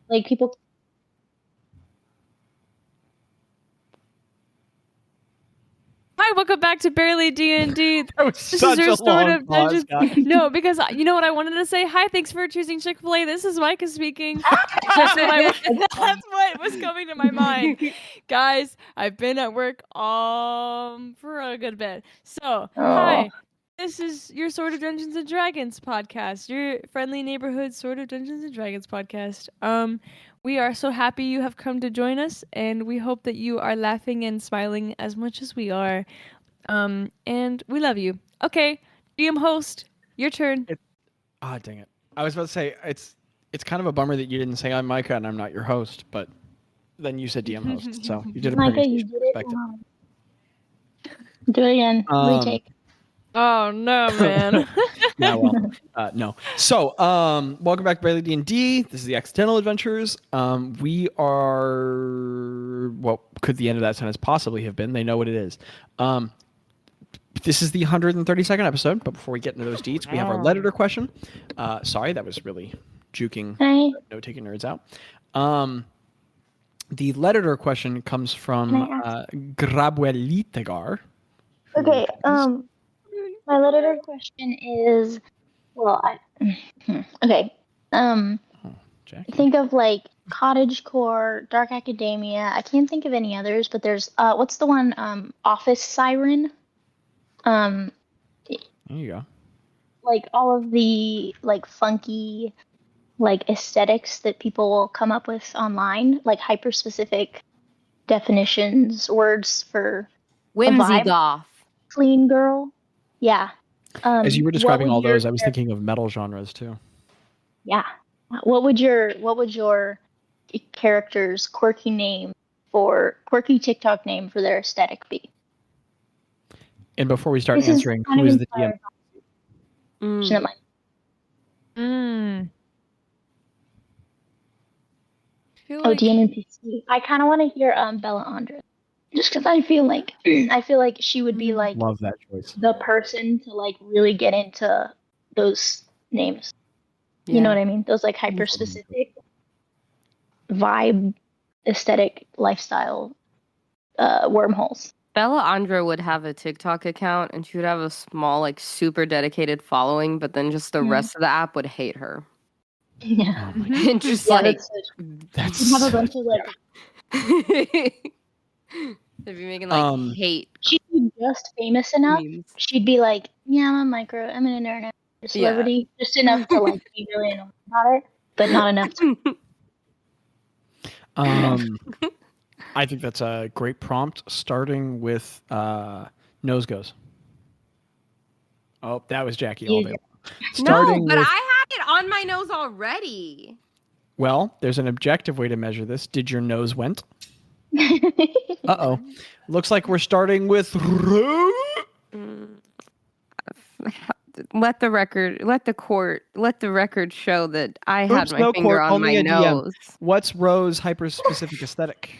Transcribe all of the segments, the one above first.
Like people. Hi, welcome back to Barely D&D. That was This such is your a sort long of pause, dungeons. guys. No, because you know what I wanted to say? Hi, thanks for choosing Chick-fil-A. This is Micah speaking. That's what was coming to my mind. Guys, I've been at work for a good bit. So, hi. This is your Sort of Dungeons and Dragons podcast, your friendly neighborhood Sort of Dungeons and Dragons podcast. We are so happy you have come to join us, and we hope that you are laughing and smiling as much as we are. And we love you. Okay, DM host, your turn. Dang it. I was about to say, it's kind of a bummer that you didn't say I'm Micah and I'm not your host, but then you said DM host, so you did a Micah, you permutation. did it. Respect it. Do it again. Retake. Oh no, man. Yeah, well, no. So, welcome back to Barely D&D. This is the Accidental Adventures. We are, what could the end of that sentence possibly have been? They know what it is. This is the 132nd episode, but before we get into those deets, we have our Letterder question. Sorry, that was really juking note-taking nerds out. The Letterder question comes from Grabuelitegar. Okay, my Letterder question is, okay, think of like Cottagecore, Dark Academia. I can't think of any others, but there's what's the one? Office Siren. There you go. Like all of the like funky, like aesthetics that people will come up with online, like hyper specific definitions, words for whimsy goth, clean girl. Yeah. As you were describing all those, I was thinking of metal genres too. Yeah. What would your character's quirky TikTok name for their aesthetic be? And before we start answering, who is the DM? DM and PC. I kind of want to hear Bella Andra, just because I feel like she would be like love that choice. The person to like really get into those names. You know what I mean? Those like hyper specific vibe, aesthetic, lifestyle wormholes. Bella Andra would have a TikTok account and she would have a small, like super dedicated following, but then just the rest of the app would hate her. Yeah. And just like that's have a bunch of like they'd be making like hate. She'd be just famous enough. Memes. She'd be like, yeah, I'm an internet celebrity, just enough to like be really annoyed about it, but not enough to I think that's a great prompt, starting with Nose Goes. Oh, that was Jackie all day long. No, but I had it on my nose already. Well, there's an objective way to measure this. Did your nose went? Uh-oh. Looks like we're starting with... Let the record show that I had my finger on my nose. What's Rose's hyper-specific aesthetic?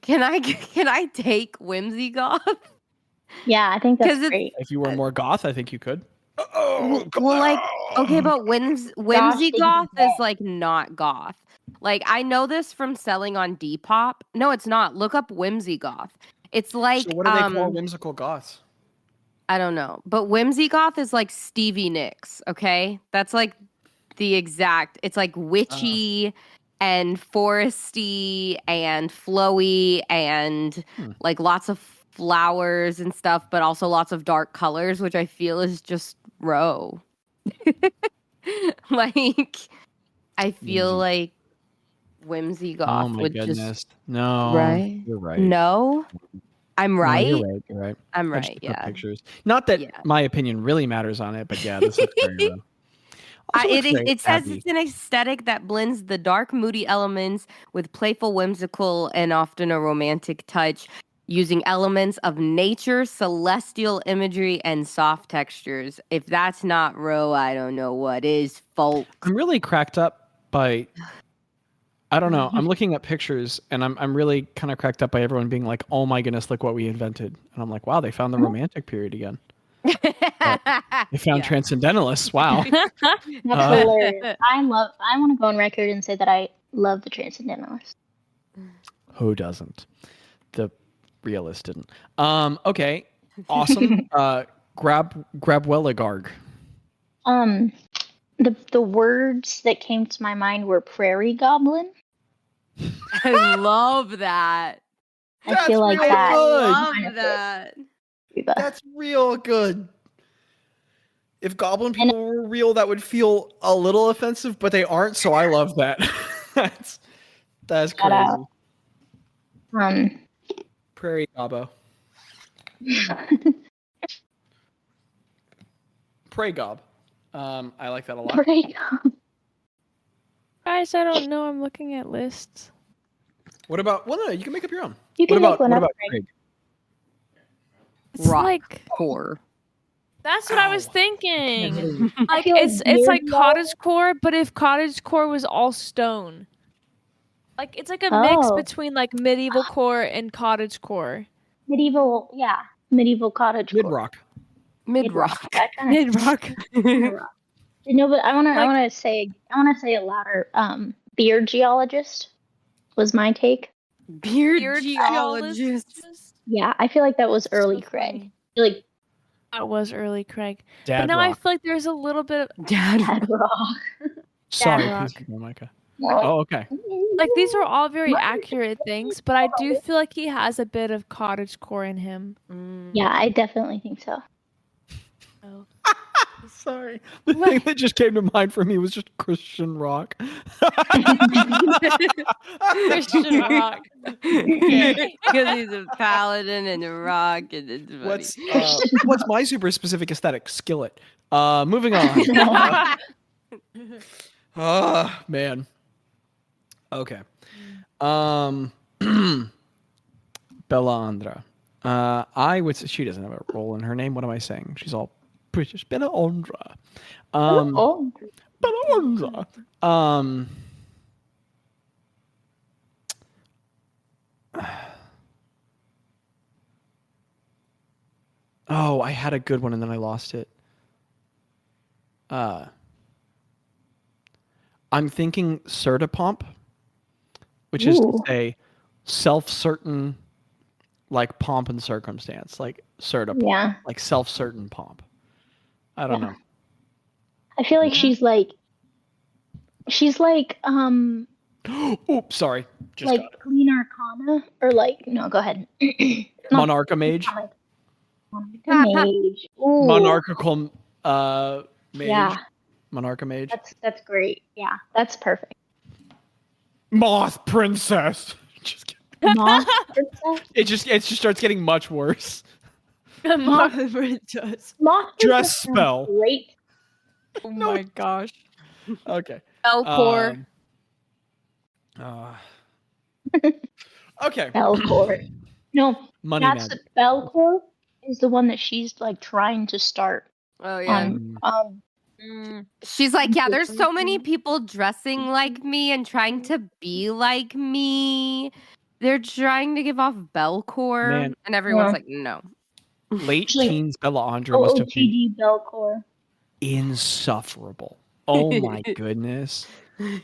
Can I take whimsy goth? Yeah, I think that's great. If you were more goth, I think you could. Well, like, okay, but whimsy goth is like not goth. Like, I know this from selling on Depop. No, it's not. Look up whimsy goth. It's like, so what do they call whimsical goths? I don't know. But whimsy goth is like Stevie Nicks, okay? That's like the exact, it's like witchy and foresty and flowy and like lots of flowers and stuff, but also lots of dark colors, which I feel is just Ro. Like, I feel like whimsy goth would goodness. Just... No. Right? You're right. No? I'm right? No, you're right. I'm right, yeah. Pictures. Not that my opinion really matters on it, but yeah, this looks very low. It says it's an aesthetic that blends the dark, moody elements with playful, whimsical, and often a romantic touch, using elements of nature, celestial imagery, and soft textures. If that's not Ro, I don't know what is, folk. I'm really cracked up by... I don't know. I'm looking at pictures, and I'm really kind of cracked up by everyone being like, "Oh my goodness, look what we invented!" And I'm like, "Wow, they found the romantic period again." They found Transcendentalists. Wow. That's hilarious. I want to go on record and say that I love the Transcendentalists. Who doesn't? The realist didn't. Okay. Awesome. Grabwelligarg. The words that came to my mind were prairie goblin. I love that. I feel like real that. good. I love that. That's real good. If goblin people were real, that would feel a little offensive, but they aren't, so I love that. That's crazy. Prairie Gobbo. Prey Gob. I like that a lot. Prairie goblin. Guys, I don't know. I'm looking at lists. What about? Well, no, you can make up your own. You can make one what up. about Craig? It's like core. that's what I was thinking. Like feel like it's like weird cottage core, but if cottage core was all stone. Like it's like a mix Oh. between like medieval core and cottage core. Medieval cottage. Mid core. rock. Mid-rock. That kind of Mid-rock. No, but I want to say it louder. Beard geologist was my take. Beard geologist. Yeah, I feel like that was early So Craig. funny. I feel like That was early Craig. Dad But now I rock. feel like there's a little bit of Dad. Dad rock. Sorry, rock. please ignore Micah. Oh, okay. like these are all very accurate things, but I do feel like he has a bit of cottage core in him. Yeah, I definitely think so. Oh. Sorry. The thing that just came to mind for me was just Christian rock. Christian rock. Because he's a paladin and a rock, and it's funny. What's my super specific aesthetic? Skillet. Moving on. Man. Okay. Bellandra. I would say she doesn't have a role in her name. What am I saying? She's all British. Bellandra. Bellandra. Oh, I had a good one and then I lost it. I'm thinking Certipomp, which is to Ooh. say self-certain, like pomp and circumstance, like Certipomp, Yeah, like self-certain pomp. I don't know. I feel like she's like Oops, sorry. Just like got it. Clean Arcana or like no, go ahead. Monarcha Mage. Mage. Ooh, Monarchical Mage. Yeah, Monarcha Mage. that's great. Yeah, that's perfect. Moth Princess. Just kidding. Moth princess. It just starts getting much worse. Moth Dress princess sounds spell. Great. Oh my gosh. Okay. Belcore. Okay. Belcore. No, Money that's man. the Belcore is the one that she's like trying to start. Oh, yeah. She's like, yeah, there's so many people dressing like me and trying to be like me. They're trying to give off Belcore. Man. And everyone's Yeah. like, no. Late She's like, teens Bellandra must have been OOTD Belcore. insufferable. Oh my goodness.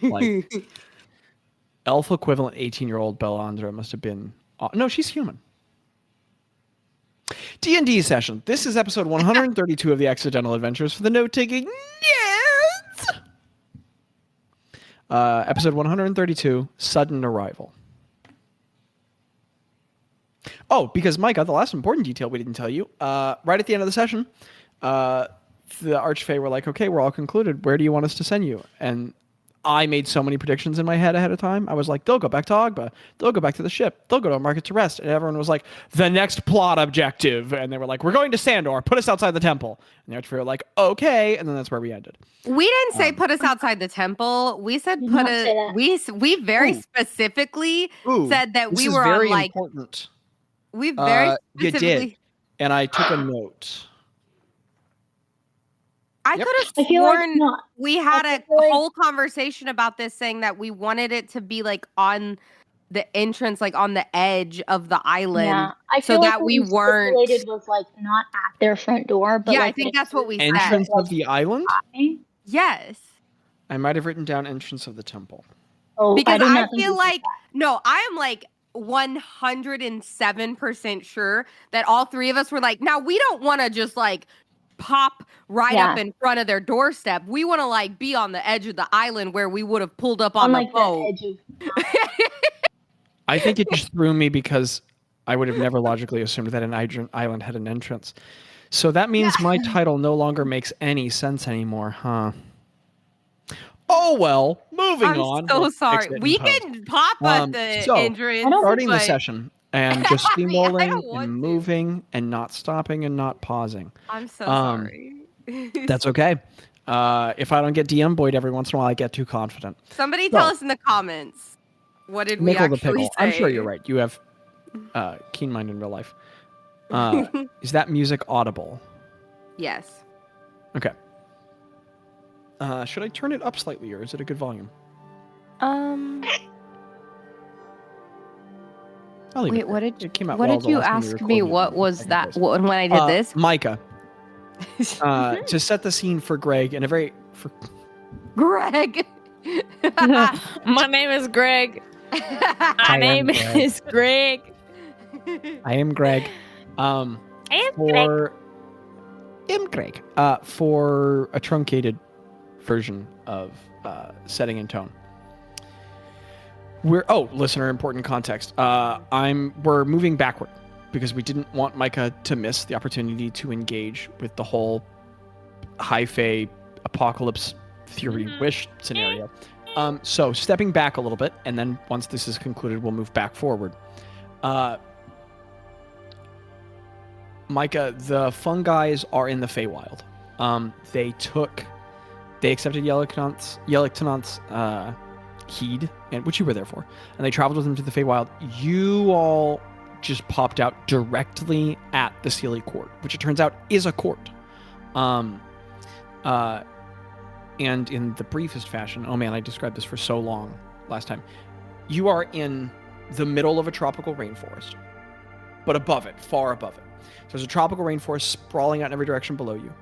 Like elf equivalent 18-year-old Bellandra must have been no, she's human. D&D session. This is episode 132 of the Accidental Adventures for the note-taking nerds. Episode 132, Sudden Arrival. Oh, because Micah, the last important detail we didn't tell you, right at the end of the session, the Archfey were like, okay, we're all concluded. Where do you want us to send you? And I made so many predictions in my head ahead of time. I was like, they'll go back to Ogba. They'll go back to the ship. They'll go to Market to Rest. And everyone was like, the next plot objective. And they were like, we're going to Sandor. Put us outside the temple. And the Archfey were like, okay. And then that's where we ended. We didn't say put us outside the temple. We said Did put not say us. that. We very Ooh. specifically Ooh, said that this we is were very on like. important. We very You specifically. did. And I took a note. I Yep. could have I feel like sworn not. we had I a feel like- whole conversation about this, saying that we wanted it to be like on the entrance like on the edge of the island. Yeah, I so feel like that what we weren't. stipulated was like not at their front door, but Yeah, like I think that's what we said. Entrance of the island? Yes. I might have written down entrance of the temple. Oh, Because I I feel like no, I am like 107% sure that all three of us were like, now we don't want to just like pop right up in front of their doorstep. We want to like be on the edge of the island where we would have pulled up on the boat. I think it just threw me because I would have never logically assumed that an island had an entrance. So that means my title no longer makes any sense anymore, huh? Oh, well, moving on. I'm so sorry. We can pop at the entrance. Starting the session and just steamrolling and moving and not stopping and not pausing. I'm so sorry. That's okay. If I don't get DM Boyd every once in a while, I get too confident. Somebody tell us in the comments. What did we Mickle actually the Pickle. say? I'm sure you're right. You have keen mind in real life. Is that music audible? Yes. Okay. Should I turn it up slightly, or is it a good volume? Wait, what did you ask me? What was that when I did this? Micah. To set the scene for Greg in a very Greg. My name is Greg. My name is Greg. I am Greg. For a truncated version of setting and tone. Listener, important context. We're moving backward because we didn't want Micah to miss the opportunity to engage with the whole high fae apocalypse theory wish scenario. So stepping back a little bit, and then once this is concluded, we'll move back forward. Micah, the fungi are in the Feywild. They accepted Yeliktonant's heed, and which you were there for, and they traveled with him to the Feywild. You all just popped out directly at the Sealy Court, which it turns out is a court. And in the briefest fashion, oh man, I described this for so long last time. You are in the middle of a tropical rainforest, but above it, far above it. So there's a tropical rainforest sprawling out in every direction below you.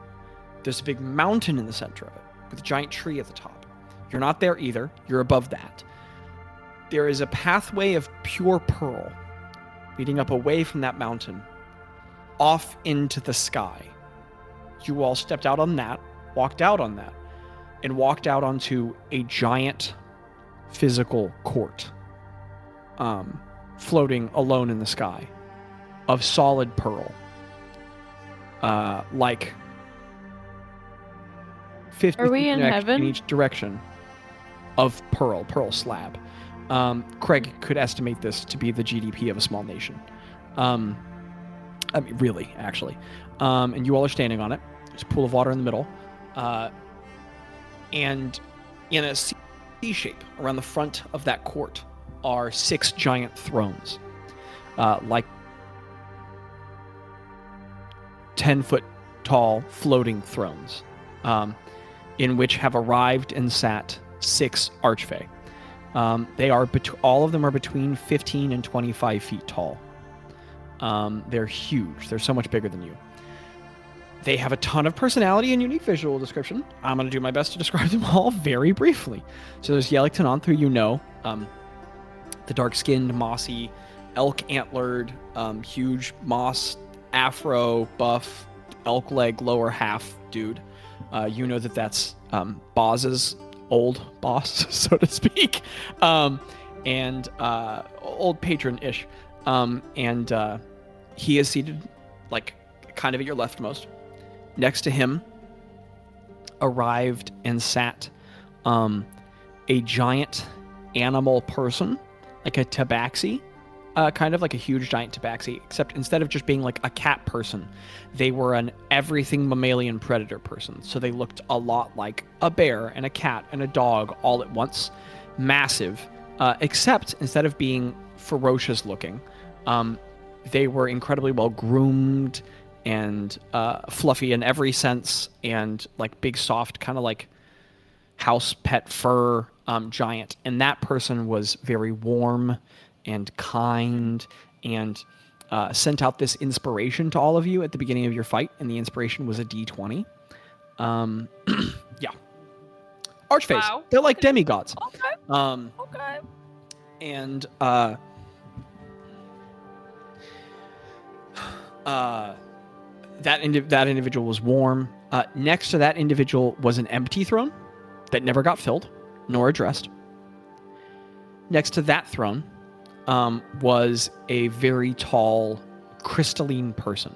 There's a big mountain in the center of it with a giant tree at the top. You're not there either. You're above that. There is a pathway of pure pearl leading up away from that mountain off into the sky. You all stepped out on that, walked out on that, and walked out onto a giant physical court floating alone in the sky of solid pearl. Like 50 Are we in heaven? In each direction of pearl slab. Craig could estimate this to be the GDP of a small nation. I mean, really, actually. And you all are standing on it. There's a pool of water in the middle. And in a C shape around the front of that court are 6 giant thrones. Like 10-foot tall floating thrones. In which have arrived and sat 6 archfey. They are all of them are between 15 and 25 feet tall. They're huge. They're so much bigger than you. They have a ton of personality and unique visual description. I'm going to do my best to describe them all very briefly. So there's Yeliktonant, who you know, the dark-skinned, mossy, elk-antlered, huge moss, afro, buff, elk leg, lower half dude. You know that's Bazz's old boss, so to speak, and old patron-ish. And he is seated, like, kind of at your leftmost. Next to him arrived and sat a giant animal person, like a tabaxi, kind of like a huge giant tabaxi, except instead of just being like a cat person, they were an everything mammalian predator person. So they looked a lot like a bear and a cat and a dog all at once. Massive, except instead of being ferocious looking, they were incredibly well groomed and fluffy in every sense, and like big, soft, kind of like house pet fur giant. And that person was very warm and kind and sent out this inspiration to all of you at the beginning of your fight, and the inspiration was a D20. Yeah. Archfays. Wow. They're like demigods. Okay. Okay. And that individual was warm. Next to that individual was an empty throne that never got filled nor addressed. Next to that throne was a very tall, crystalline person,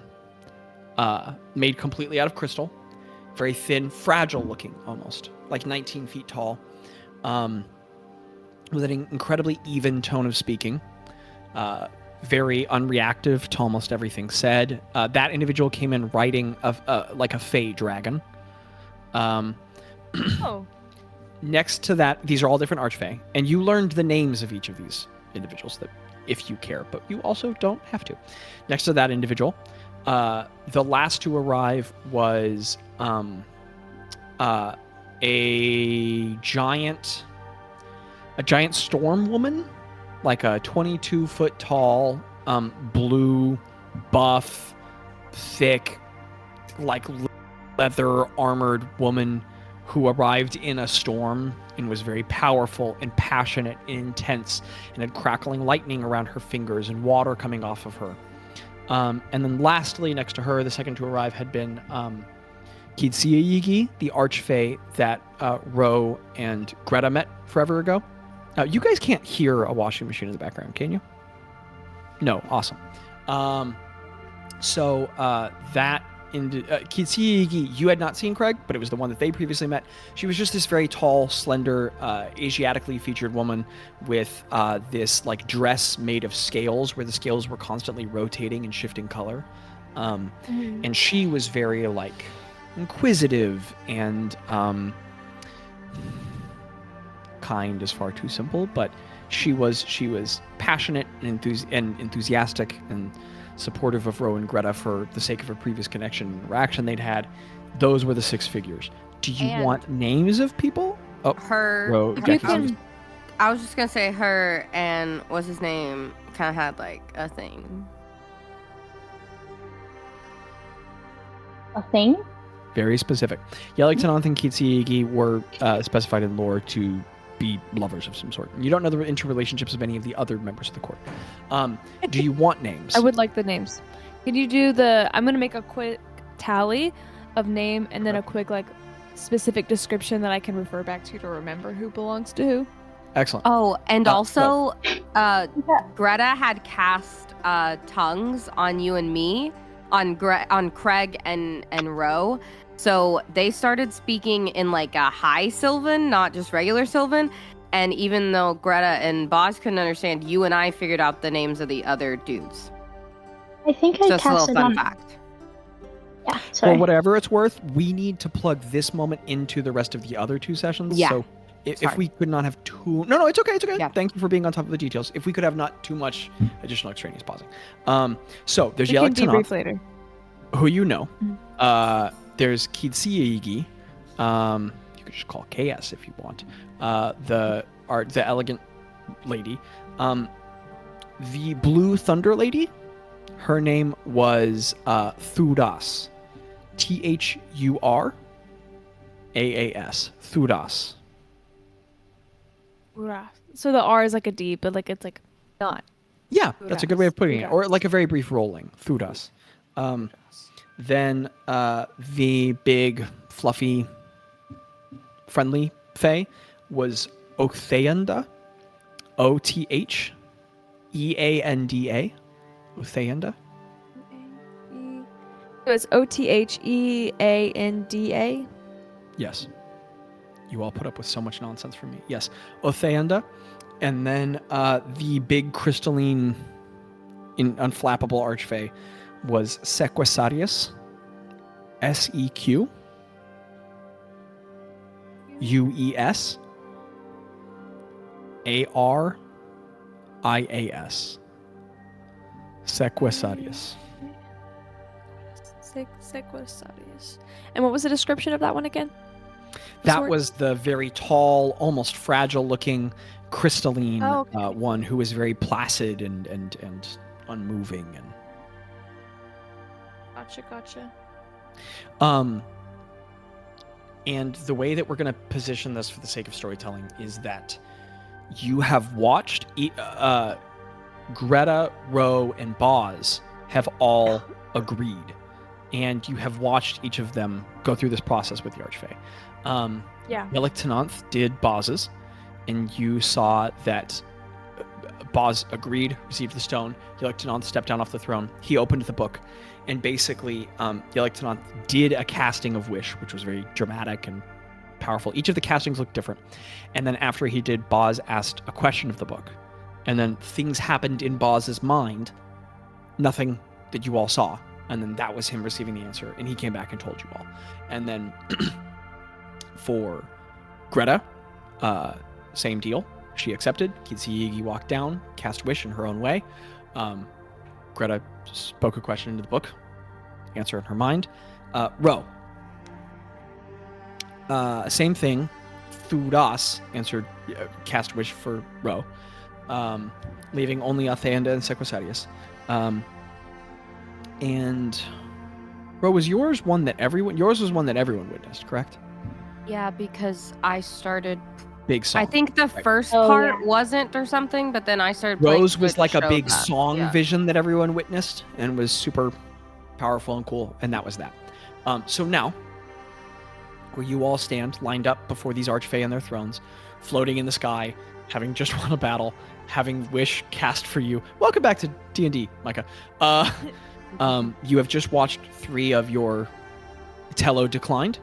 made completely out of crystal, very thin, fragile looking, almost like 19 feet tall, with an incredibly even tone of speaking, very unreactive to almost everything said. That individual came in riding like a fey dragon. Oh. Next to that, these are all different archfey, and you learned the names of each of these individuals that, if you care, but you also don't have to. Next to that individual, the last to arrive was a giant storm woman, like a 22-foot tall, blue, buff, thick, like leather armored woman who arrived in a storm and was very powerful and passionate and intense and had crackling lightning around her fingers and water coming off of her. And then lastly, next to her, the second to arrive had been Kitsiyigi, the archfey that Ro and Gretta met forever ago. You guys can't hear a washing machine in the background, can you? No, awesome. So that Kitsiyigi, you had not seen Craig, but it was the one that they previously met. She was just this very tall, slender, Asiatically featured woman with this like dress made of scales, where the scales were constantly rotating and shifting color. And she was very like inquisitive and kind is far too simple, but she was passionate and enthusiastic and supportive of Ro and Gretta for the sake of a previous connection and interaction they'd had. Those were the six figures. Do you want names of people? Oh, her. Ro, I was just gonna say her and what's his name kind of had like a thing. A thing? Very specific. Yellington and Kitsiyigi were specified in lore to be lovers of some sort. You don't know the interrelationships of any of the other members of the court. Do you want names? I would like the names. Can you do I'm going to make a quick tally of name and then a quick like specific description that I can refer back to remember who belongs to who. Excellent. Oh, and also Gretta had cast tongues on you and me, on Craig and Ro. So they started speaking in like a high Sylvan, not just regular Sylvan. And even though Gretta and Bazz couldn't understand, you and I figured out the names of the other dudes. I think I just a little casted fun on. fact. Yeah, sorry. For whatever it's worth, we need to plug this moment into the rest of the other two sessions. Yeah. So if we could not have too... No, it's okay. It's okay. Yeah. Thank you for being on top of the details. If we could have not too much additional extraneous pausing. So there's We can Yellick debrief later. who you know. There's Kitsiyigi. You could just call KS if you want. The elegant lady. The blue thunder lady. Her name was Thudas. Thuraas. Thudas. So the R is like a D, but like it's like not. Yeah, that's a good way of putting it. Thudas. Or like a very brief rolling. Thudas. Then the big, fluffy, friendly fae was Otheanda. Otheanda. Otheanda. So it's Otheanda. Yes. You all put up with so much nonsense from me. Yes. Otheanda. And then the big crystalline, unflappable archfey was Sequasarius. Sequuesarias. Sequasarius. Sequasarius. And what was the description of that one again? That was the very tall, almost fragile looking, crystalline okay. one who is very placid and unmoving. And Gotcha. And the way that we're going to position this for the sake of storytelling is that you have watched Gretta, Ro, and Bazz have all agreed, and you have watched each of them go through this process with the Archfey. Yelik Tenanth did Bazz's, and you saw that Bazz agreed, received the stone. Yelik Tenanth stepped down off the throne. He opened the book, and basically Yelik Tenanth did a casting of Wish, which was very dramatic and powerful. Each of the castings looked different. And then after he did, Bazz asked a question of the book. And then things happened in Bazz's mind, nothing that you all saw. And then that was him receiving the answer. And he came back and told you all. And then for Gretta, same deal. She accepted. Kitsi walked down, cast Wish in her own way. Gretta spoke a question into the book, answer in her mind. Ro, same thing. Thudas answered, cast Wish for Ro, leaving only Athanda and Sequosadius. And Ro, was yours one that everyone? Yours was one that everyone witnessed, correct? Yeah, because I started. Big song. I think the first part wasn't or something, but then I started. Rose was like a big that. song vision that everyone witnessed and was super powerful and cool, and that was that. So now, where you all stand lined up before these Archfey and their thrones, floating in the sky, having just won a battle, having Wish cast for you. Welcome back to D&D, Micah. You have just watched 3 of your Tello declined.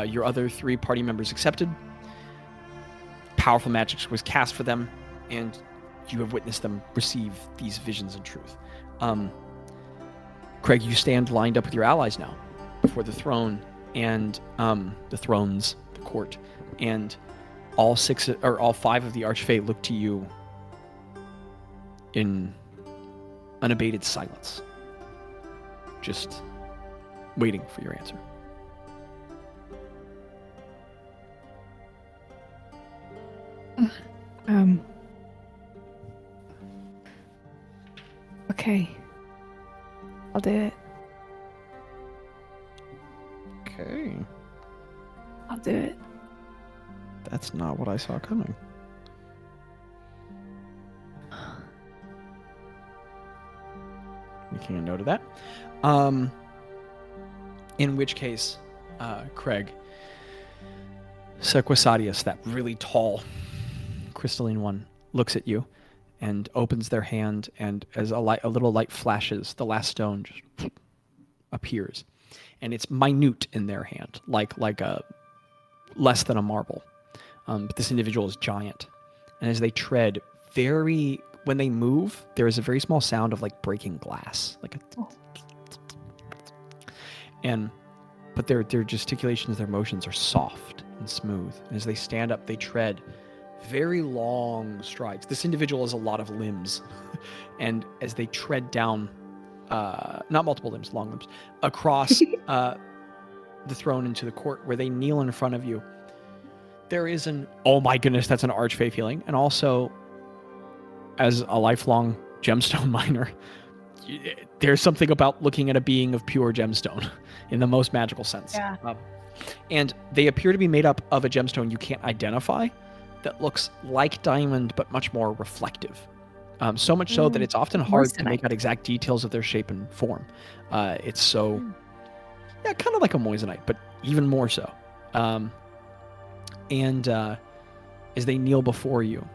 Your other 3 party members accepted. Powerful magic was cast for them, and you have witnessed them receive these visions and truth. Craig, you stand lined up with your allies now before the throne and the thrones, the court, and all 5 of the Archfey look to you in unabated silence, just waiting for your answer. Okay. I'll do it. Okay. I'll do it. That's not what I saw coming. Making a note of that. In which case, Craig, Sequosadius, that really tall, crystalline one, looks at you and opens their hand, and as a little light flashes, the last stone just appears. And it's minute in their hand, like a less than a marble. But this individual is giant. And as they tread, when they move, there is a very small sound of like breaking glass, but their gesticulations, their motions are soft and smooth. And as they stand up, they tread very long strides. This individual has a lot of limbs. And as they tread down, not multiple limbs, long limbs, across the throne into the court where they kneel in front of you, there is oh my goodness, that's an Archfey feeling. And also, as a lifelong gemstone miner, there's something about looking at a being of pure gemstone in the most magical sense. Yeah. And they appear to be made up of a gemstone you can't identify that looks like diamond but much more reflective. So much so that it's often hard to make out exact details of their shape and form. It's so, kind of like a moissanite, but even more so. And as they kneel before you,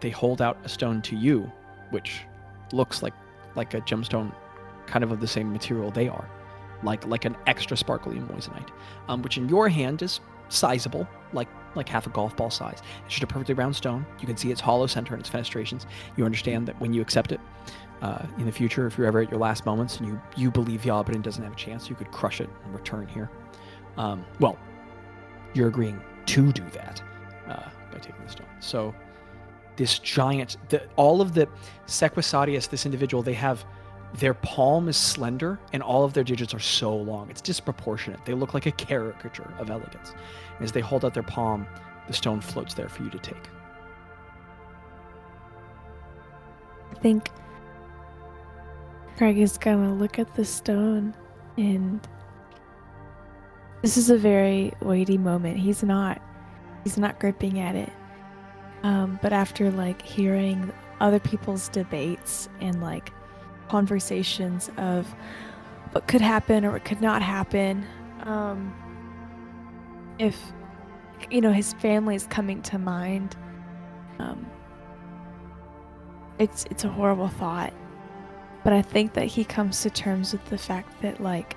they hold out a stone to you, which looks like a gemstone, kind of the same material they are, like an extra sparkly moissanite, which in your hand is sizable, like half a golf ball size. It's just a perfectly round stone. You can see its hollow center and its fenestrations. You understand that when you accept it, in the future, if you're ever at your last moments and you believe Yalabadin doesn't have a chance, you could crush it and return here. Well, you're agreeing to do that by taking the stone. So this giant, all of the Sequosadius, this individual, their palm is slender and all of their digits are so long. It's disproportionate. They look like a caricature of elegance. And as they hold out their palm, the stone floats there for you to take. I think Craig is gonna look at the stone, and this is a very weighty moment. He's not gripping at it. But after like hearing other people's debates and like conversations of what could happen or what could not happen, if his family is coming to mind, it's a horrible thought. But I think that he comes to terms with the fact that like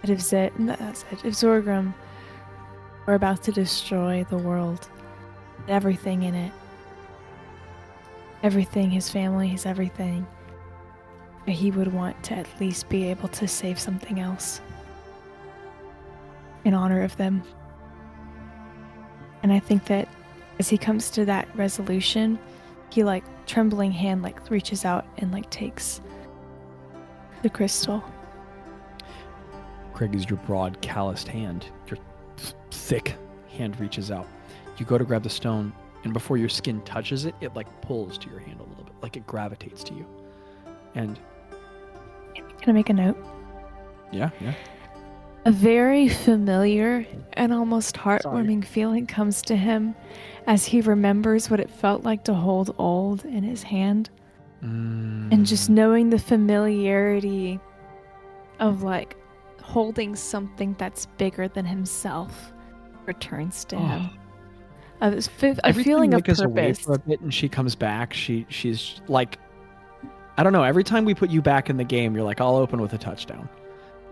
if Zorgrim were about to destroy the world, everything in it, everything, his family, his everything, he would want to at least be able to save something else in honor of them. And I think that as he comes to that resolution, he like trembling hand like reaches out and like takes the crystal. Craig, is your broad, calloused hand, your thick hand reaches out. You go to grab the stone, and before your skin touches it, it like pulls to your hand a little bit, like it gravitates to you. And can I make a note? Yeah. A very familiar and almost heartwarming feeling comes to him as he remembers what it felt like to hold old in his hand. And just knowing the familiarity of like holding something that's bigger than himself returns to him. A feeling of purpose. Away for a bit and she comes back. She's like, I don't know. Every time we put you back in the game, you're like, I'll open with a touchdown.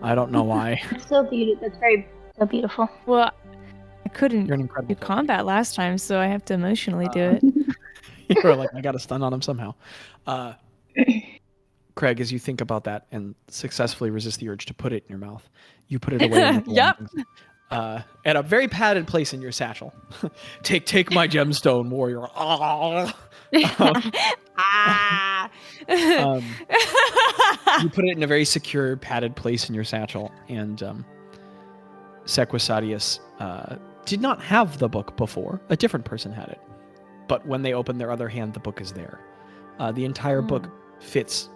I don't know why. That's so beautiful. That's so beautiful. Well, I couldn't You're an incredible do combat last time, so I have to emotionally do it. You're like, I got to stun on him somehow. Craig, as you think about that and successfully resist the urge to put it in your mouth, you put it away. Yep. At a very padded place in your satchel. Take my gemstone, warrior. You put it in a very secure, padded place in your satchel, and Sequisadius did not have the book before. A different person had it. But when they open their other hand, the book is there. The entire book fits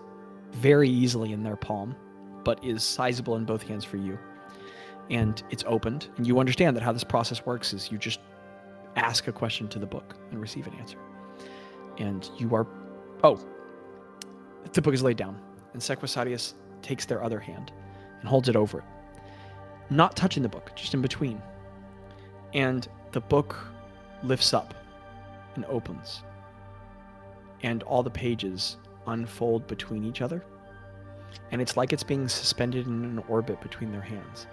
very easily in their palm, but is sizable in both hands for you. And it's opened, and you understand that how this process works is you just ask a question to the book and receive an answer. And you are... the book is laid down, and Sequisadius takes their other hand and holds it over it. Not touching the book, just in between. And the book lifts up and opens. And all the pages unfold between each other. And it's like it's being suspended in an orbit between their hands.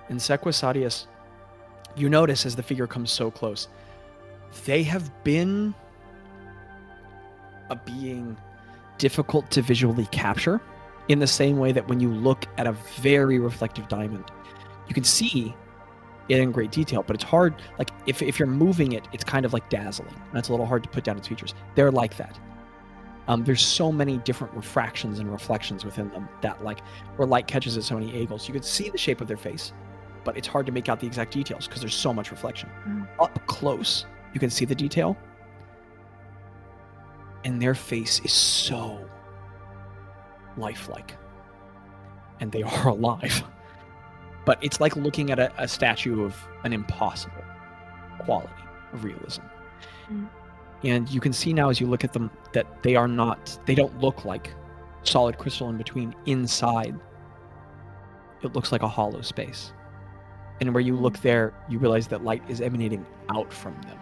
And Sequisadius, you notice as the figure comes so close, they have been a being difficult to visually capture in the same way that when you look at a very reflective diamond, you can see it in great detail, but it's hard. Like if you're moving it, it's kind of like dazzling. That's a little hard to put down its features. They're like that. There's so many different refractions and reflections within them that like where light catches at so many angles, you can see the shape of their face, but it's hard to make out the exact details because there's so much reflection. Up close, you can see the detail, and their face is so lifelike, and they are alive. But it's like looking at a statue of an impossible quality of realism. And you can see now as you look at them that they don't look like solid crystal in between. Inside, it looks like a hollow space. And where you look there, you realize that light is emanating out from them.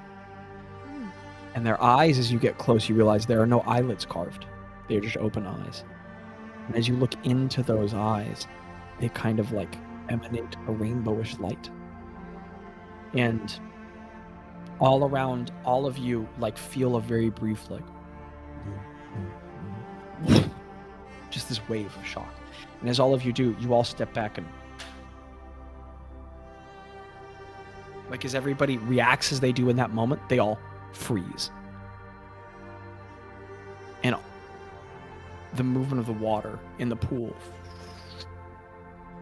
And their eyes, as you get close, you realize there are no eyelids carved. They're just open eyes. And as you look into those eyes, they kind of like emanate a rainbowish light. And all around, all of you like feel a very brief like just this wave of shock. And as all of you do, you all step back and like as everybody reacts as they do in that moment, they all freeze. And the movement of the water in the pool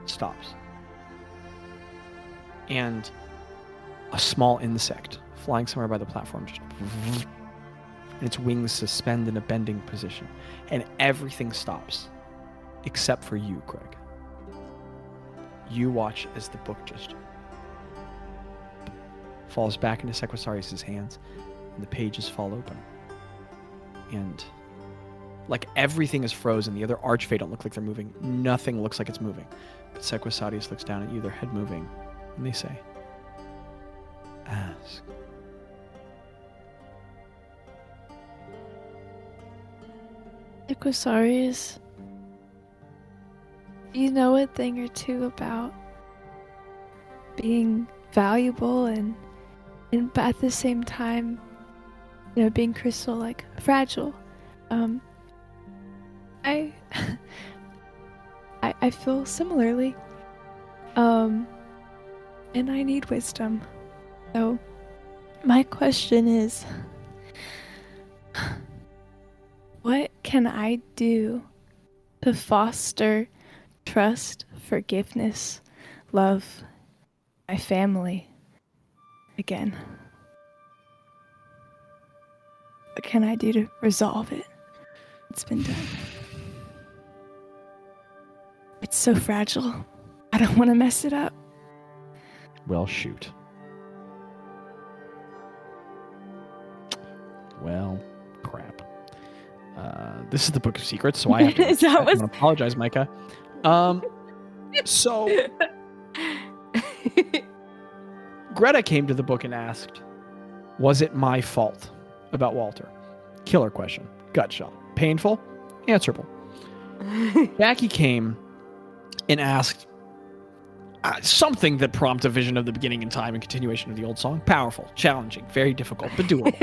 stops. And a small insect flying somewhere by the platform, just and its wings suspend in a bending position, and everything stops except for you, Craig. You watch as the book just falls back into Sequasarius' hands, and the pages fall open. And like everything is frozen. The other Archfey don't look like they're moving. Nothing looks like it's moving. But Sequasarius looks down at you, their head moving, and they say, ask. Sequasarius, you know a thing or two about being valuable and but at the same time, being crystal like fragile. I feel similarly. And I need wisdom. So my question is, what can I do to foster trust, forgiveness, love, my family again? What can I do to resolve it? It's been done. It's so fragile. I don't want to mess it up. Well, shoot. Well, crap. This is the Book of Secrets, so I have to, I want to apologize, Micah. So Gretta came to the book and asked, was it my fault about Walter? Killer question. Gut shot. Painful? Answerable. Jaci came and asked something that prompted a vision of the beginning in time and continuation of the old song. Powerful, challenging, very difficult, but doable.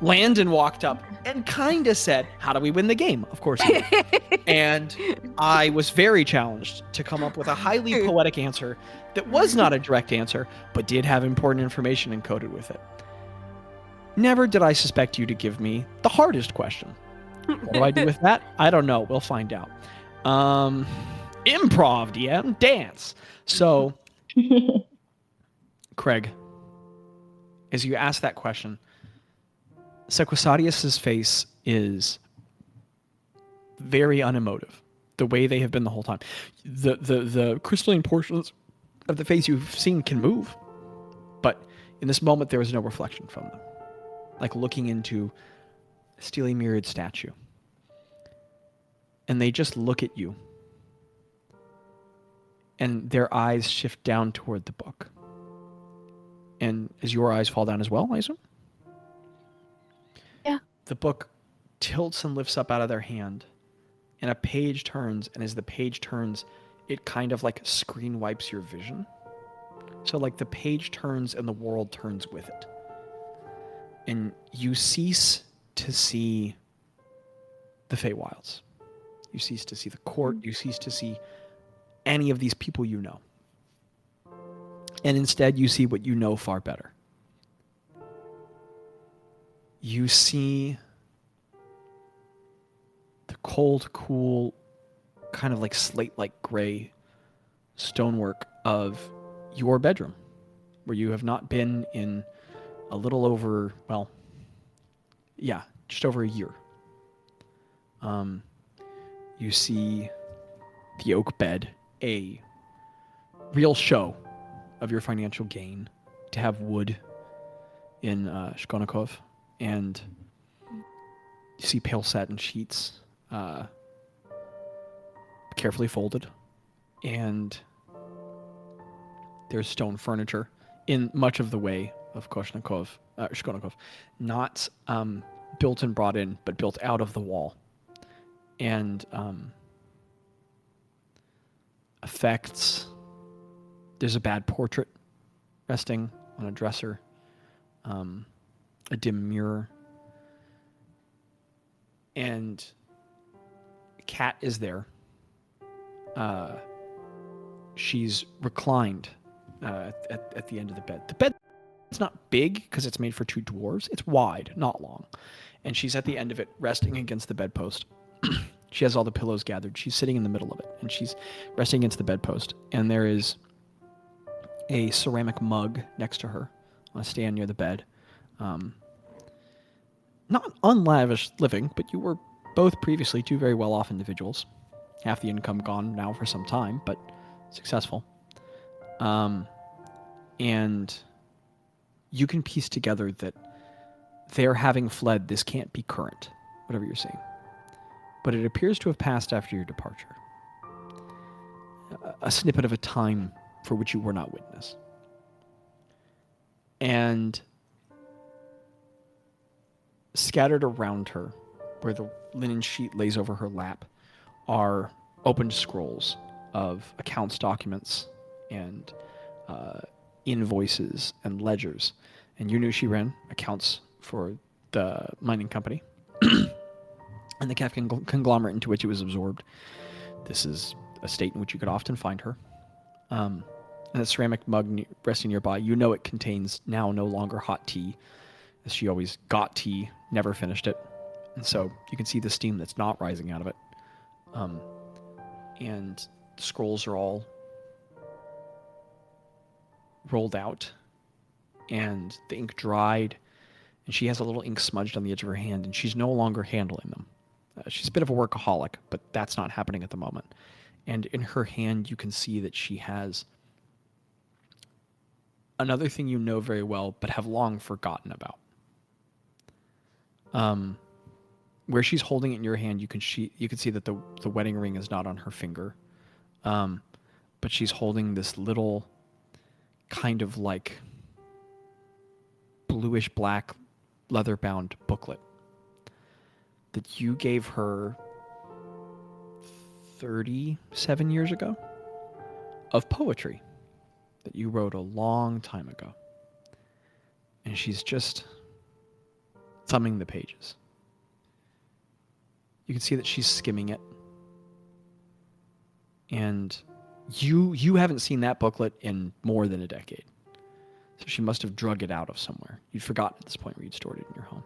Landon walked up and kind of said, how do we win the game? Of course he did. And I was very challenged to come up with a highly poetic answer that was not a direct answer, but did have important information encoded with it. Never did I suspect you to give me the hardest question. What do I do with that? I don't know. We'll find out. Improv, DM, dance. So, Craig, as you ask that question, Sequasarius' face is very unemotive, the way they have been the whole time. The crystalline portions of the face you've seen can move, but in this moment there was no reflection from them, like looking into a steely mirrored statue. And they just look at you, and their eyes shift down toward the book. And as your eyes fall down as well, I assume? Yeah. The book tilts and lifts up out of their hand, and a page turns, and as the page turns, it kind of like screen wipes your vision. So like the page turns and the world turns with it. And you cease to see the Feywilds. You cease to see the court. You cease to see any of these people you know. And instead you see what you know far better. You see the cold, cool, kind of like slate-like gray stonework of your bedroom, where you have not been in a little over, well, yeah, just over a year. You see the oak bed, a real show of your financial gain to have wood in Shkonikov, and you see pale satin sheets, carefully folded, and there's stone furniture in much of the way of Shkonikov, not built and brought in, but built out of the wall. And effects. There's a bad portrait resting on a dresser, a dim mirror, and a cat is there. She's reclined at the end of the bed. The bed is not big because it's made for two dwarves. It's wide, not long. And she's at the end of it, resting against the bedpost. She has all the pillows gathered. She's sitting in the middle of it, and she's resting against the bedpost. And there is a ceramic mug next to her on a stand near the bed. Not unlavish living, but you were both previously two very well-off individuals. Half the income gone now for some time, but successful. And you can piece together that their having fled, this can't be current, whatever you're seeing. But it appears to have passed after your departure. A snippet of a time for which you were not witness. And scattered around her, where the linen sheet lays over her lap, are opened scrolls of accounts documents and invoices and ledgers. And you knew she ran accounts for the mining company and the Kefkin conglomerate into which it was absorbed. This is a state in which you could often find her. And the ceramic mug resting nearby, you know it contains now no longer hot tea, as she always got tea, never finished it. And so you can see the steam that's not rising out of it. And the scrolls are all rolled out, and the ink dried, and she has a little ink smudged on the edge of her hand, and she's no longer handling them. She's a bit of a workaholic, but that's not happening at the moment. And in her hand, you can see that she has another thing you know very well, but have long forgotten about. Where she's holding it in your hand, you can see that the wedding ring is not on her finger, but she's holding this little kind of like bluish black leather-bound booklet that you gave her 37 years ago of poetry that you wrote a long time ago. And she's just thumbing the pages. You can see that she's skimming it. And you haven't seen that booklet in more than a decade. So she must have drug it out of somewhere. You'd forgotten at this point where you'd stored it in your home.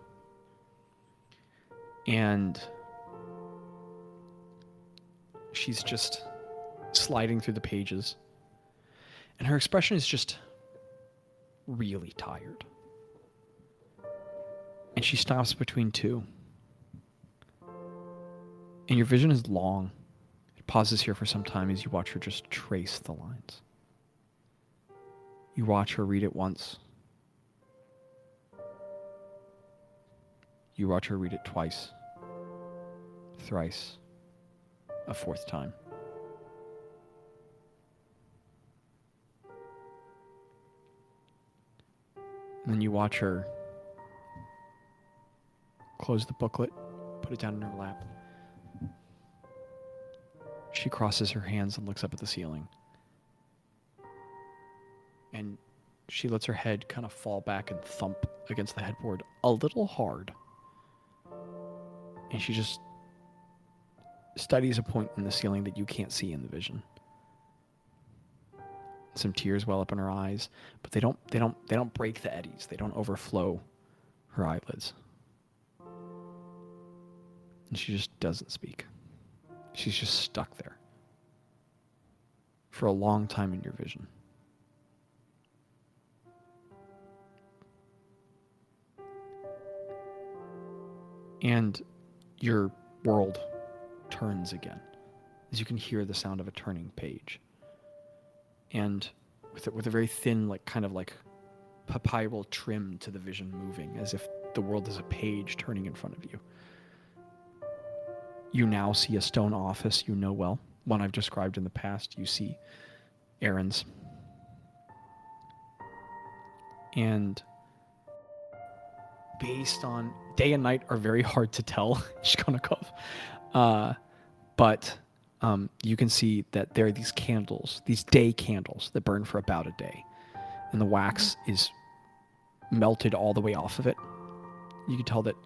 And she's just sliding through the pages. And her expression is just really tired. And she stops between two. And your vision is long. It pauses here for some time as you watch her just trace the lines. You watch her read it once. You watch her read it twice, thrice, a fourth time. And then you watch her close the booklet, put it down in her lap. She crosses her hands and looks up at the ceiling. And she lets her head kind of fall back and thump against the headboard a little hard. And she just studies a point in the ceiling that you can't see in the vision. Some tears well up in her eyes, but they don't break the eddies. They don't overflow her eyelids. And she just doesn't speak. She's just stuck there for a long time in your vision. And your world turns again as you can hear the sound of a turning page. And with a very thin, like kind of like papyral trim to the vision moving, as if the world is a page turning in front of you. You now see a stone office you know well, one I've described in the past. You see Aaron's. And based on day and night are very hard to tell, Shkonikov. But you can see that there are these candles, these day candles that burn for about a day. And the wax is melted all the way off of it. You can tell that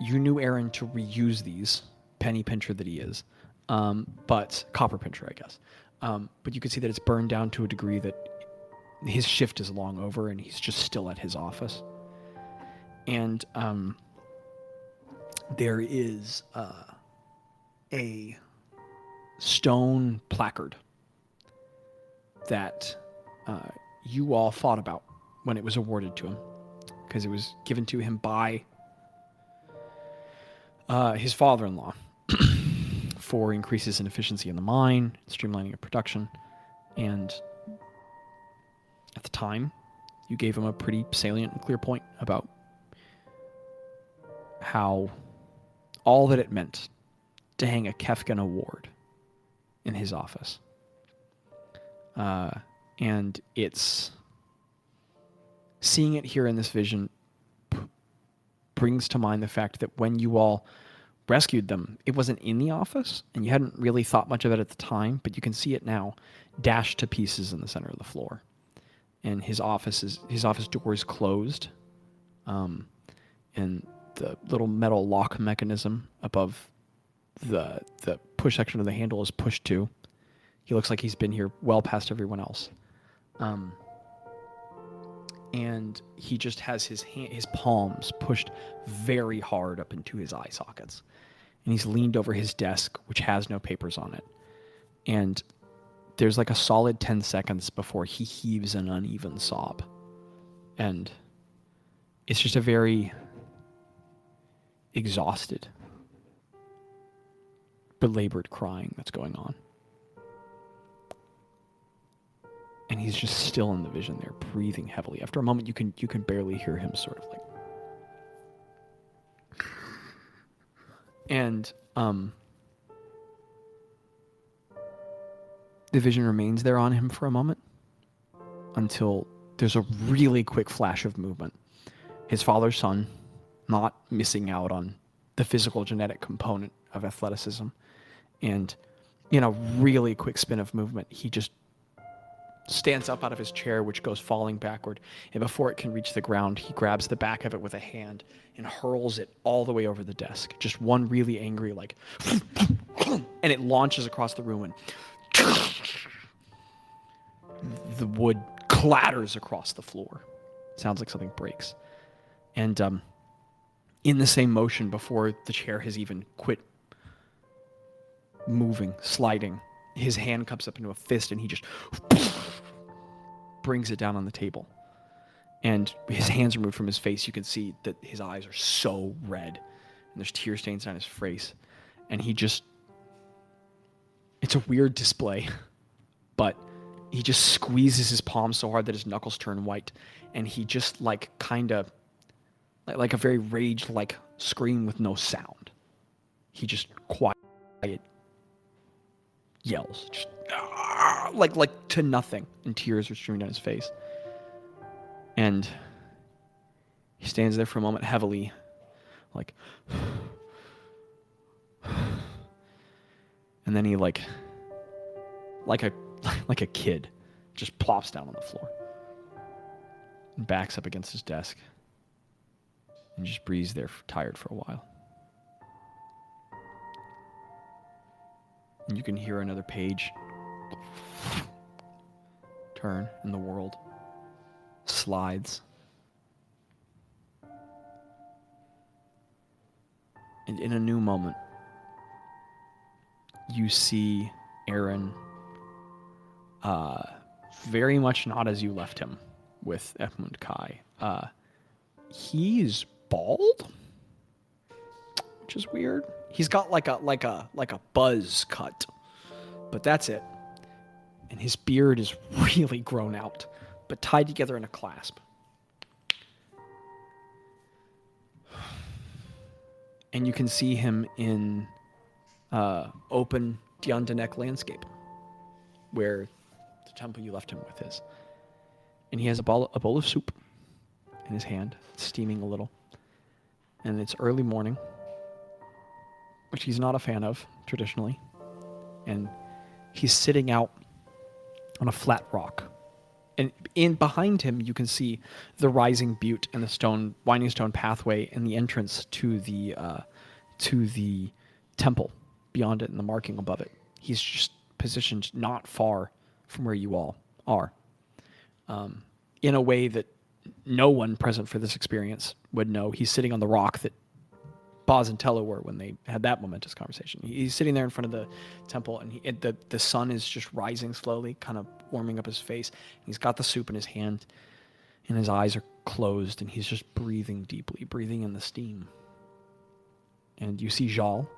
you knew Aaron to reuse these, penny pincher that he is, but copper pincher, I guess. But you can see that it's burned down to a degree that his shift is long over and he's just still at his office. And there is a stone placard that you all thought about when it was awarded to him, because it was given to him by his father-in-law for increases in efficiency in the mine, streamlining of production, and at the time, you gave him a pretty salient and clear point about how all that it meant to hang a Kefkin Award in his office. And it's seeing it here in this vision brings to mind the fact that when you all rescued them, it wasn't in the office, and you hadn't really thought much of it at the time, but you can see it now, dashed to pieces in the center of the floor. And his office door is closed, and the little metal lock mechanism above the push section of the handle is pushed to. He looks like he's been here well past everyone else. And he just has his palms pushed very hard up into his eye sockets. And he's leaned over his desk, which has no papers on it. And there's like a solid 10 seconds before he heaves an uneven sob. And it's just a very exhausted, belabored crying that's going on. And he's just still in the vision there, breathing heavily. After a moment, you can barely hear him sort of like. And the vision remains there on him for a moment until there's a really quick flash of movement. His father's son, not missing out on the physical genetic component of athleticism, and in a really quick spin of movement, he just stands up out of his chair, which goes falling backward, and before it can reach the ground, he grabs the back of it with a hand and hurls it all the way over the desk. Just one really angry, like, and it launches across the room, and the wood clatters across the floor. Sounds like something breaks. And in the same motion, before the chair has even quit moving, sliding, his hand comes up into a fist, and he just brings it down on the table. And his hands removed from his face. You can see that his eyes are so red, and there's tear stains on his face. And he just, it's a weird display, but he just squeezes his palm so hard that his knuckles turn white, and he just like kind of, like a very rage-like scream with no sound. He just quiet yells, just like to nothing, and tears are streaming down his face. And he stands there for a moment heavily, like, and then he like a kid just plops down on the floor and backs up against his desk and just breathes there tired for a while. And you can hear another page turn, and the world slides. And in a new moment, you see Aaron very much not as you left him with Edmund Kai. He's bald, which is weird. He's got like a buzz cut, but that's it. And his beard is really grown out, but tied together in a clasp. And you can see him in open Diondanek landscape, where the temple you left him with is. And he has a bowl of soup in his hand, steaming a little. And it's early morning, which he's not a fan of traditionally. And he's sitting out on a flat rock. And behind him, you can see the rising butte and the winding stone pathway and the entrance to the temple beyond it and the marking above it. He's just positioned not far from where you all are, in a way that no one present for this experience would know. He's sitting on the rock that Bazz and Tello were when they had that momentous conversation. He's sitting there in front of the temple, and the sun is just rising slowly, kind of warming up his face. He's got the soup in his hand, And his eyes are closed, and he's just breathing deeply, breathing in the steam. And you see Jal,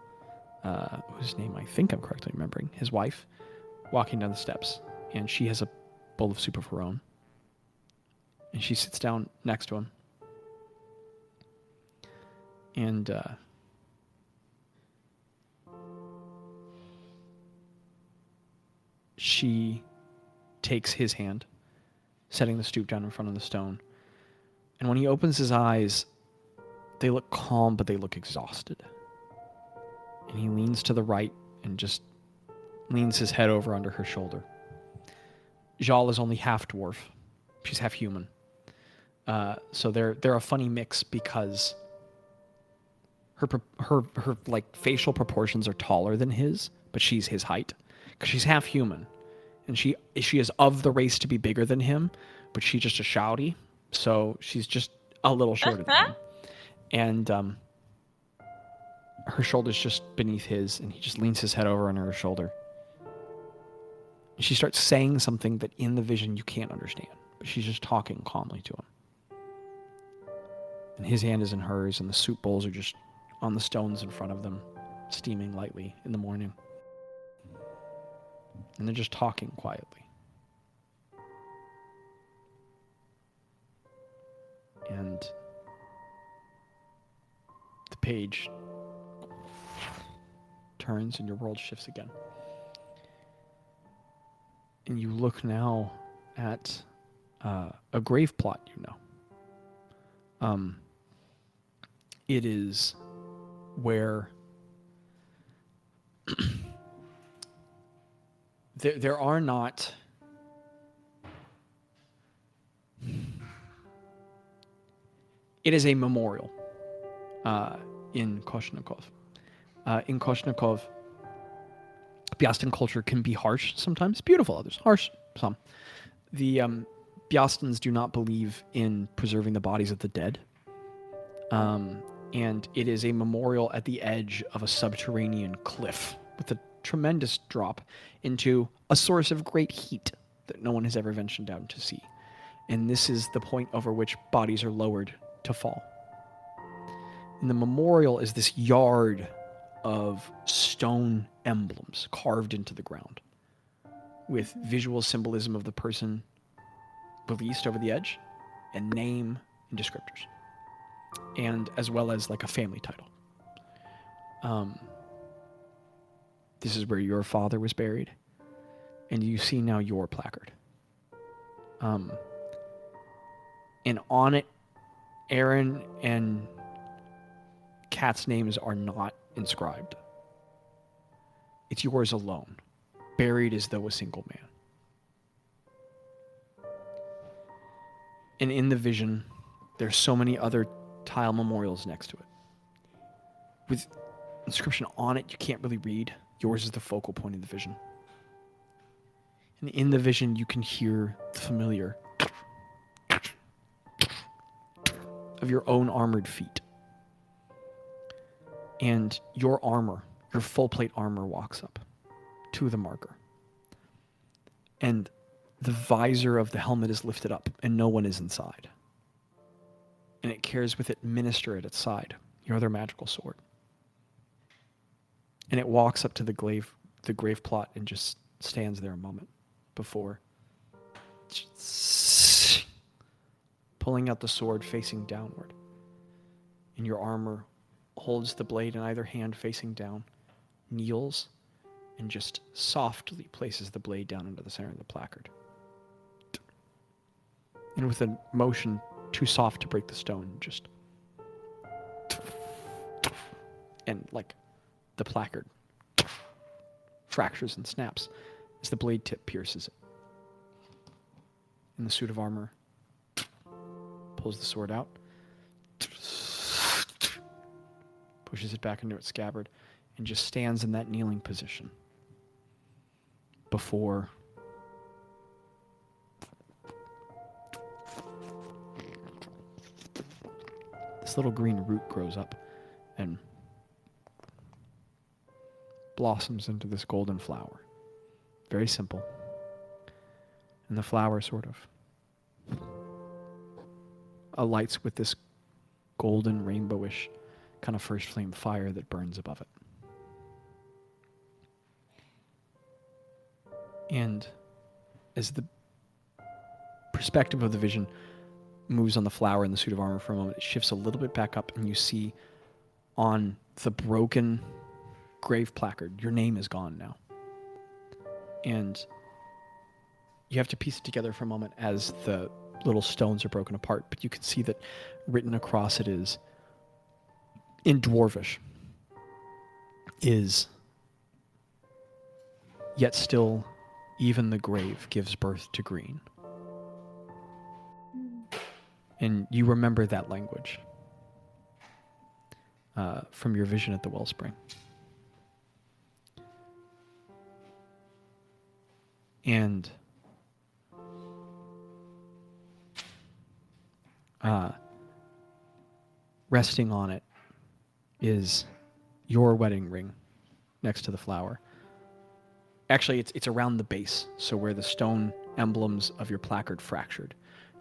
whose name I think I'm correctly remembering, his wife, walking down the steps. And she has a bowl of soup of her own. And she sits down next to him. And she takes his hand, setting the soup down in front of the stone. And when he opens his eyes, they look calm, but they look exhausted. And he leans to the right and just leans his head over under her shoulder. Jal is only half dwarf. She's half human. So they're a funny mix because her like facial proportions are taller than his, but she's his height because she's half human, and she is of the race to be bigger than him, but she's just a shouty, so she's just a little shorter than him. And her shoulder's just beneath his, and he just leans his head over on her shoulder. And she starts saying something that in the vision you can't understand, but she's just talking calmly to him. And his hand is in hers, and the soup bowls are just on the stones in front of them, steaming lightly in the morning. And they're just talking quietly. And the page turns and your world shifts again. And you look now at a grave plot, you know. It is where there are not it is a memorial in Koshnikov. In Koshnikov, Byastin culture can be harsh sometimes, beautiful others, harsh some. The Byastins do not believe in preserving the bodies of the dead. And it is a memorial at the edge of a subterranean cliff with a tremendous drop into a source of great heat that no one has ever ventured down to see. And this is the point over which bodies are lowered to fall. And the memorial is this yard of stone emblems carved into the ground with visual symbolism of the person released over the edge and name and descriptors. And as well as like a family title. This is where your father was buried. And you see now your placard. And on it, Aaron and Kat's names are not inscribed. It's yours alone, buried as though a single man. And in the vision, there's so many other tile memorials next to it. With inscription on it you can't really read. Yours is the focal point of the vision. And in the vision you can hear the familiar of your own armored feet. And your armor, your full plate armor, walks up to the marker. And the visor of the helmet is lifted up and no one is inside. And it carries with it Minister at its side, your other magical sword. And it walks up to the grave plot and just stands there a moment before pulling out the sword facing downward. And your armor holds the blade in either hand facing down, kneels, and just softly places the blade down into the center of the placard. And with a motion too soft to break the stone, just and like the placard fractures and snaps as the blade tip pierces it. And the suit of armor pulls the sword out, pushes it back into its scabbard, and just stands in that kneeling position before this little green root grows up and blossoms into this golden flower. Very simple. And the flower sort of alights with this golden rainbowish kind of first flame fire that burns above it. And as the perspective of the vision moves on the flower in the suit of armor for a moment, it shifts a little bit back up, and you see on the broken grave placard, your name is gone now. And you have to piece it together for a moment as the little stones are broken apart, but you can see that written across it is, in Dwarvish, is, "Yet still, even the grave gives birth to green." And you remember that language from your vision at the wellspring. And resting on it is your wedding ring next to the flower. Actually, it's around the base, so where the stone emblems of your placard fractured.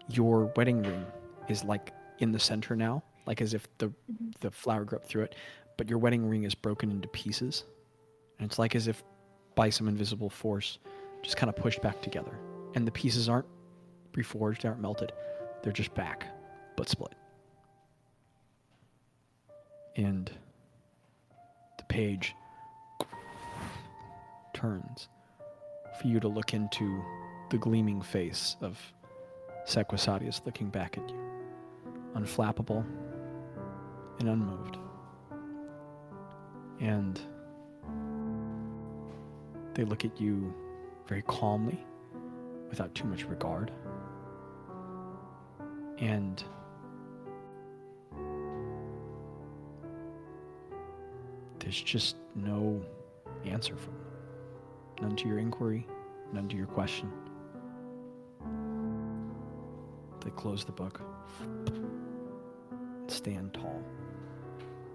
Your wedding ring is like in the center now, like as if the flower grew up through it, but your wedding ring is broken into pieces. And it's like as if by some invisible force just kind of pushed back together. And the pieces aren't reforged, aren't melted. They're just back, but split. And the page turns for you to look into the gleaming face of Sequisadius looking back at you, unflappable and unmoved. And they look at you very calmly, without too much regard. And there's just no answer from them. None to your inquiry, none to your question. They close the book, stand tall,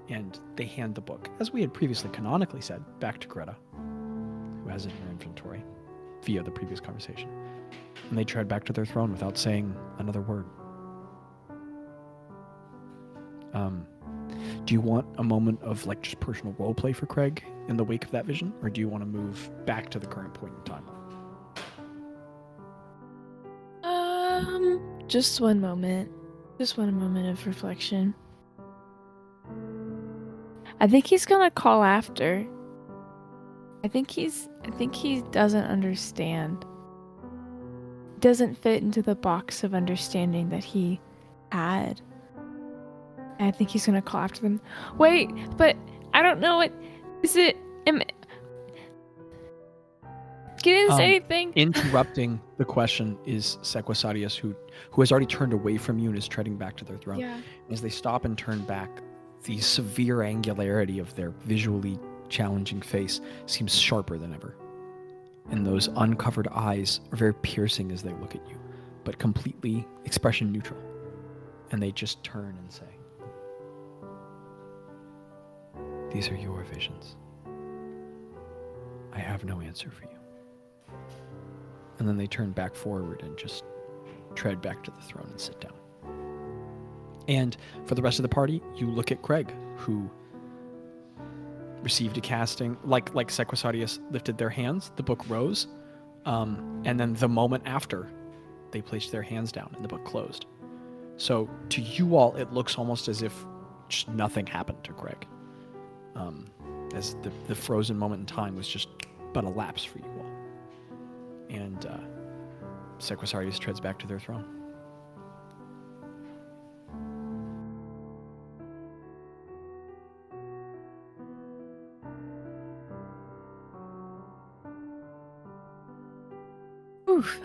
and they hand the book, as we had previously canonically said, back to Gretta, who has it in her inventory, via the previous conversation. And they tread back to their throne without saying another word. Do you want a moment of like just personal role play for Craig in the wake of that vision, or do you want to move back to the current point in time? Just one moment. Just one moment of reflection. I think he's gonna call after. I think he doesn't understand. Doesn't fit into the box of understanding that he had. And I think he's gonna call after them. Wait, but I don't know what is it. He didn't say anything. Interrupting the question is Sequisadius, who has already turned away from you and is treading back to their throne. Yeah. As they stop and turn back, the severe angularity of their visually challenging face seems sharper than ever. And those uncovered eyes are very piercing as they look at you, but completely expression neutral. And they just turn and say, "These are your visions. I have no answer for you." And then they turn back forward and just tread back to the throne and sit down. And for the rest of the party, you look at Craig, who received a casting, like Sequisadius lifted their hands, the book rose, and then the moment after, they placed their hands down and the book closed. So to you all, it looks almost as if just nothing happened to Craig, as the frozen moment in time was just but a lapse for you all. And Sequisadius treads back to their throne. Oof.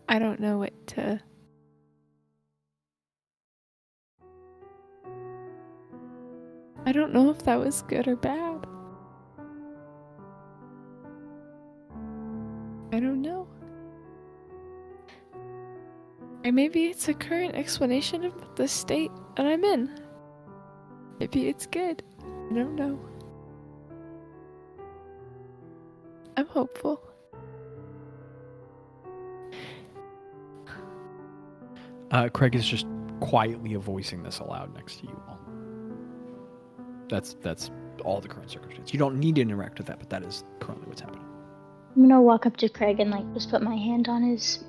I don't know what to... I don't know if that was good or bad. I don't know. Or maybe it's a current explanation of the state that I'm in. Maybe it's good. I don't know. I'm hopeful. Craig is just quietly voicing this aloud next to you all. That's all the current circumstance. You don't need to interact with that, but that is currently what's happening. I'm gonna walk up to Craig and like just put my hand on his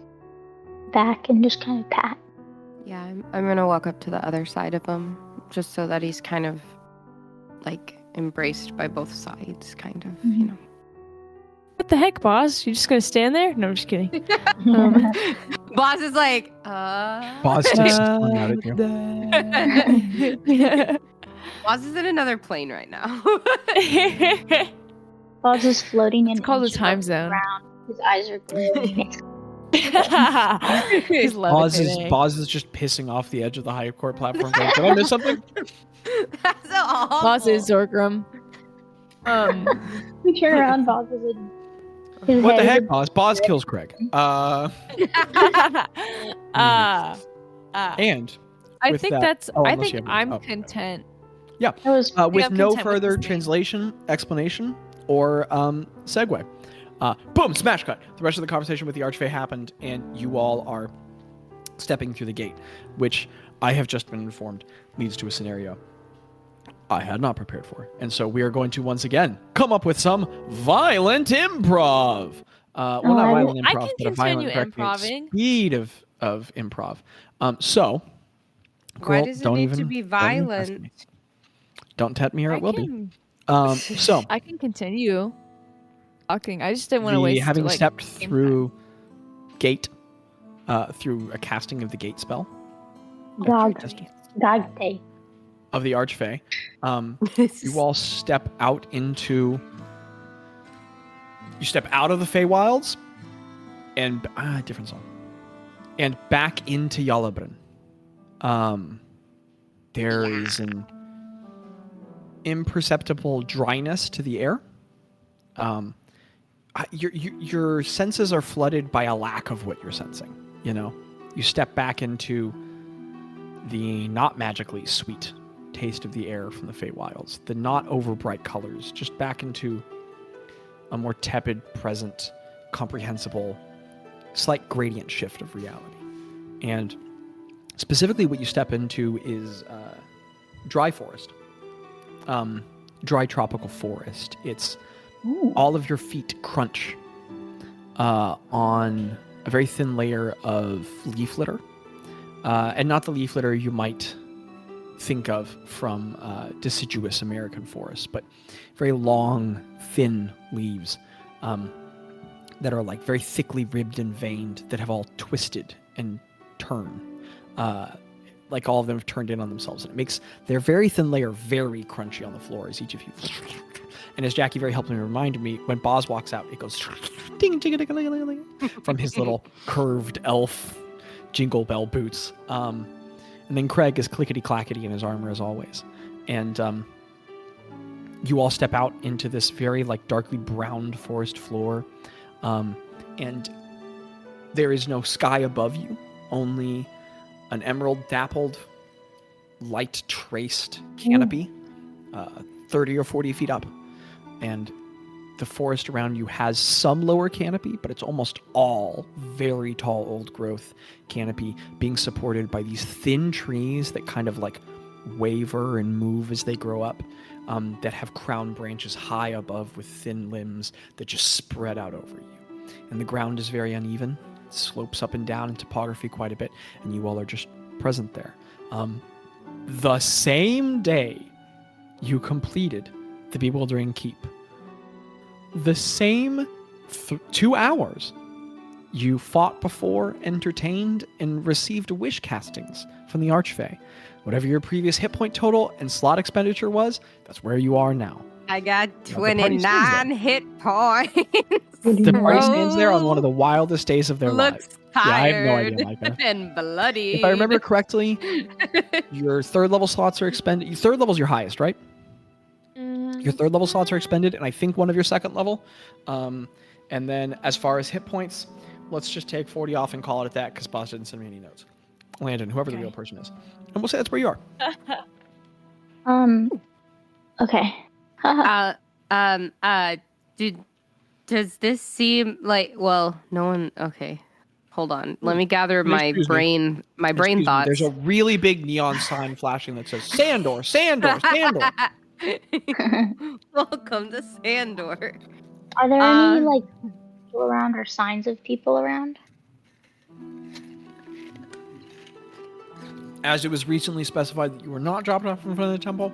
back and just kind of pat. Yeah, I'm gonna walk up to the other side of him, just so that he's kind of like embraced by both sides, kind of, you know. What the heck, Bazz? You just gonna stand there? No, I'm just kidding. Bazz is like, Bazz sticks his tongue out at you. Bazz is in another plane right now. Bazz is floating in. It's called a time zone. His eyes are glowing. Bazz is just pissing off the edge of the high court platform. Going, did I miss something? That's so awful. Bazz is Zorgrim. We turn around, Bazz is in. What the heck, Bazz? Bazz kills Craig. And I think I'm content. Yeah. With no further with translation, explanation, or segue. Boom, smash cut. The rest of the conversation with the Archfey happened, and you all are stepping through the gate, which I have just been informed leads to a scenario I had not prepared for. And so we are going to once again come up with some violent improv. Not violent improv, I can but a violent improving. speed of improv. So, why Quill, does it don't need even, to be don't even ask violent? me. Don't tempt me or it will be. So, I can continue talking. I just didn't want to waste. Having like, stepped through gate, through a casting of the gate spell. Gagte. Of the Archfey, you all step out into. You step out of the Feywilds, and different song, and back into Yalabrin. There is an imperceptible dryness to the air. Your senses are flooded by a lack of what you're sensing. You know, you step back into the not magically sweet taste of the air from the Feywilds, the not over bright colors, just back into a more tepid, present, comprehensible, slight gradient shift of reality. And specifically what you step into is dry forest, dry tropical forest. It's all of your feet crunch on a very thin layer of leaf litter, and not the leaf litter you might think of from deciduous American forests, but very long, thin leaves that are like very thickly ribbed and veined, that have all twisted and turned, like all of them have turned in on themselves, and it makes their very thin layer very crunchy on the floor as each of you. And as Jackie very helpfully reminded me, when Bazz walks out, it goes ding ding ding ding ding from his little curved elf jingle bell boots. And then Craig is clickety-clackety in his armor as always. And you all step out into this very like darkly browned forest floor. And there is no sky above you, only an emerald dappled, light traced canopy, 30 or 40 feet up. And the forest around you has some lower canopy, but it's almost all very tall old growth canopy being supported by these thin trees that kind of like waver and move as they grow up, that have crown branches high above with thin limbs that just spread out over you. And the ground is very uneven. It slopes up and down in topography quite a bit, and you all are just present there. The same day you completed the Bewildering Keep, the same 2 hours you fought before, entertained, and received wish castings from the Archfey. Whatever your previous hit point total and slot expenditure was, that's where you are now. I got 29 hit points. The party stands there on one of the wildest days of their lives. Looks tired. Yeah, I have no idea, Micah. And bloody. If I remember correctly, your third level slots are expended. Your third level is your highest, right? Your third level slots are expended, and I think one of your second level. And then as far as hit points, let's just take 40 off and call it at that, because Bazz didn't send me any notes. Landon, whoever the real person is. And we'll say that's where you are. Okay. Does this seem like, well, no one, okay. Hold on. Let me gather my Excuse me. brain Excuse me, thoughts. There's a really big neon sign flashing that says Sandor, Sandor, Sandor. Welcome to Sandor. Are there any like people around or signs of people around? As it was recently specified that you were not dropping off in front of the temple,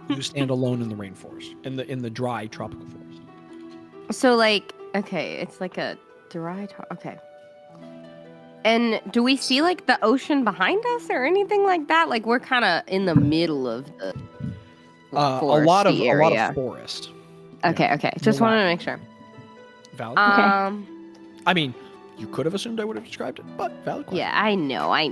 you stand alone in the rainforest, in the dry tropical forest. So like, okay, it's like a dry. Okay. And do we see like the ocean behind us or anything like that? Like we're kind of in the middle of the a lot of area. forest. Okay, Yeah. okay. Just wanted to make sure. Valid. I mean, you could have assumed I would have described it, but valid question. Yeah, I know. I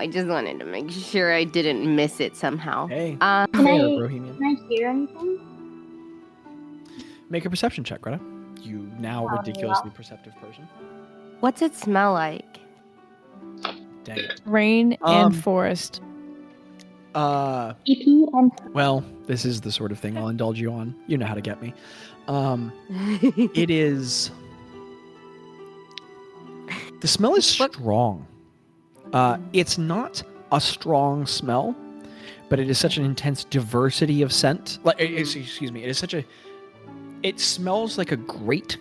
just wanted to make sure I didn't miss it somehow. Hey, Can Bohemian. I hear anything? Make a perception check, Greta. You now ridiculously perceptive person. What's it smell like? Dang it. Rain and forest. EP and Well, this is the sort of thing I'll indulge you on. You know how to get me. It is. The smell is strong. It's not a strong smell, but it is such an intense diversity of scent. Excuse me. It is such a. It smells like a great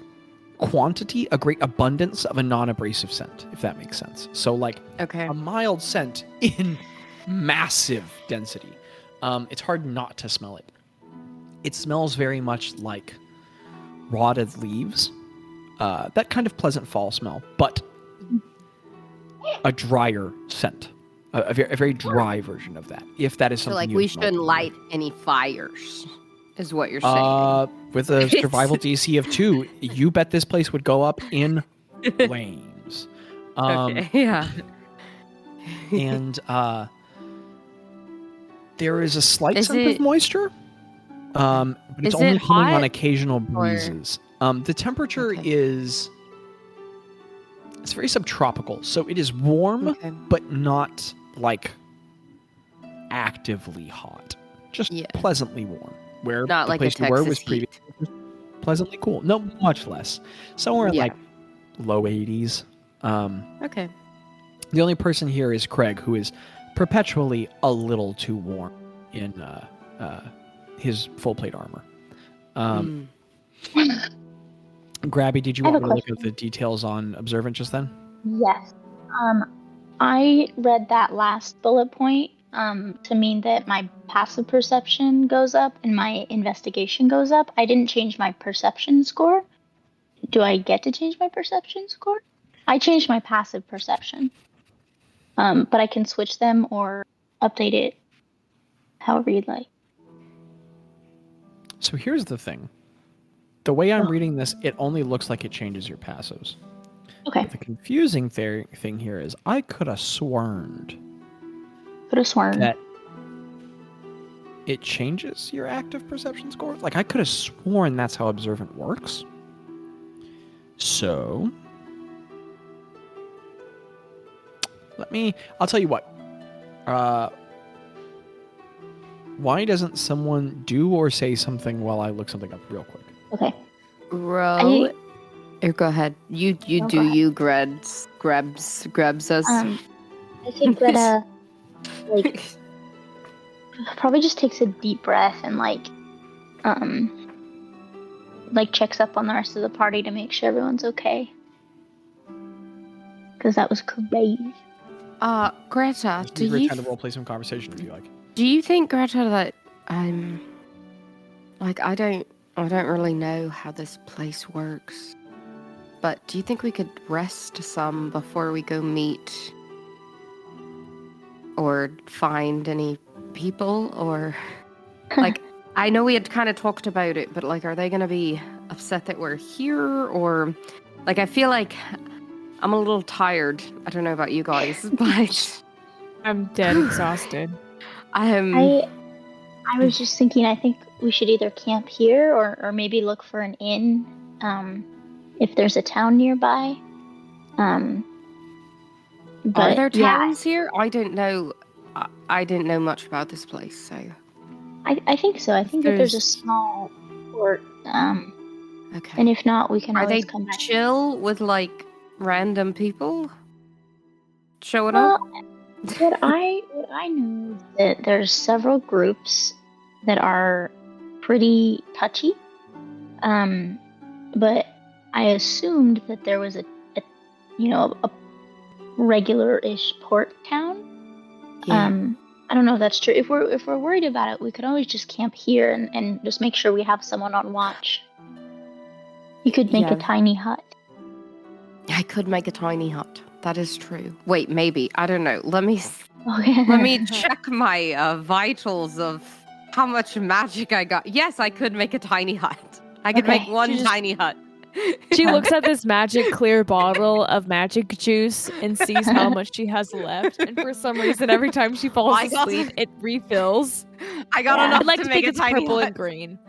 quantity, a great abundance of a non-abrasive scent, if that makes sense. So, like, a mild scent in massive density. It's hard not to smell it. It smells very much like rotted leaves. That kind of pleasant fall smell, but a drier scent. A very dry version of that, if that is something. So, like, we shouldn't light any fires, is what you're saying. With a survival DC of 2, you bet this place would go up in flames. Okay, yeah. And there is a slight scent of moisture, but it's only coming on occasional breezes. The temperature is... It's very subtropical, so it is warm, but not, like, actively hot. Just pleasantly warm. Where not the like place a we were Texas was previously pleasantly cool. No, much less. Somewhere in, like, low 80s. Okay. The only person here is Craig, who is perpetually a little too warm in his full plate armor. Grabby, did you want me to look at the details on Observant just then? Yes. I read that last bullet point to mean that my passive perception goes up and my investigation goes up. I didn't change my perception score. Do I get to change my perception score? I changed my passive perception. But I can switch them or update it however you'd like. So here's the thing. The way I'm reading this, it only looks like it changes your passives. Okay. But the confusing thing here is I could have sworn that it changes your active perception score. Like, I could have sworn that's how Observant works. So... I'll tell you what. Why doesn't someone do or say something while I look something up real quick? Okay. Go ahead. You grabs us. I think Greta like probably just takes a deep breath and like checks up on the rest of the party to make sure everyone's okay. Because that was crazy. Greta, do you kind of role play some conversation if you like? Do you think, Greta, that I'm like I don't really know how this place works, but do you think we could rest some before we go meet or find any people? Or like, I know we had kind of talked about it, but like, are they gonna be upset that we're here? Or like, I feel like I'm a tired. I don't know about you guys, but I'm dead exhausted. I was just thinking, I think we should either camp here or maybe look for an inn if there's a town nearby. But are there towns here? I didn't know much about this place, so I think so. I think that there's a small port. Okay. And if not, we can are always they come back. chill with like random people showing Well, up? what I knew is that there's several groups that are pretty touchy. But I assumed that there was a regular-ish port town. Yeah. I don't know if that's true. If we're worried about it, we could always just camp here and just make sure we have someone on watch. You could make a tiny hut. I could make a tiny hut. That is true. Wait, maybe. I don't know. Let me Okay. check my vitals of how much magic I got. Yes, I could make a tiny hut. I could Okay. make one tiny hut. She looks at this magic clear bottle of magic juice and sees how much she has left. And for some reason, every time she falls asleep, it refills. I got Yeah. enough I'd like to to make think a it's tiny purple hut. and green.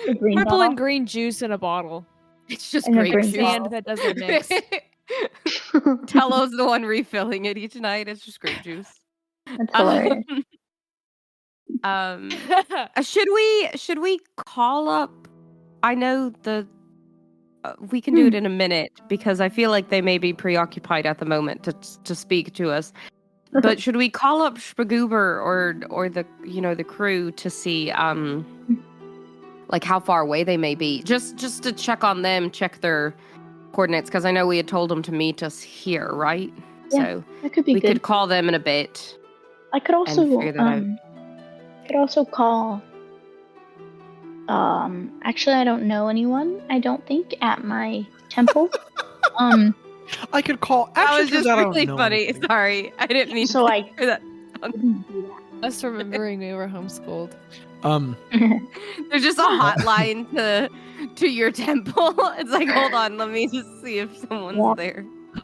The green Purple bottle. and green juice in a bottle. It's just And a grape green juice. bottle. Sand that doesn't mix. Tello's the one refilling it each night. It's just grape juice. That's hilarious. Should we call up? I know we can do it in a minute because I feel like they may be preoccupied at the moment to speak to us. But should we call up Spagoober or the crew to see like how far away they may be, just to check on them, check their coordinates, because I know we had told them to meet us here, right? Yeah, So that could be we good. could call them in a bit. I could also figure that out. call. Actually, I don't know anyone. I don't think at my temple. I could call. That Actually, was just turns out I don't really know funny. anything. Sorry, I didn't mean So to I hear that. couldn't do that. Us remembering we were homeschooled. There's just a hotline to your temple. It's like, hold on, let me just see if someone's there.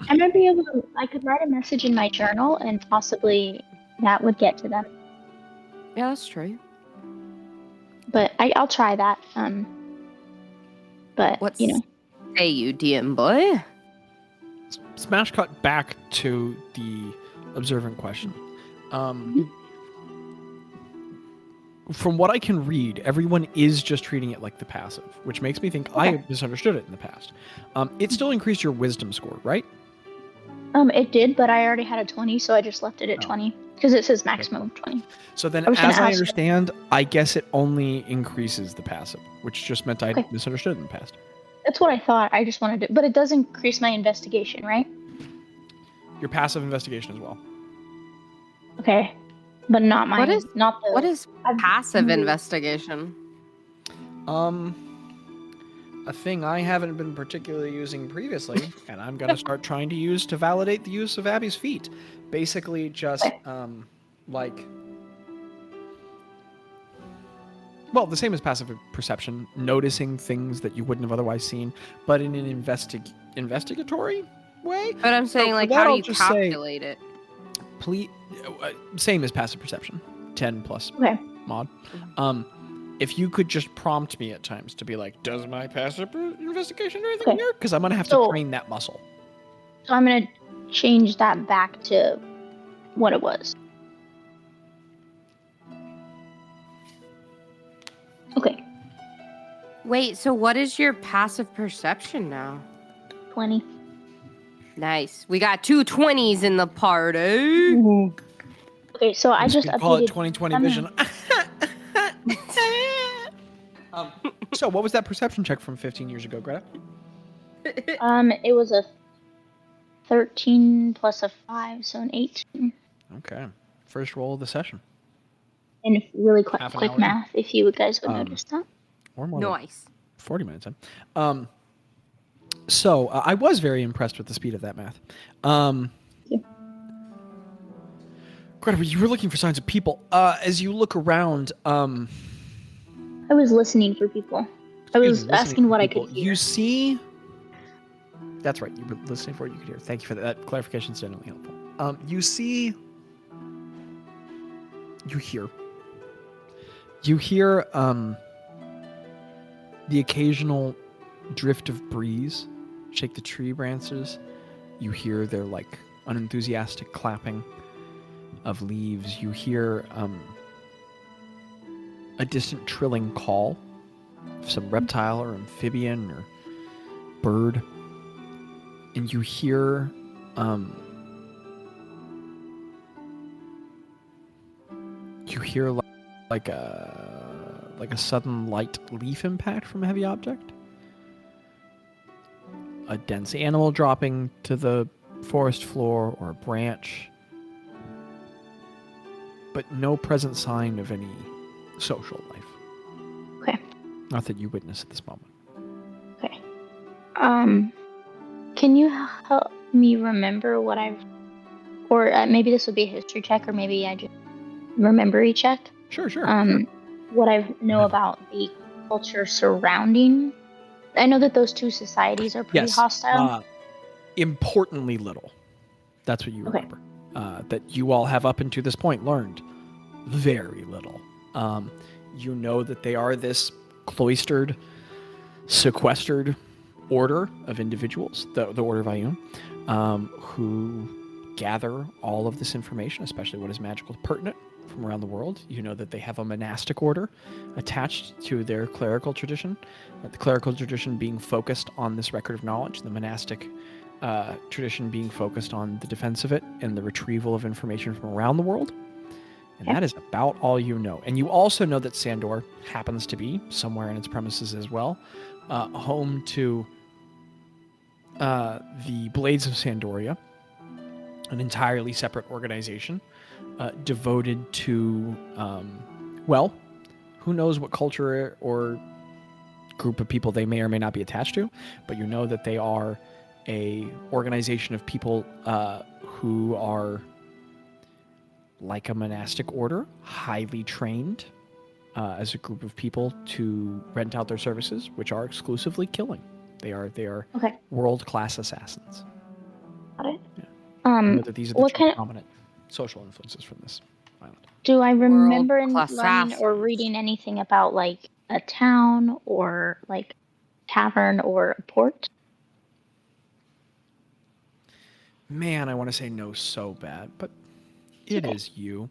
I might be able to. I could write a message in my journal, and possibly that would get to them. Yeah, that's true. But I'll try that. But What's you know, say you, DM boy? Smash cut back to the observant question. From what I can read, everyone is just treating it like the passive, which makes me think I misunderstood it in the past. It still increased your wisdom score, right? it did, but I already had a 20, so I just left it at 20 because it says maximum of 20. So then, I was gonna as I ask- understand, I guess it only increases the passive, which just meant I Okay. misunderstood in the past. That's what I thought. I just wanted to, but it does increase my investigation, right? Your passive investigation as well. Okay, but not my. What is- not the. What is I've- passive investigation? A thing I haven't been particularly using previously, and I'm gonna start trying to use to validate the use of Abby's feat. Basically, just like, well, the same as passive perception, noticing things that you wouldn't have otherwise seen, but in an investigatory way. But I'm saying, for like, that, how do I'll you just say- calculate it? Same as passive perception, 10 plus Okay. mod. If you could just prompt me at times to be like, does my passive investigation do anything Okay. here? Because I'm gonna have to So- train that muscle. So I'm gonna change that back to what it was. Okay, Wait, so what is your passive perception now? 20. Nice. We got 2 20s in the party. Okay, so I just could call it updated. 20/20 I'm vision. So what was that perception check from 15 years ago, Greta? It was a 13 plus a 5, so an 18. Okay. First roll of the session. And if really Half an quick hour. math, if you guys would notice that. Or more than Nice. 40 minutes in. So I was very impressed with the speed of that math. Yeah. Greta, you were looking for signs of people. As you look around, I was listening for people. I was asking what I could hear. You see... That's right. You were listening for what you could hear. Thank you for that. That clarification is genuinely helpful. You see... You hear... You hear the occasional drift of breeze shake the tree branches. You hear their like unenthusiastic clapping of leaves. You hear a distant trilling call of some reptile or amphibian or bird. and you hear like a sudden light leaf impact from a heavy object, a dense animal dropping to the forest floor, or a branch, but no present sign of any social life. Okay. Not that you witness at this moment. Okay. Can you help me remember what or maybe this would be a history check, or maybe I just memory check. Sure. What I know about the culture surrounding. I know that those two societies are pretty hostile. Importantly little. That's what you remember. That you all have up until this point learned very little. You know that they are this cloistered, sequestered order of individuals, the Order of Ioun, who gather all of this information, especially what is magical pertinent from around the world. You know that they have a monastic order attached to their clerical tradition, the clerical tradition being focused on this record of knowledge, the monastic tradition being focused on the defense of it and the retrieval of information from around the world. And that is about all you know. And you also know that Sandor happens to be, somewhere in its premises as well, home to the Blades of Sandoria, an entirely separate organization devoted to, who knows what culture or group of people they may or may not be attached to, but you know that they are a organization of people who are like a monastic order, highly trained as a group of people to rent out their services, which are exclusively killing. They are world-class assassins. Got it. Yeah. You know that these are the prominent social influences from this island. Do I remember learning or reading anything about like a town or like tavern or a port? Man, I want to say no so bad, but it is you.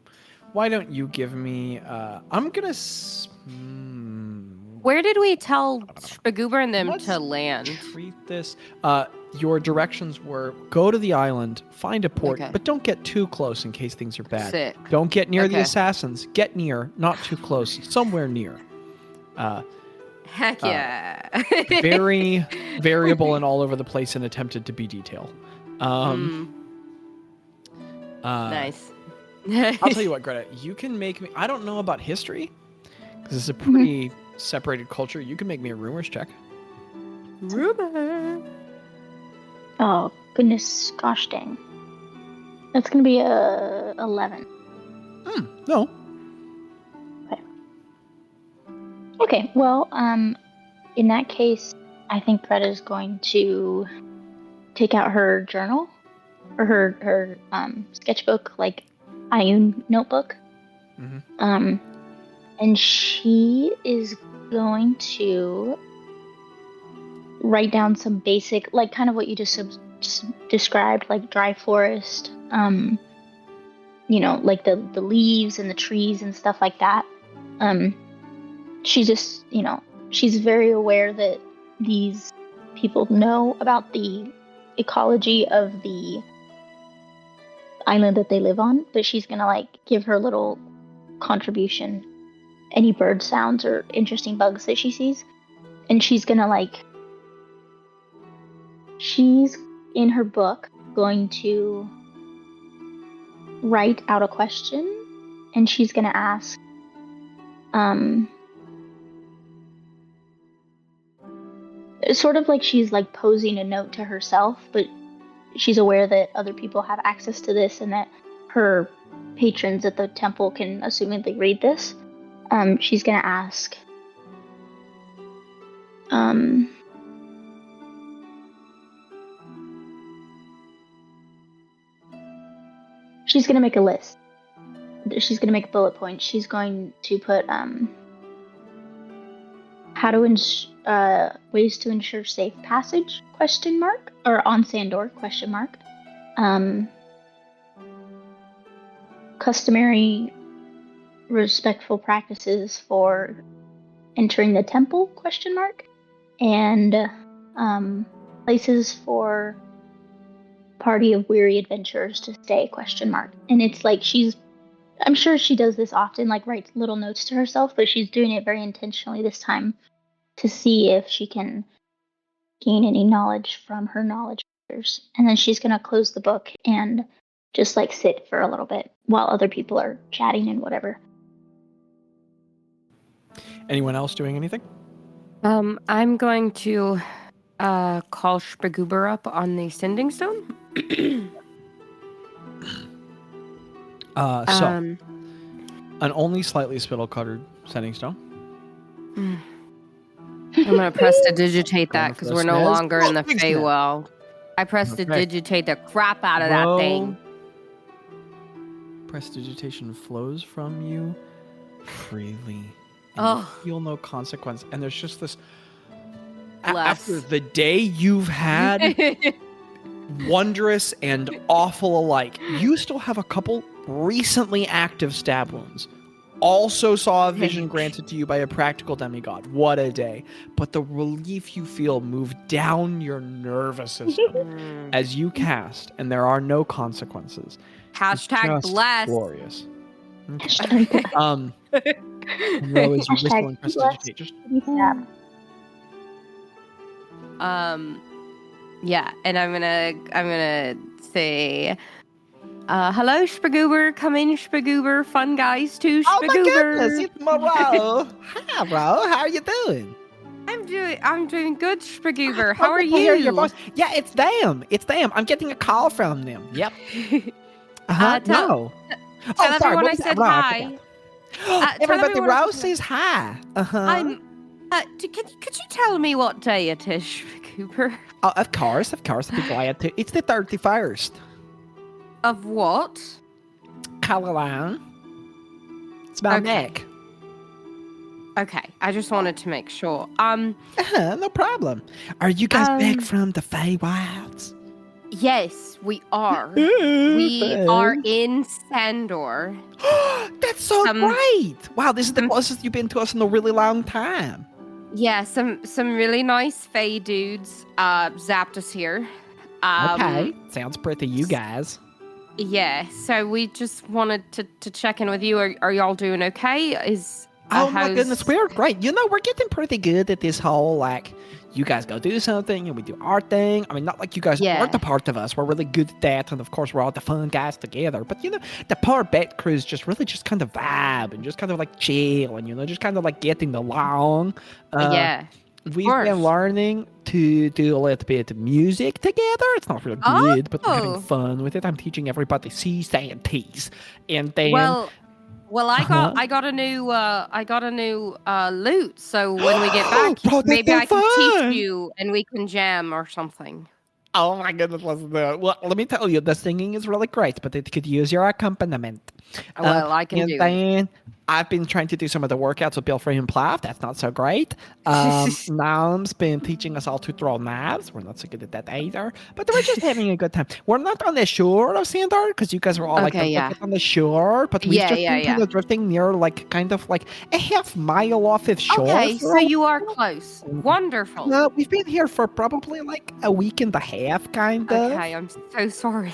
Why don't you give me... I'm going to... Where did we tell Spagoober and them to land? Treat this... your directions were go to the island, find a port, but don't get too close in case things are bad. Sick. Don't get near the assassins. Get near, not too close, somewhere near. Heck yeah. Very variable and all over the place and attempted to be detailed. Nice. I'll tell you what, Greta, you can make me... I don't know about history, because it's a pretty separated culture. You can make me a rumors check. Rumor. Oh, goodness, gosh dang. That's going to be a 11. No. Okay, well, in that case, I think Greta's going to take out her journal, or her sketchbook, like Ioun notebook. And she is going to write down some basic, like kind of what you just described, like dry forest, like the leaves and the trees and stuff like that. She just, she's very aware that these people know about the ecology of the island that they live on, but she's gonna like give her little contribution, any bird sounds or interesting bugs that she sees, and she's in her book going to write out a question, and she's gonna ask sort of like she's like posing a note to herself, but she's aware that other people have access to this and that her patrons at the temple can assumedly read this. She's gonna ask she's gonna make a list. She's gonna make bullet points. She's going to put ways to ensure safe passage ? Or on Sandor ? Customary respectful practices for entering the temple ? And places for party of weary adventurers to stay, ? And it's like I'm sure she does this often, like writes little notes to herself, but she's doing it very intentionally this time to see if she can gain any knowledge from her knowledge holders. And then she's going to close the book and just like sit for a little bit while other people are chatting and whatever. Anyone else doing anything? I'm going to call Spagoober up on the sending stone. An only slightly spittle-colored sending stone. I'm gonna press to digitate that because we're no longer in the Feywild. I press to digitate the crap out of that thing. Prestidigitation flows from you freely. You feel no consequence. And there's just this... After the day you've had, wondrous and awful alike, you still have a couple recently active stab wounds. Also saw a vision granted to you by a practical demigod. What a day. But the relief you feel move down your nervous system as you cast, and there are no consequences. Hashtag blessed. Glorious. Okay. Ro is whistling prestidigitate. Yeah, and I'm gonna say, hello, Spagoober. Come in, Spagoober. Fun guys too, Spagoober. Oh my goodness, it's Ro. Hi, Ro. How are you doing? I'm doing good, Spagoober. How are Wonderful to hear your you? voice. Yeah, it's them. I'm getting a call from them. Yep. Tell No. Tell everyone I said hi. Everybody, Ro says hi. Could you tell me what day it is, Spagoober? Oh, of course. I'd be glad to. It's the 31st. Of what? Caroline. It's my neck. Okay, I just wanted to make sure. No problem. Are you guys back from the Feywilds? Yes, we are. We are in Sandor. That's so great! Wow, this is the closest you've been to us in a really long time. Yeah, some really nice Fey dudes zapped us here. Okay, sounds pretty, you guys. Yeah, so we just wanted to check in with you. Are y'all doing okay? My goodness, we're great. You know, we're getting pretty good at this whole, like, you guys go do something and we do our thing. I mean, not like you guys aren't a part of us. We're really good at that. And of course, we're all the fun guys together. But, you know, the poor Bet crew's just really just kind of vibe and just kind of like chill and, you know, just kind of like getting along. We've been learning to do a little bit of music together. It's not real good, but we're having fun with it. I'm teaching everybody C's and T's. And then... Well, I got a new lute. So when we get back, maybe I can teach you and we can jam or something. Oh my goodness, let's do it. Well, let me tell you, the singing is really great, but it could use your accompaniment. Well, I can do it. And I've been trying to do some of the workouts with Bill Frame Plath. That's not so great. Naum's been teaching us all to throw knives. We're not so good at that either. But we're just having a good time. We're not on the shore of Sandor because you guys were all on the shore. But we've just been kind of drifting near, like, kind of like a half mile off of shore. Okay, so you are close. Wonderful. No, we've been here for probably like a week and a half, kind of. Okay, I'm so sorry.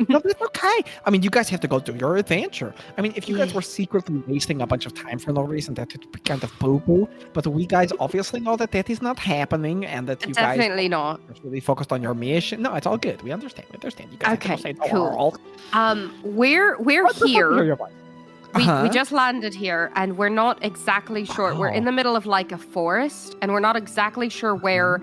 No, that's okay. I mean, you guys have to go do your adventure. I mean, if you guys were secretly wasting a bunch of time for no reason, that would be kind of poo-poo. But we guys obviously know that is not happening, and that you definitely not. Are really focused on your mission. No, it's all good. We understand. You guys have to go save the world. We're here. We just landed here, and we're not exactly sure. We're in the middle of like a forest, and we're not exactly sure where,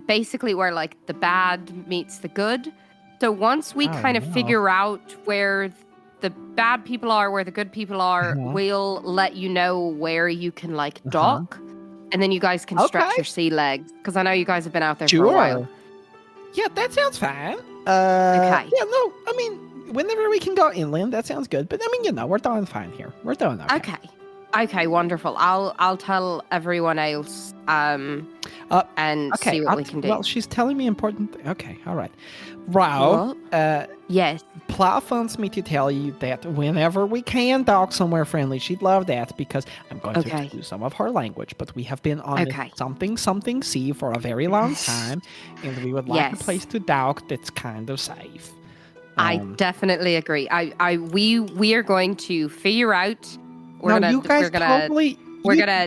basically where like the bad meets the good. So once we kind of figure out where the bad people are, where the good people are, we'll let you know where you can like dock, and then you guys can stretch your sea legs, because I know you guys have been out there for a while. Yeah, that sounds fine. Okay. Yeah, no, I mean, whenever we can go inland, that sounds good. But I mean, you know, we're doing fine here. We're doing okay. Okay, wonderful. I'll tell everyone else and see what we can do. Well, she's telling me important. Okay, all right. Rao, yes. Plough wants me to tell you that whenever we can dock somewhere friendly, she'd love that because I'm going to use some of her language. But we have been on this something sea for a very long time, and we would like a place to dock that's kind of safe. I definitely agree. We are going to figure out. We're gonna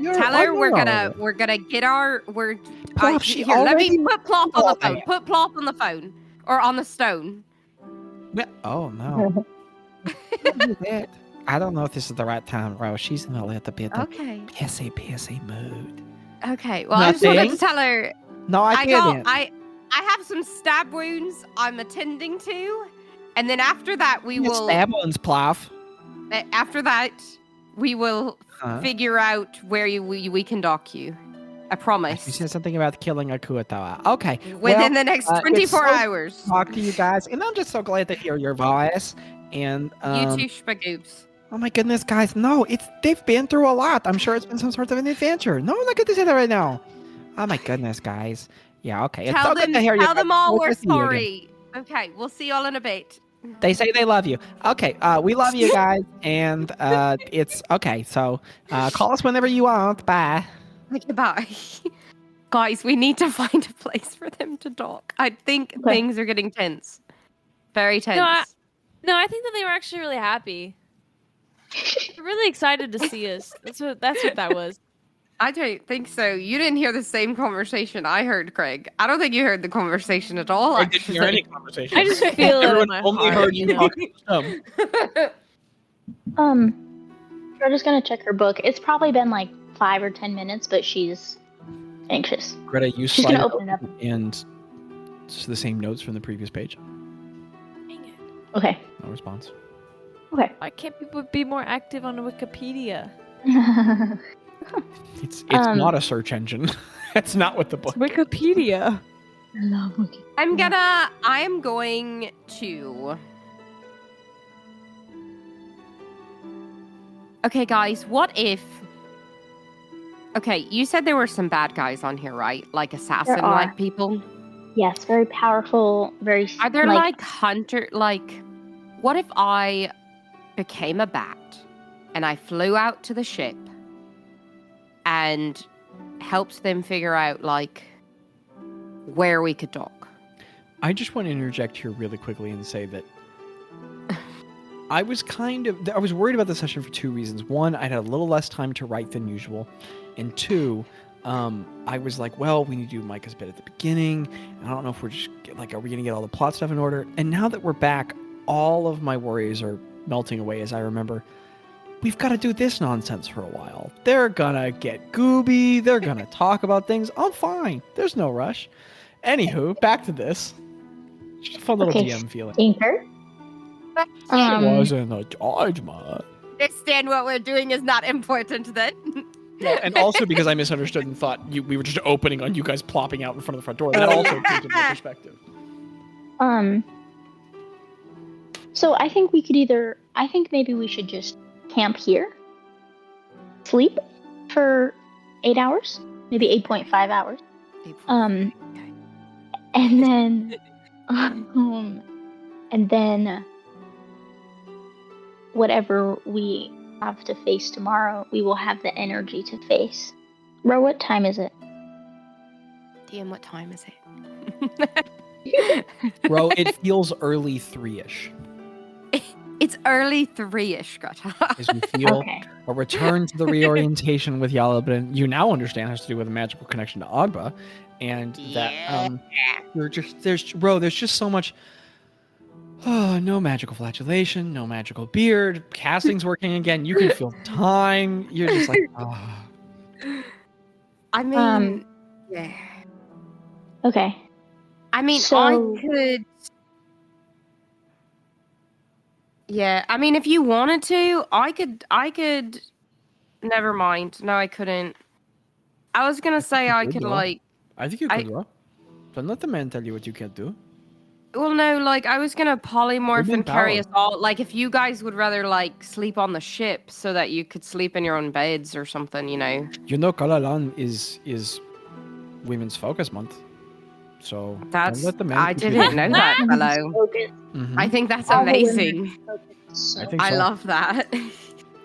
tell her. We're gonna get our. Let me put Plop on the phone. Put Plop on the phone or on the stone. Oh no! I don't know if this is the right time, Rose. She's in a little bit of pissy mood. Okay. Well, I just wanted to tell her. No, I didn't. I have some stab wounds I'm attending to, and then after that we will. Stab wounds, Plough. After that. We will figure out where we can dock you. I promise. You said something about killing a Kuatawa. Okay. Within the next 24 hours. Talk to you guys. And I'm just so glad to hear your voice. And you too, Spagoobs. Oh my goodness, guys. No, they've been through a lot. I'm sure it's been some sort of an adventure. No, I'm not good to say that right now. Oh my goodness, guys. Yeah, okay. It's so good to hear you. Tell them all we're sorry. Okay, we'll see y'all in a bit. They say they love you. Okay, we love you guys, and it's okay. So call us whenever you want. Bye. Goodbye. Guys, we need to find a place for them to dock. I think things are getting tense. Very tense. No, I think that they were actually really happy. They're really excited to see us. That's what that was. I don't think so. You didn't hear the same conversation I heard, Craig. I don't think you heard the conversation at all. I didn't hear any conversation. I just feel it in my only heart, heard you talking. We're just gonna check her book. It's probably been like 5 or 10 minutes, but she's anxious. Greta, you she's gonna open it up, and it's the same notes from the previous page. Dang it. Okay. No response. Okay. Why can't people be more active on Wikipedia? It's not a search engine. That's not what the book. It's Wikipedia. I love Wikipedia. I am going to. Okay, guys. What if? Okay, you said there were some bad guys on here, right? Like assassin-like people. Yes, very powerful. Very. Are there like hunter? Like, what if I became a bat and I flew out to the ship? And helped them figure out, like, where we could dock. I just want to interject here really quickly and say that I was worried about the session for 2 reasons. One, I had a little less time to write than usual. And 2, I was like, well, we need to do Micah's bit at the beginning. And I don't know if we're just, like, are we going to get all the plot stuff in order? And now that we're back, all of my worries are melting away as I remember we've got to do this nonsense for a while. They're gonna get gooby. They're gonna talk about things. I'm fine. There's no rush. Anywho, back to this. Just a fun little DM feeling. Tinker. It wasn't a judgment. Understand what we're doing is not important then. Yeah, and also because I misunderstood and thought we were just opening on you guys plopping out in front of the front door. That also changed my perspective. So I think maybe we should just camp here, sleep for 8 hours, maybe 8.5 hours, and then whatever we have to face tomorrow, we will have the energy to face. Ro, what time is it? DM, what time is it? Ro, it feels early 3-ish. It's early 3-ish, Gretta. As we feel a return to the reorientation with Yala, but you now understand has to do with a magical connection to Agba, and that there's just so much. Oh, no magical flatulation, no magical beard. Casting's working again. You can feel time. You're just like, oh. I mean, yeah. Okay. I mean, so... I could. Yeah, I mean, if you wanted to, I could. Never mind. No, I couldn't. I was gonna say I could, like. I think you could, Rob. Don't let the man tell you what you can't do. Well, no, like I was gonna polymorph being and carry powered. us all. Like if you guys would rather like sleep on the ship so that you could sleep in your own beds or something, you know. You know, Kalalan is Women's Focus Month, so That's don't let the men I keep you didn't know down. that, hello. Focus. Mhm. I think that's All the women amazing. are focused. I think I so. love that.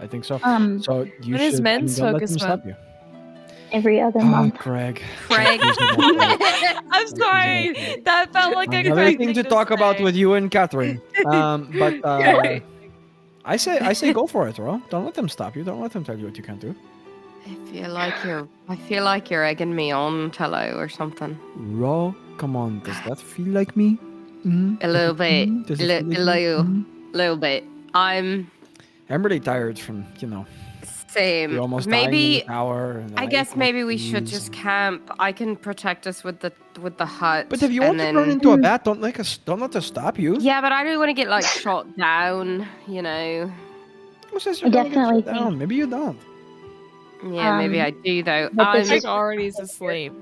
I think so. Um, So you When is should. Men's don't let Focus them stop Month? you. every other Oh, month. Craig. Craig. I'm sorry. That felt like a Another Craig thing to talk about say. with you and Catherine. But I say go for it, Ro. Don't let them stop you. Don't let them tell you what you can't do. I feel like you're egging me on, Tello, or something. Ro, come on. Does that feel like me? Mhm. A little bit. Mhm. Does it A feel like me? Mhm. little bit. I'm I'm really tired from same. you almost dying in Maybe the tower. And I then guess maybe we should freeze just and- camp. I can protect us with the hut. But if you and want to then... turn into a bat, don't let us stop you. Yeah, but I don't want to get like shot down, you know. Who says I you're gonna get definitely shut down? Maybe you don't. Yeah, maybe I do though. but this Craig is- already is asleep.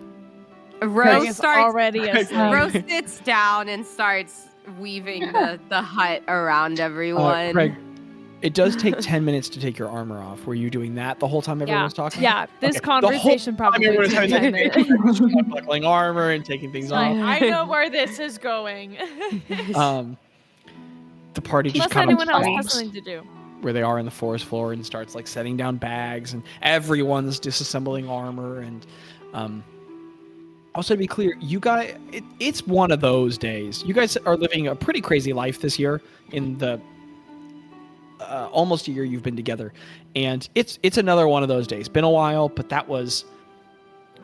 Rose Craig is starts. already asleep. Rose sits down and starts weaving the hut around everyone. Craig, it does take 10 minutes to take your armor off. Were you doing that the whole time everyone was talking? Yeah, this Okay, the whole conversation probably everyone was took having 10 that- minutes. buckling armor and taking things Like, off. I know where this is going. The party just Unless kind anyone of else has stops something to do. where they are in the forest floor and starts like setting down bags, and everyone's disassembling armor. And also to be clear, you guys, it's one of those days. You guys are living a pretty crazy life this year in the almost a year you've been together, and it's another one of those days. Been a while, but that was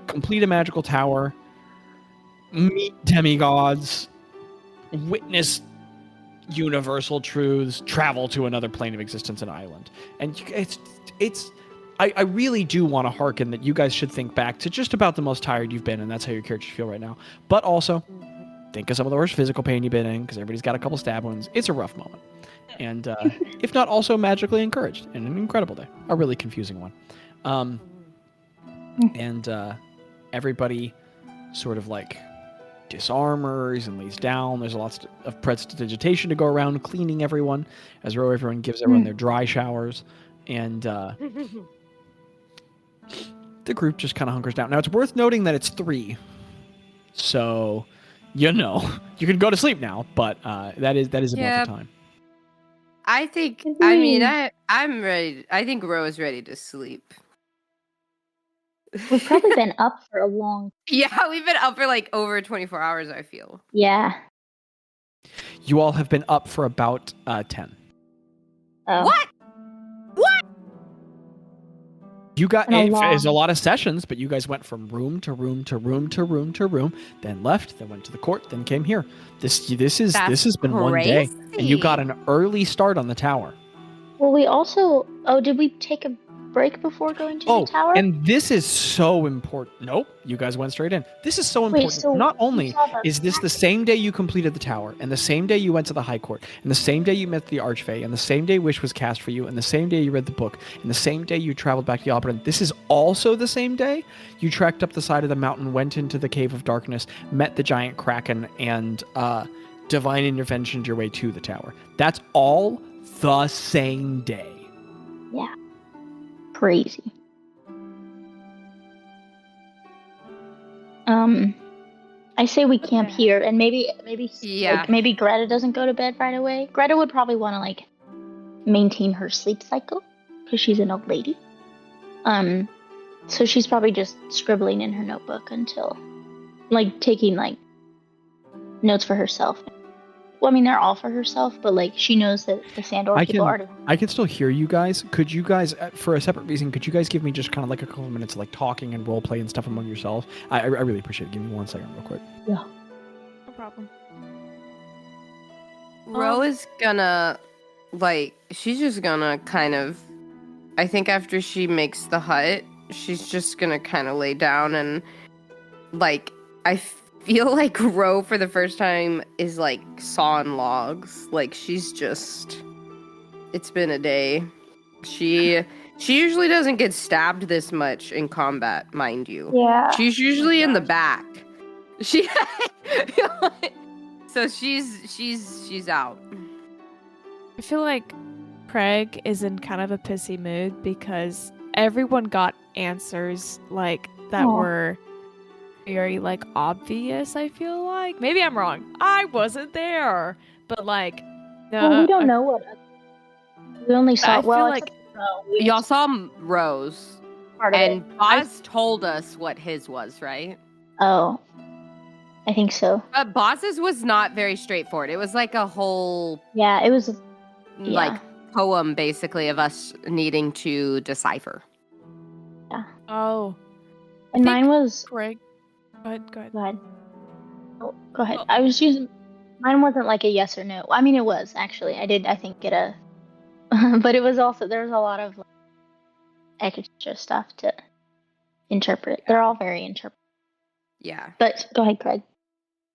complete a magical tower, meet demigods, witness universal truths, travel to another plane of existence, an island. And I really do want to hearken that you guys should think back to just about the most tired you've been, and that's how your characters feel right now. But also think of some of the worst physical pain you've been in, because everybody's got a couple stab wounds. It's a rough moment. And if not also magically encouraged, and an incredible day. A really confusing one. And everybody sort of like disarmors and lays down. There's lots of prestidigitation to go around, cleaning everyone, as everyone gives everyone their dry showers. And the group just kind of hunkers down. Now, it's worth noting that it's 3. So, you can go to sleep now, but that is about the time. I think, I'm ready. I think Ro's ready to sleep. We've probably been up for a long. Yeah, we've been up for like over 24 hours, I feel. Yeah. You all have been up for about 10. What? You got It's a lot of sessions, but you guys went from room to room to room to room to room, then left, then went to the court, then came here. This has been one day, and you got an early start on the tower. Well, we also. Oh, did we take a break before going to the tower? And this is so important. Nope, you guys went straight in. This is so important. so Not we only saw the is this the same day you completed the tower, and the same day you went to the high court, and the same day you met the archfey, and the same day wish was cast for you, and the same day you read the book, and the same day you traveled back to the Alberton. This is also the same day you trekked up the side of the mountain, went into the Cave of Darkness, met the giant kraken, and divine interventioned your way to the tower. That's all the same day. Yeah. Crazy. I say we camp here, and maybe Greta doesn't go to bed right away. Greta would probably want to like maintain her sleep cycle because she's an old lady. So she's probably just scribbling in her notebook until, like, taking like notes for herself. Well, I mean, they're all for herself, but like she knows that the Sandor people are. I can still hear you guys. Could you guys, for a separate reason, could you guys give me just kind of like a couple of minutes of like talking and role play and stuff among yourselves? I really appreciate it. Give me 1 second, real quick. Yeah. No problem. Ro is gonna, like, she's just gonna kind of, I think after she makes the hut, she's just gonna kind of lay down and, like, I feel like Ro for the first time is like sawing logs. Like she's just, it's been a day. She usually doesn't get stabbed this much in combat, mind you. Yeah. She's usually in the back. So she's out. I feel like Craig is in kind of a pissy mood because everyone got answers like that were very like obvious. I feel like maybe I'm wrong. I wasn't there, but like, well, we don't know what. We only saw. I feel like y'all saw Rose, part of and it. Bazz told us what his was, right? Oh, I think so. But Bazz's was not very straightforward. It was like a whole Yeah, it was. like poem basically of us needing to decipher. oh, And mine was. Craig. Go ahead. Go ahead. Oh, go ahead. I was using. Mine wasn't like a yes or no. I mean, it was actually. I did. I think get a. But it was also there's a lot of like, extra stuff to interpret. They're all very interpret. Yeah. But go ahead, Craig.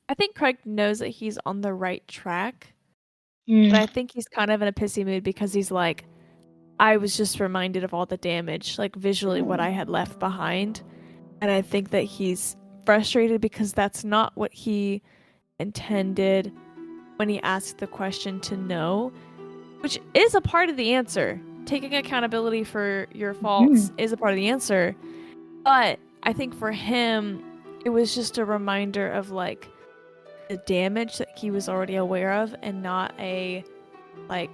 I think Craig knows that he's on the right track. Mm. But I think he's kind of in a pissy mood because he's like, I was just reminded of all the damage, like visually what I had left behind. And I think that he's frustrated because that's not what he intended when he asked the question to know, which is a part of the answer. Taking accountability for your faults is a part of the answer. But I think for him, it was just a reminder of like the damage that he was already aware of and not a like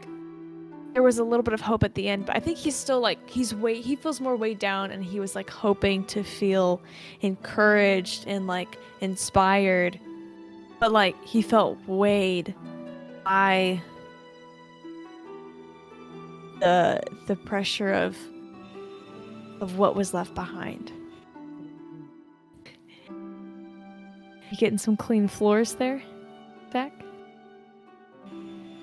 there was a little bit of hope at the end, but I think he's still like he feels more weighed down, and he was like hoping to feel encouraged and like inspired, but like he felt weighed by the pressure of what was left behind. You getting some clean floors there, Zach?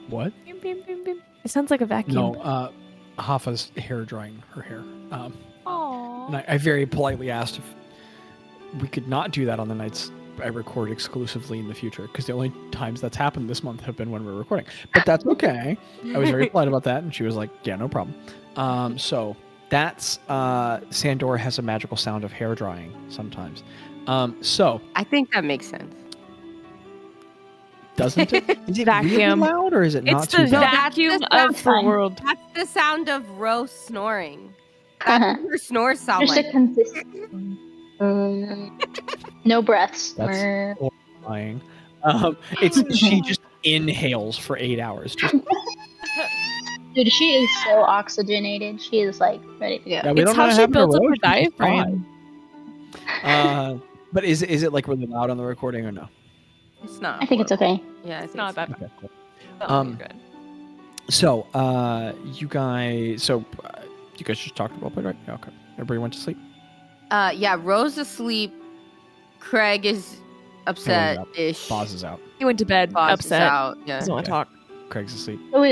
What? Beep, beep, beep, beep. It sounds like a vacuum. No, Hafa's hair drying her hair. Aww. And I very politely asked if we could not do that on the nights I record exclusively in the future, because the only times that's happened this month have been when we're recording. But that's okay. I was very polite about that, and she was like, yeah, no problem. So that's Sandor has a magical sound of hair drying sometimes. So I think that makes sense. doesn't it? Is it Vacuum. really loud, or is it not It's too the loud? vacuum That's of fine. the world. That's the sound of Rose snoring. That's what her snores sound Just like. a consistent. No breaths. That's horrifying. She just inhales for 8 hours. Just, Dude, she is so oxygenated. She is like ready to go. yeah, we It's don't know how what she happened to builds up her Rose. She's diaphragm. fine. But is it like really loud on the recording or no? It's not. I think it's okay. Yeah, I think It's not that Okay, cool. bad. Good. So, you guys just talked about it, right? Yeah, okay. Everybody went to sleep? Yeah, Rose asleep. Craig is upset-ish. Bazz is out. He went to bed Bazz is upset. out. Yeah. Doesn't want to Okay. talk. Craig's asleep. So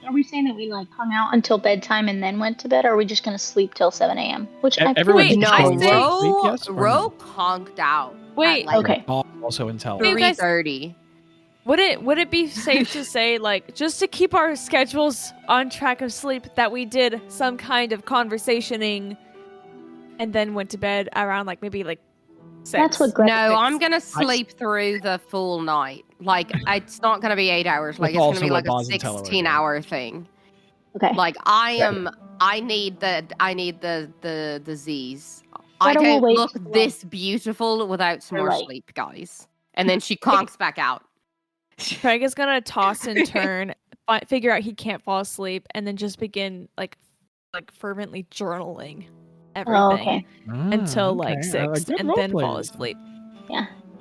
are we saying that we like hung out until bedtime and then went to bed, or are we just gonna sleep till 7 a.m.? Which I feel Everyone like just No, I going to say- sleep, yes, or no? Ro conked out. Wait, at, like, okay. Also until Wait, you guys- 3:30. Would it be safe to say, like, just to keep our schedules on track of sleep, that we did some kind of conversationing and then went to bed around like maybe like 6? That's what Greta No, thinks. I'm gonna sleep through the full night. Like, it's not gonna be 8 hours. Like, That's it's gonna be also like what a Bazz and Tella are doing. 16-hour thing. Okay. Like, I need the Z's. I Greta will don't wait look till, like, this beautiful without some more like- sleep, guys. And then she conks back out. Craig is gonna toss and turn, figure out he can't fall asleep, and then just begin like fervently journaling everything Oh, okay. until like 6, good and role then fall players. asleep.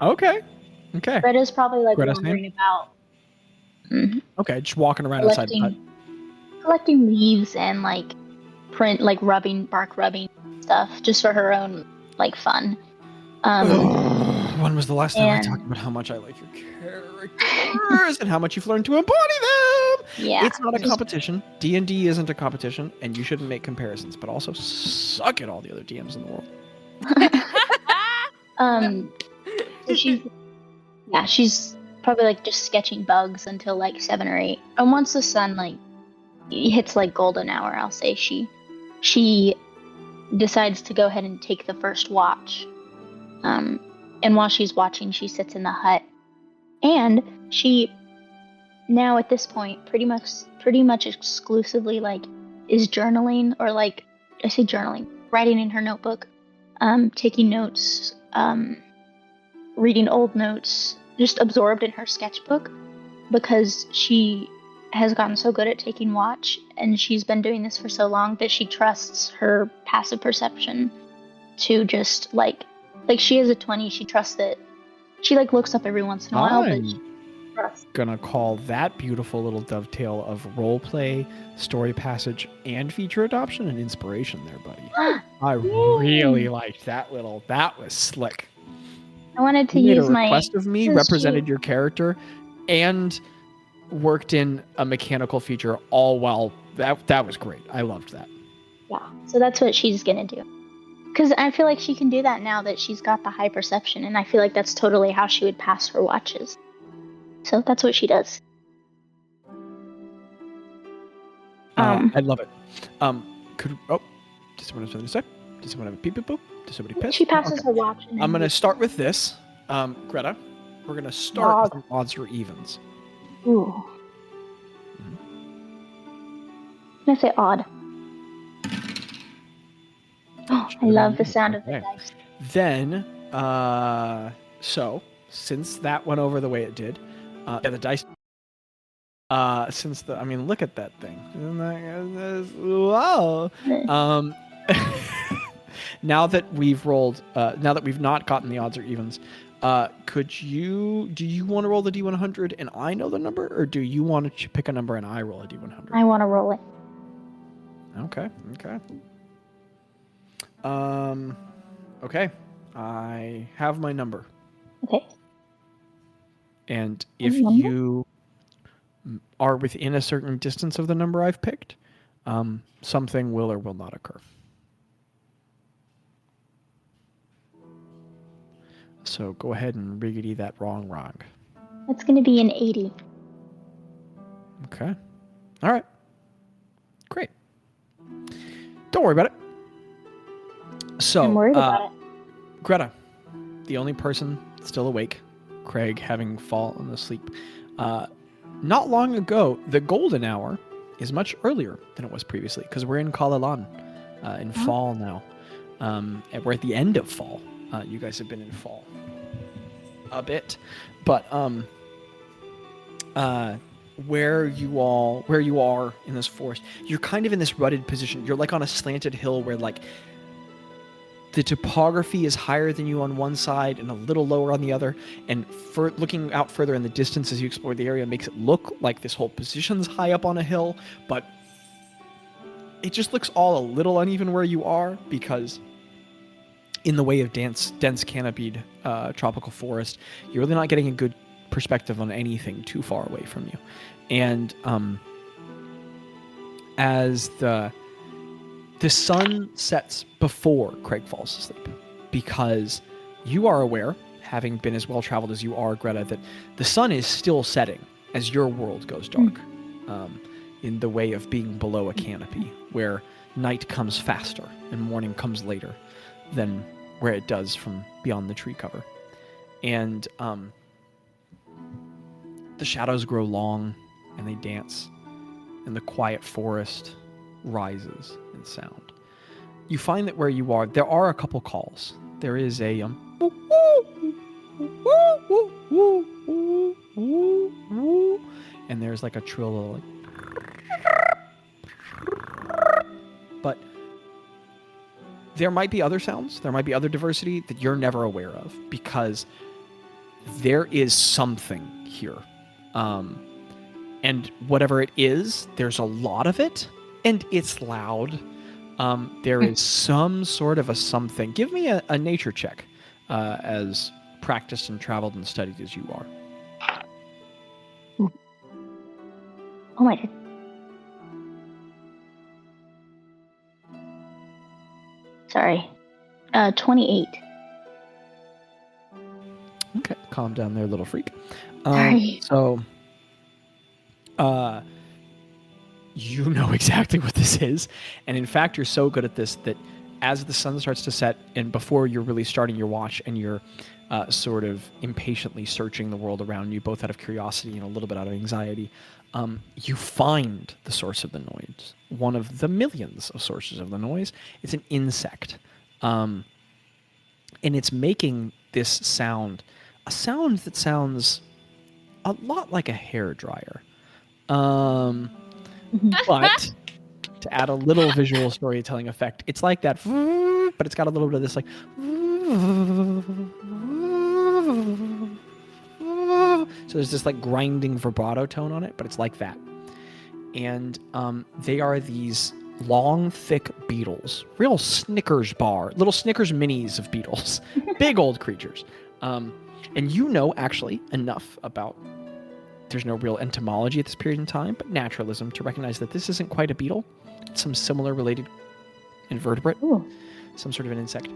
Okay. Greta's probably like Greta's wondering about Okay, just walking around outside the hut. collecting leaves and like bark rubbing stuff just for her own like fun. When was the last time I and- talked about how much I like your characters and how much you've learned to embody them? Yeah. It's not a competition. D&D isn't a competition, and you shouldn't make comparisons, but also suck at all the other DMs in the world. So she's probably like just sketching bugs until like 7 or 8. And once the sun like hits like golden hour, I'll say she decides to go ahead and take the first watch. And while she's watching, she sits in the hut and she now at this point pretty much exclusively like is journaling, or like I say journaling, writing in her notebook, taking notes, reading old notes, just absorbed in her sketchbook, because she has gotten so good at taking watch, and she's been doing this for so long that she trusts her passive perception to just like she is a 20, she trusts that she like looks up every once in a while, but she trusts. Gonna call that beautiful little dovetail of role play, story passage, and feature adoption an inspiration there, buddy. I really liked that was slick. I wanted to You made use a request of me, represented your character, and worked in a mechanical feature all while that was great. I loved that. Yeah, so that's what she's gonna do. Because I feel like she can do that now that she's got the high perception, and I feel like that's totally how she would pass her watches. So that's what she does. I love it. Did someone have something to say? Did someone have a peep boop? Did somebody piss? She passes her watch. And I'm gonna start with this, Greta. We're gonna start with odds or evens. Ooh. I'm gonna say odd. Oh, I love the sound of the dice. Then, so since that went over the way it did, the dice. Look at that thing. Wow. Now that we've rolled, now that we've not gotten the odds or evens, do you want to roll the D100 and I know the number, or do you want to pick a number and I roll a D100? I want to roll it. Okay. Okay. I have my number. Okay. And if you are within a certain distance of the number I've picked, something will or will not occur. So go ahead and riggedy that wrong. That's going to be an 80. Okay. All right. Great. Don't worry about it. So, I'm worried about it. Greta, the only person still awake, Craig having fallen asleep. Not long ago, the golden hour is much earlier than it was previously, because we're in Kalalan, in fall now. And we're at the end of fall. You guys have been in fall a bit, but where you are in this forest, you're kind of in this rutted position. You're like on a slanted hill where like the topography is higher than you on one side and a little lower on the other, and for looking out further in the distance as you explore the area makes it look like this whole position's high up on a hill, but it just looks all a little uneven where you are, because in the way of dense canopied tropical forest, you're really not getting a good perspective on anything too far away from you. And as the sun sets before Craig falls asleep, because you are aware, having been as well traveled as you are, Greta, that the sun is still setting as your world goes dark, in the way of being below a canopy, where night comes faster and morning comes later than where it does from beyond the tree cover. And the shadows grow long and they dance, and the quiet forest rises in sound. You find that where you are, there are a couple calls. There is a and there's like a trill little like, but there might be other sounds, there might be other diversity that you're never aware of, because there is something here. And whatever it is, there's a lot of it, and it's loud. There is some sort of a something. Give me a nature check, as practiced and traveled and studied as you are. Oh my God. Sorry. 28. Okay, calm down there, little freak. Sorry. So, you know exactly what this is, and in fact, you're so good at this that as the sun starts to set, and before you're really starting your watch, and you're sort of impatiently searching the world around you, both out of curiosity and a little bit out of anxiety, you find the source of the noise, one of the millions of sources of the noise. It's an insect. And it's making this sound, a sound that sounds a lot like a hairdryer. But to add a little visual storytelling effect, it's like that, but it's got a little bit of this like, so there's this like grinding vibrato tone on it, but it's like that. And they are these long, thick beetles, real Snickers bar, little Snickers minis of beetles, big old creatures. And you know actually enough about, there's no real entomology at this period in time, but naturalism to recognize that this isn't quite a beetle. It's some similar related invertebrate, some sort of an insect.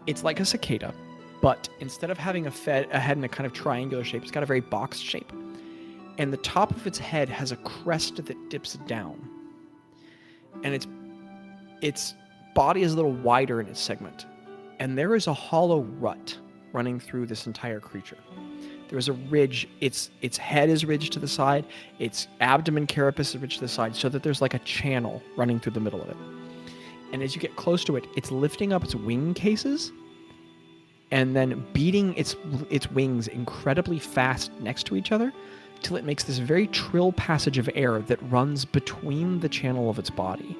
It's like a cicada, but instead of having a head in a kind of triangular shape, it's got a very box shape. And the top of its head has a crest that dips down. And its body is a little wider in its segment. And there is a hollow rut running through this entire creature. There is a ridge, its head is ridged to the side, its abdomen carapace is ridged to the side, so that there's like a channel running through the middle of it. And as you get close to it, it's lifting up its wing cases and then beating its wings incredibly fast next to each other till it makes this very trill passage of air that runs between the channel of its body,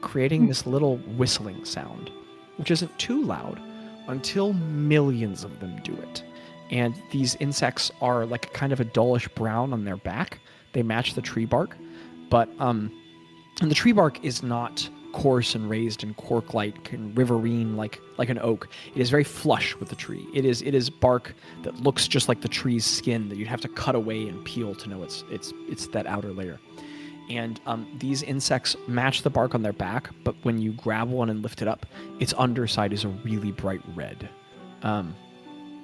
creating this little whistling sound, which isn't too loud until millions of them do it. And these insects are like kind of a dullish brown on their back. They match the tree bark, but and the tree bark is not coarse and raised and cork-like and riverine like an oak. It is very flush with the tree. It is bark that looks just like the tree's skin that you'd have to cut away and peel to know it's that outer layer. And these insects match the bark on their back, but when you grab one and lift it up, its underside is a really bright red.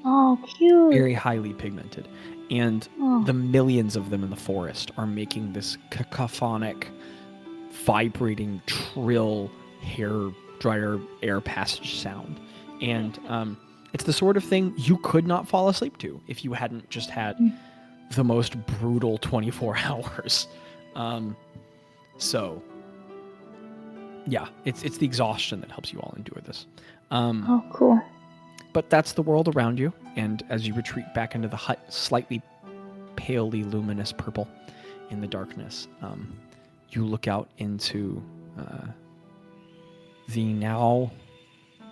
Oh, cute. Very highly pigmented. And the millions of them in the forest are making this cacophonic, vibrating, trill, hair dryer air passage sound. And it's the sort of thing you could not fall asleep to if you hadn't just had the most brutal 24 hours. So, yeah, it's the exhaustion that helps you all endure this. Oh, cool. But that's the world around you, and as you retreat back into the hut, slightly palely luminous purple in the darkness, you look out into the now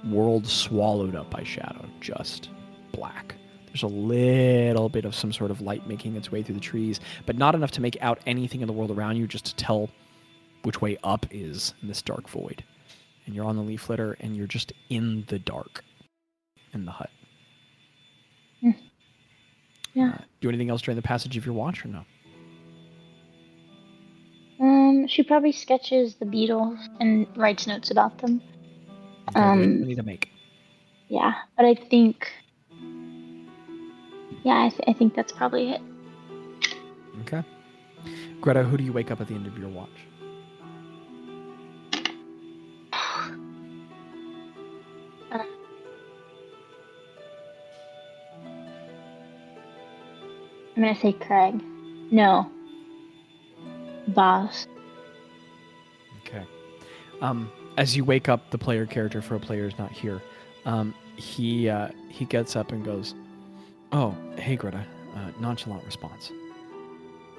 world swallowed up by shadow, just black. There's a little bit of some sort of light making its way through the trees, but not enough to make out anything in the world around you, just to tell which way up is in this dark void. And you're on the leaf litter, and you're just in the dark. In the hut. Yeah. Do anything else during the passage of your watch or no? She probably sketches the beetles and writes notes about them. Okay, we need to make. Yeah, but I think. Yeah, I think that's probably it. Okay. Greta, who do you wake up at the end of your watch? I'm gonna say Craig. No. Bazz. Okay. As you wake up the player character for a player who's not here, he gets up and goes, "Oh, hey Greta," nonchalant response.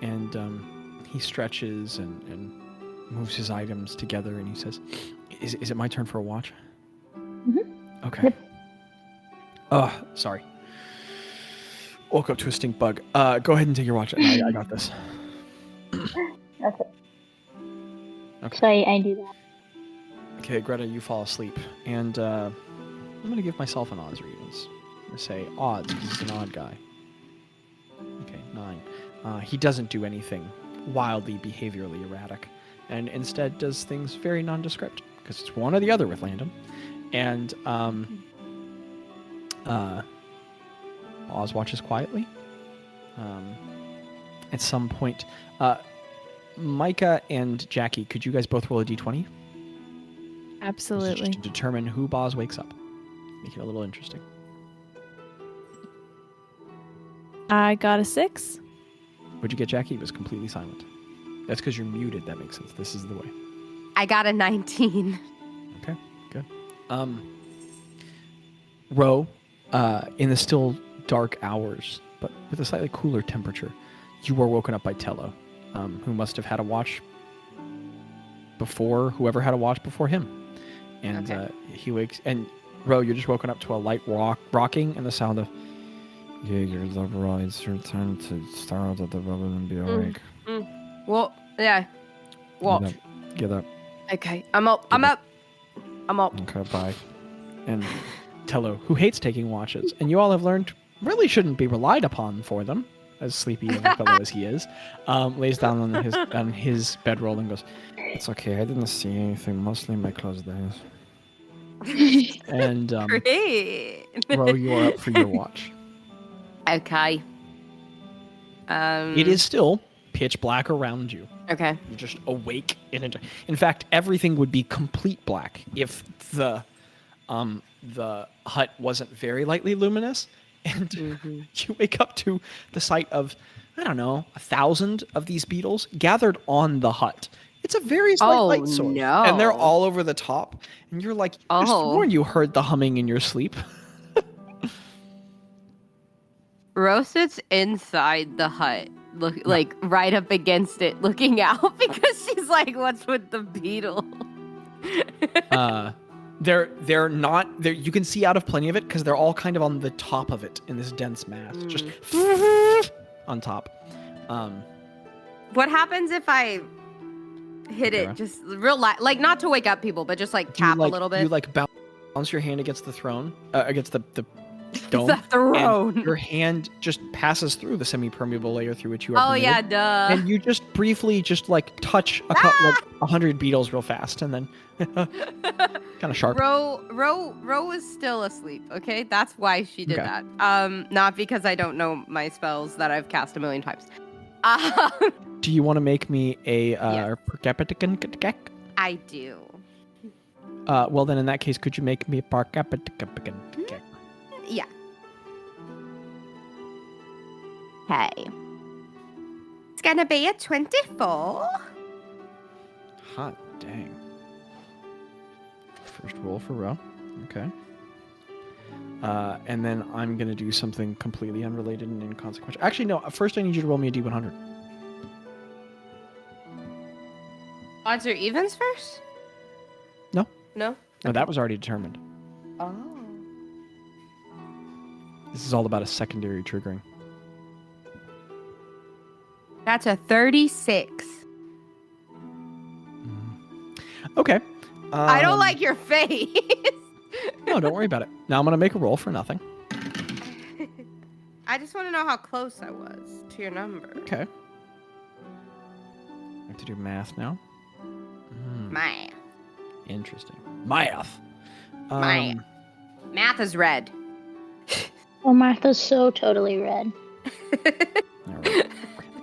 And he stretches and moves his items together, and he says, "Is it my turn for a watch?" Mm-hmm. Okay. Yep. Oh, sorry. Woke up to a stink bug. Go ahead and take your watch. I got this. Okay. Okay. So I do that. Okay, Greta, you fall asleep. And I'm going to give myself an odds or evens. I'm going to say odds, because he's an odd guy. Okay, 9. He doesn't do anything wildly behaviorally erratic, and instead does things very nondescript, because it's one or the other with Landon. And Oz watches quietly. At some point, Mika and Jaci, could you guys both roll a d20? Absolutely. Just to determine who Bazz wakes up. Make it a little interesting. I got a 6. What'd you get, Jackie? It was completely silent. That's because you're muted. That makes sense. This is the way. I got a 19. Okay, good. Ro, in the still dark hours, but with a slightly cooler temperature, you were woken up by Tello, who must have had a watch before whoever had a watch before him. And he wakes, and Ro, you're just woken up to a light rocking and the sound of, yeah, your lover, it's your time to start out at the rubber and be awake. Well, yeah. What? Get up. Okay, I'm up. I'm up. Okay, bye. And Tello, who hates taking watches, and you all have learned really shouldn't be relied upon for them, as sleepy of a fellow as he is, lays down on his bedroll and goes, "It's okay, I didn't see anything, mostly my closed eyes." And Great. Ro, you are up for your watch. Okay. It is still pitch black around you. Okay. You're just awake in fact, everything would be complete black if the hut wasn't very lightly luminous, and you wake up to the sight of, I don't know, 1,000 of these beetles gathered on the hut. It's a very slight light source, no. and they're all over the top. And you're like, I sworn you heard the humming in your sleep. Rose sits inside the hut, like right up against it, looking out because she's like, "What's with the beetle?" They're not there. You can see out of plenty of it because they're all kind of on the top of it in this dense mass, just on top. What happens if I hit it just real light, like not to wake up people, but just like tap a little bit? You like bounce your hand against the throne, against the dome. The throne. And your hand just passes through the semi-permeable layer through which you are. Oh yeah, duh. And you just briefly just like touch a couple, like 100 beetles real fast, and then kind of sharp. Ro was still asleep. Okay, that's why she did that. Not because I don't know my spells that I've cast a million times. Do you want to make me a I do. Well, then in that case, could you make me a Yeah. Hey. It's gonna be a 24. Hot dang. First roll for Ro. Okay. And then I'm going to do something completely unrelated and inconsequential. Actually, no. First, I need you to roll me a D100. Odds or evens first? No. No? No, that was already determined. Oh. This is all about a secondary triggering. That's a 36. Okay. I don't like your face. No, don't worry about it. Now I'm going to make a roll for nothing. I just want to know how close I was to your number. Okay. I have to do math now. Math. Interesting. Math. Math. Math is red. Oh, Martha's so totally red.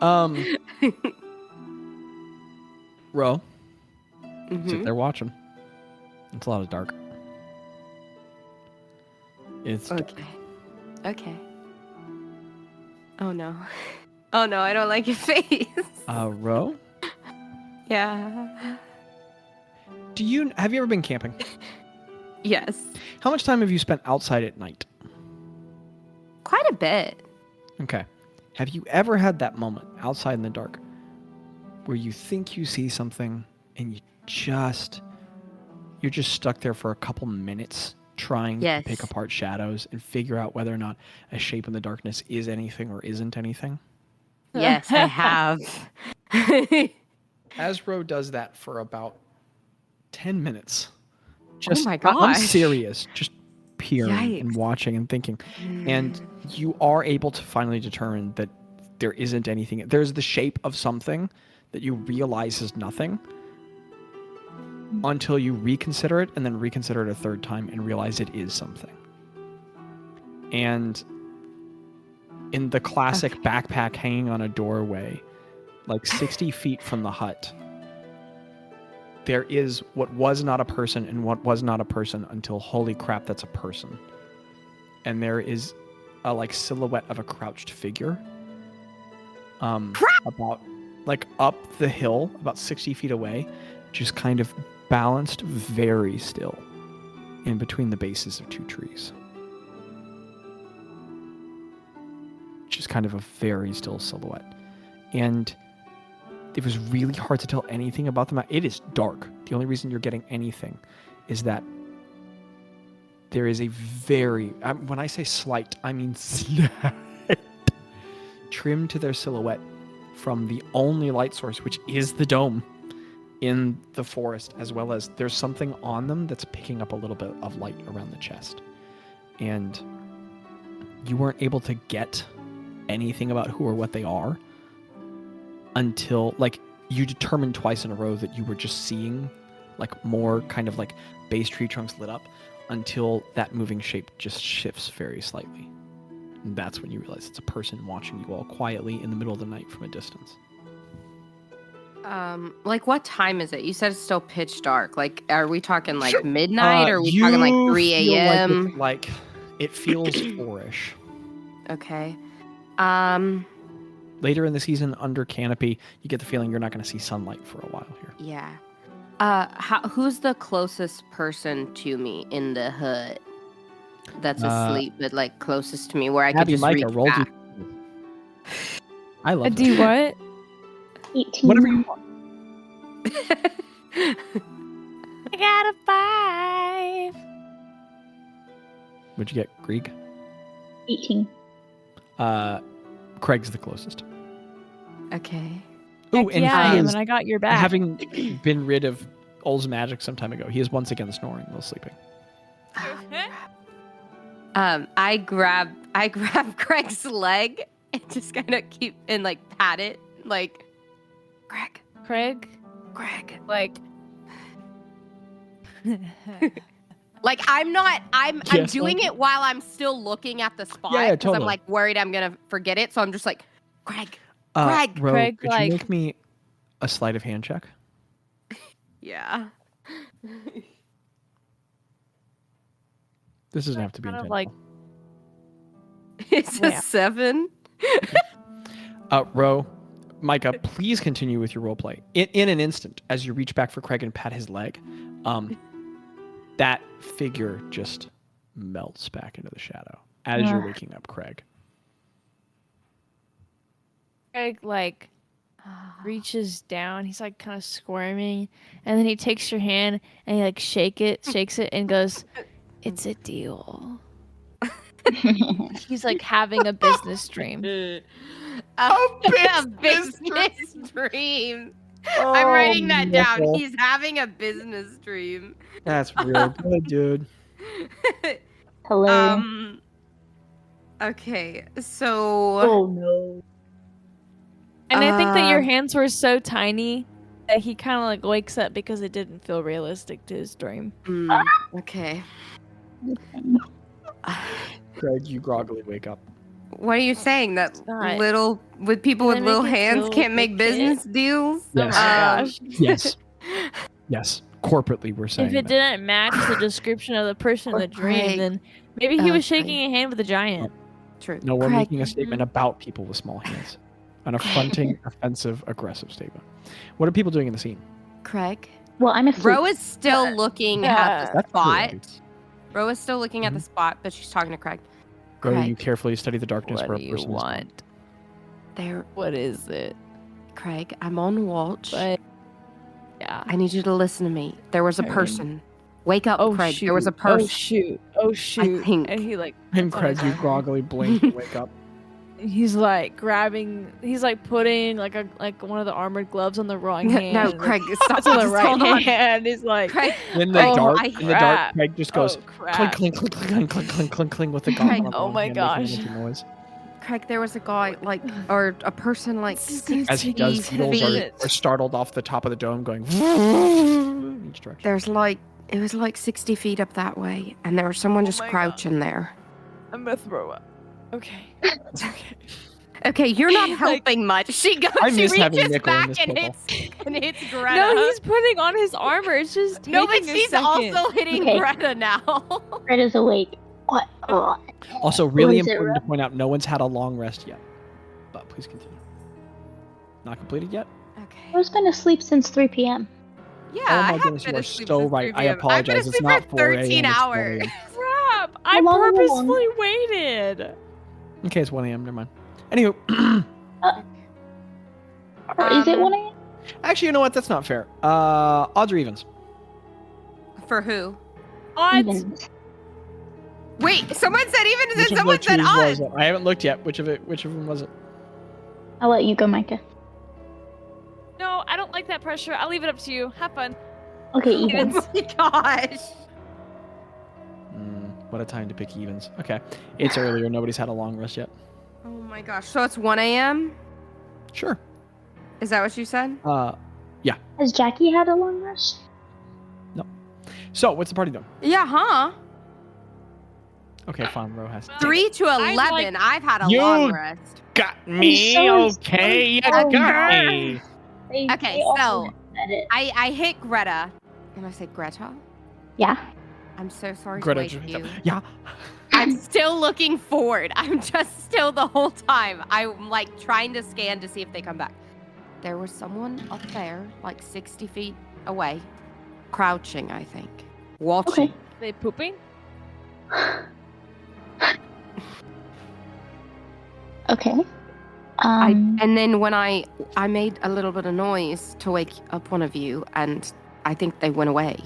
All right. Ro. Sit there watching. It's a lot of dark. It's okay. Okay. Oh no. Oh no, I don't like your face. Ro? Yeah. Have you ever been camping? Yes. How much time have you spent outside at night? Quite a bit. Okay. Have you ever had that moment outside in the dark where you think you see something and you're just stuck there for a couple minutes trying to pick apart shadows and figure out whether or not a shape in the darkness is anything or isn't anything? Yes, I have. Asro does that for about 10 minutes. Just, oh my gosh. I'm serious. Just peering and Yikes. watching and thinking. And you are able to finally determine that there isn't anything. There's the shape of something that you realize is nothing until you reconsider it and then reconsider it a third time and realize it is something. And in the classic backpack hanging on a doorway, like 60 feet from the hut, there is what was not a person and what was not a person until, holy crap, that's a person. And there is a like silhouette of a crouched figure. About like up the hill, about 60 feet away, just kind of balanced very still in between the bases of 2 trees. Just kind of a very still silhouette. And it was really hard to tell anything about them. It is dark. The only reason you're getting anything is that there is a very, when I say slight, I mean slight, trim to their silhouette from the only light source, which is the dome in the forest, as well as there's something on them that's picking up a little bit of light around the chest. And you weren't able to get anything about who or what they are until, like, you determined twice in a row that you were just seeing, like, more kind of, like, base tree trunks lit up until that moving shape just shifts very slightly. And that's when you realize it's a person watching you all quietly in the middle of the night from a distance. Like, what time is it? You said it's still pitch dark. Like, are we talking, like, midnight, or are we talking, like, 3 a.m.? Like, it feels 4-ish. Okay. Later in the season, under canopy, you get the feeling you're not going to see sunlight for a while here. Yeah. Who's the closest person to me in the hut that's asleep, but like closest to me, where I could just Mika, reach roll back? I love it. Do what? 18. Whatever you want. I got a 5. What'd you get, Grieg? 18. Craig's the closest. Okay. Ooh, Heck and yeah, I he am, is, and I got your back. having been rid of Ol's magic some time ago, he is once again snoring while sleeping. I grab Craig's leg and just kind of keep and like pat it, like, Craig, like, like I'm Yes, doing like- it while I'm still looking at the spot Yeah, because I'm totally. like worried I'm gonna forget it, so I'm just like, Craig. Ro, Craig, could like- you make me a sleight of hand check? Yeah. This doesn't have to be kind of intentional. like, It's Yeah. a 7. Ro, Micah, please continue with your roleplay. In an instant, as you reach back for Craig and pat his leg, that figure just melts back into the shadow as you're waking up Craig. Craig, like, reaches down. He's like kind of squirming, and then he takes your hand and he like shakes it, and goes, "It's a deal." He's like having a business dream. A business dream. I'm writing that down. no. He's having a business dream. That's real good, dude. Hello. Okay, so Oh no. And I think that your hands were so tiny that he kind of like wakes up because it didn't feel realistic to his dream. Okay. Craig, you groggily wake up. What are you saying? That not. little with people with They little make it hands feel can't make legit. business deals? Yes. Oh my gosh. Yes. Yes. Corporately, we're saying If it that. didn't match the description of the person in the dream, Craig. then maybe he Oh, was shaking a hand with a giant. True. No, we're Craig. making a statement about people with small hands. An affronting, offensive, aggressive statement. What are people doing in the scene? Craig. Well, I'm asleep. Ro is still looking at the That's true, spot. Abby. Ro is still looking at the spot, but she's talking to Craig. Go, Craig. you carefully study the darkness What where do a you person is. want? There, What is it? Craig. I'm on watch. But yeah. I need you to listen to me. There was a I mean- person. Wake up, Oh Craig. shoot! There was a Oh person. shoot! Oh shoot! think- And he like And puts on Craig, his you armor. groggily blink and wake up. He's like grabbing. He's like putting like one of the armored gloves on the wrong hand. No, and Craig, stop. It's on the Just right hold on. hand. He's like, Craig, In the Oh, dark, crap. Craig just goes oh crap! clink, clink, clink, clink, clink, clink, clink, clink with the Craig, gauntlet. on the oh wrong my hand, making a gosh. bunch of noise. Craig, there was a guy like, or a person like. As he does, He's beetles heavy. are startled off the top of the dome, going each direction. There's like, it was like 60 feet up that way, and there was someone just my God. crouching there. I'm gonna throw up. Okay. Okay. Okay, you're not Like- helping much. She goes, I she miss having reaches Nickel in back this and pickle. hits Gretta. No, he's putting on his armor. It's just taking No, but a she's second. also hitting Okay. Gretta now. Greta's awake. What? Also, really is it, important to Ro? point out, no one's had a long rest yet. But please continue. Not completed yet? Okay. Ro's been asleep since 3 p.m. Yeah, Oh I my have goodness, been you are asleep so since right. 3 I p.m. I've been apologize. It's asleep not for 4 a.m. 13 It's 1 hours. a.m. Crap! I long, how purposefully waited. Okay, it's 1 a.m. Never mind. Anywho, Or is it 1 a.m.? actually, you know what? That's not fair. Odds or evens? For who? Odds. Evens. Wait, someone said even, and Which then of the someone said twos was odds. it? I haven't looked yet. Which of them was it? I'll let you go, Micah. No, I don't like that pressure. I'll leave it up to you. Have fun. Okay, evens. Oh my gosh. What a time to pick evens. Okay, it's earlier. Nobody's had a long rest yet. Oh my gosh. So it's 1 a.m.? Sure. Is that what you said? Has Jackie had a long rest? So, what's the party doing? Yeah, huh? Okay, fine. Ro has. 3 to 11. like- I've had a You- long rest. Got me, so okay, you got me. Okay, They all so- said it. I hit Greta. And I said, Greta, Yeah. I'm so sorry Greta, to wake you. yeah. I'm still looking forward. I'm just still the whole time. I'm like trying to scan to see if they come back. There was someone up there, like 60 feet away, crouching, I think. Watching. Okay. They pooping? Okay. And then when I made a little bit of noise to wake up one of you, and I think they went away.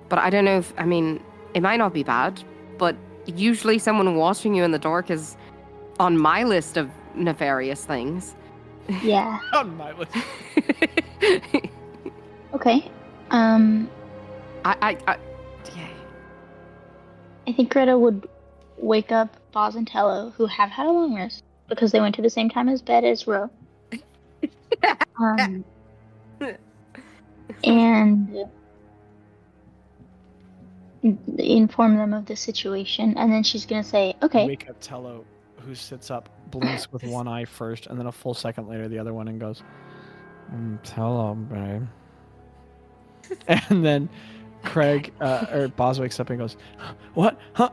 But I don't know if, I mean, it might not be bad, but usually someone watching you in the dark is on my list of nefarious things. Yeah. On my list. Okay. yeah. I think Greta would wake up Bazz and Tello, who have had a long rest because they went to the same time as bed as Ro. And inform them of the situation, and then she's gonna say, "Okay, Wake up Tello, who sits up, blinks with one eye first, and then a full second later the other one, and goes, "Tello, babe." And then Craig or Bazz wakes up and goes, "What? Huh?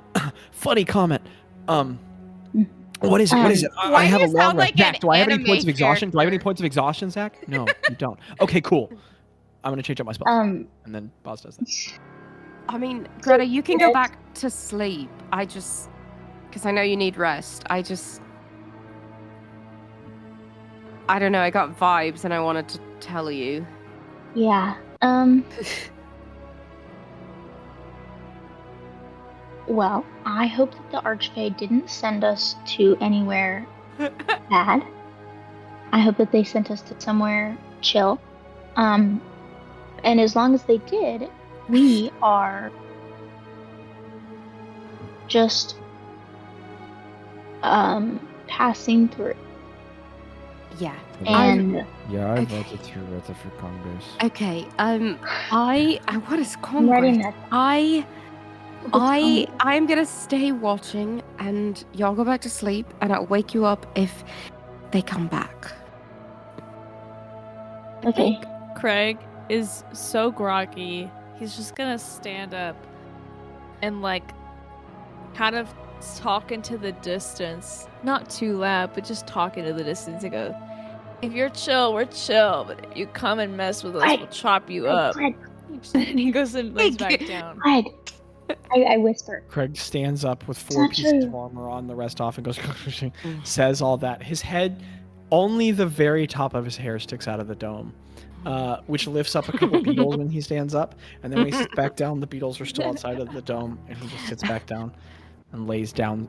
Funny comment. What is it? What is it? Why I have do a you long sound rest. like Zach, an do I have any anime points of exhaustion? Do I have any character? points of exhaustion, Zach? No, you don't. Okay, cool. I'm gonna change up my spells." And then Bazz does that. I mean, Greta, you can go back to sleep. Because I know you need rest. I don't know, I got vibes and I wanted to tell you. yeah, well, I hope that the Archfey didn't send us to anywhere bad. I hope that they sent us to somewhere chill. And as long as they did, we are just passing through. Yeah. And Yeah, I Okay. voted through Rutherford for Congress. Okay. What is I'm writing Congress? that. I'm gonna stay watching, and y'all go back to sleep, and I'll wake you up if they come back. Okay. Craig is so groggy. He's just gonna stand up and like kind of talk into the distance. Not too loud, but just talk into the distance and go, "If you're chill, we're chill. But if you come and mess with us, Craig, we'll chop you up." Craig, And he goes and lays back down. Craig. I whisper. Craig stands up with 4 not pieces true. of armor on, the rest off, and goes, says all that. His head, only the very top of his hair sticks out of the dome, which lifts up a couple beetles when he stands up. And then when he sits back down, the beetles are still outside of the dome, and he just sits back down and lays down,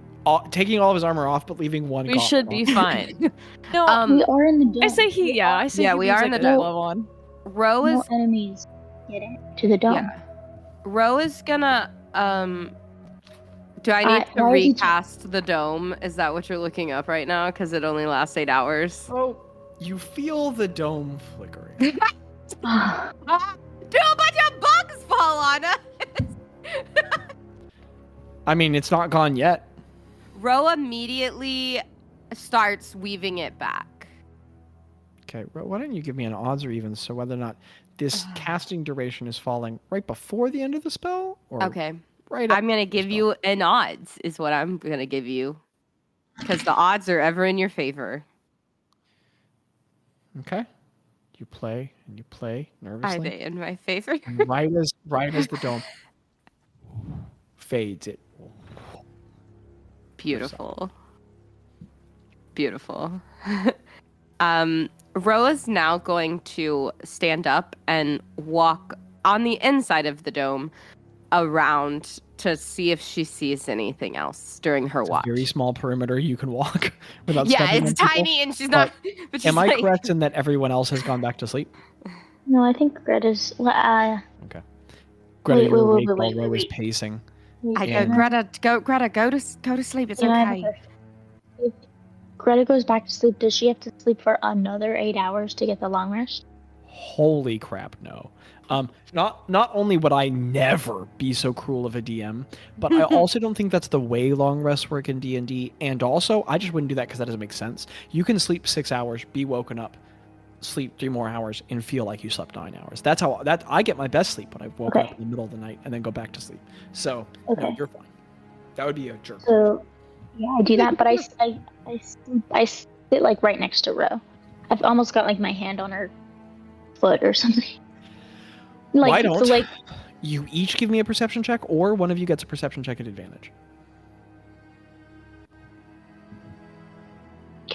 taking all of his armor off, but leaving one. We should be fine. No, We are in the dome. I say he. Yeah, I say Yeah, he we moves are in like the a dome. level one. Ro is No enemies get to the dome. Yeah. Ro is gonna do I need to why did you- recast the dome? Is that what you're looking up right now? Because it only lasts 8 hours. Oh, you feel the dome flickering. Do a bunch of bugs fall on us. I mean, it's not gone yet. Ro immediately starts weaving it back. Okay, why don't you give me an odds or evens, so whether or not this casting duration is falling right before the end of the spell? Or... Okay. Right. I'm going to give you an odds is what I'm going to give you. Because the odds are ever in your favor. Okay. You play and you play nervously. Are they in my favor? right as the dome fades, it. Beautiful. Beautiful. Ro is now going to stand up and walk on the inside of the dome around to see if she sees anything else during her watch. Very small perimeter you can walk without Yeah, stepping it's on people. tiny and she's not. But she's Am I like, correct in that everyone else has gone back to sleep? No, I think Gretta's. Okay. Gretta, Wait, you're wait, awake wait, while Ro is wait. pacing. I go, And- Greta, go to sleep. It's I have a okay. question. If Gretta goes back to sleep, does she have to sleep for another 8 hours to get the long rest? Holy crap, no. Not only would I never be so cruel of a DM, but I also don't think that's the way long rests work in D&D, and also I just wouldn't do that because that doesn't make sense. You can sleep 6 hours, be woken up, sleep 3 more hours, and feel like you slept 9 hours. That's how I get my best sleep when I woke up in the middle of the night and then go back to sleep. So no, you're fine. That would be a jerk. So yeah, I do that, but I sit like right next to Ro. I've almost got like my hand on her foot or something. Like, Why don't so, like, you each give me a perception check, or one of you gets a perception check at advantage?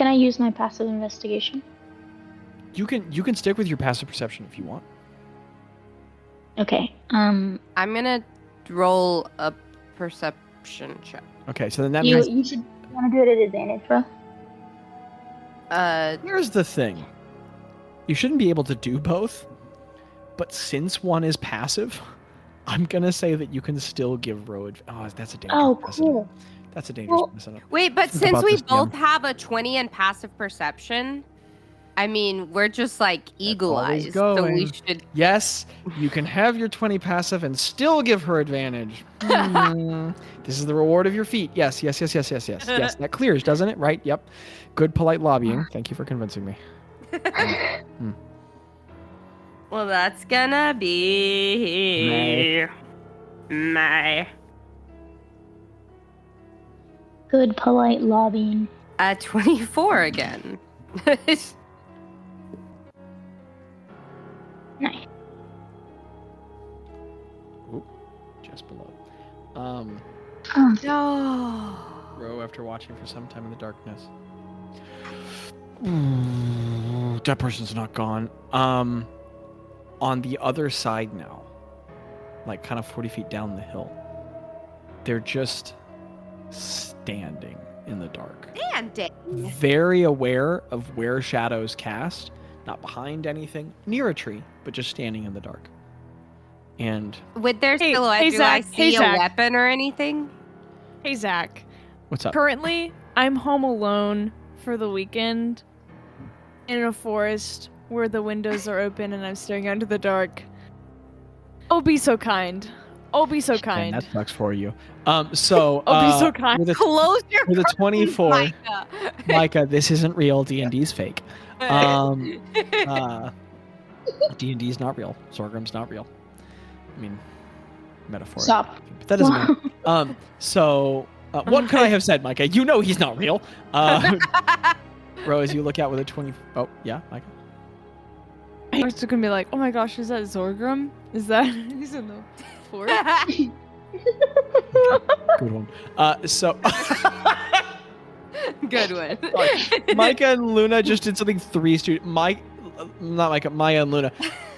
can I use my passive investigation? You can stick with your passive perception if you want. Okay. I'm gonna roll a perception check. Okay, so then that You means should want to do it at advantage, Ro. here's the thing. You shouldn't be able to do both, but since one is passive, I'm gonna say that you can still give Ro. Oh, that's a dangerous. Oh, precedent. cool. That's a dangerous Well, precedent. Wait, but Think since about we this, both DM. have a 20 in passive perception, I mean, we're just like eagle always eyes. So we going. should. Yes, you can have your 20 passive and still give her advantage. This is the reward of your feat. Yes. Yes, that clears, doesn't it? Right? Yep. Good, polite lobbying. Thank you for convincing me. Well, that's gonna be my Good, polite lobbying. 24 again. Nice. Oop, just below. Oh, No. Ro, after watching for some time in the darkness. Ooh, that person's not gone. On the other side now, like kind of 40 feet down the hill, they're just standing in the dark. Very aware of where shadows cast, not behind anything, near a tree, but just standing in the dark. And With their Hey, silhouette, hey, do I Zach, see hey, a Zach. weapon or anything? Hey, Zach. what's up? Currently, I'm home alone for the weekend in a forest where the windows are open and I'm staring out into the dark. Oh, be so kind. Oh, be so Man, kind. that sucks for you. So Oh, be so kind. with a, Close your with a curtains, 24, Micah. Micah, this isn't real. D&D's fake. D&D's not real. Sorghum's not real. I mean, metaphor. stop. But that doesn't matter. So, what could I have said, Micah? You know he's not real. Ro, as you look out with a 20... Oh, yeah, Micah? I was gonna be like, oh my gosh, is that Zorgrum? Is that... He's in the forest? Good one. So... Good one. Micah and Luna just did something Maya and Luna.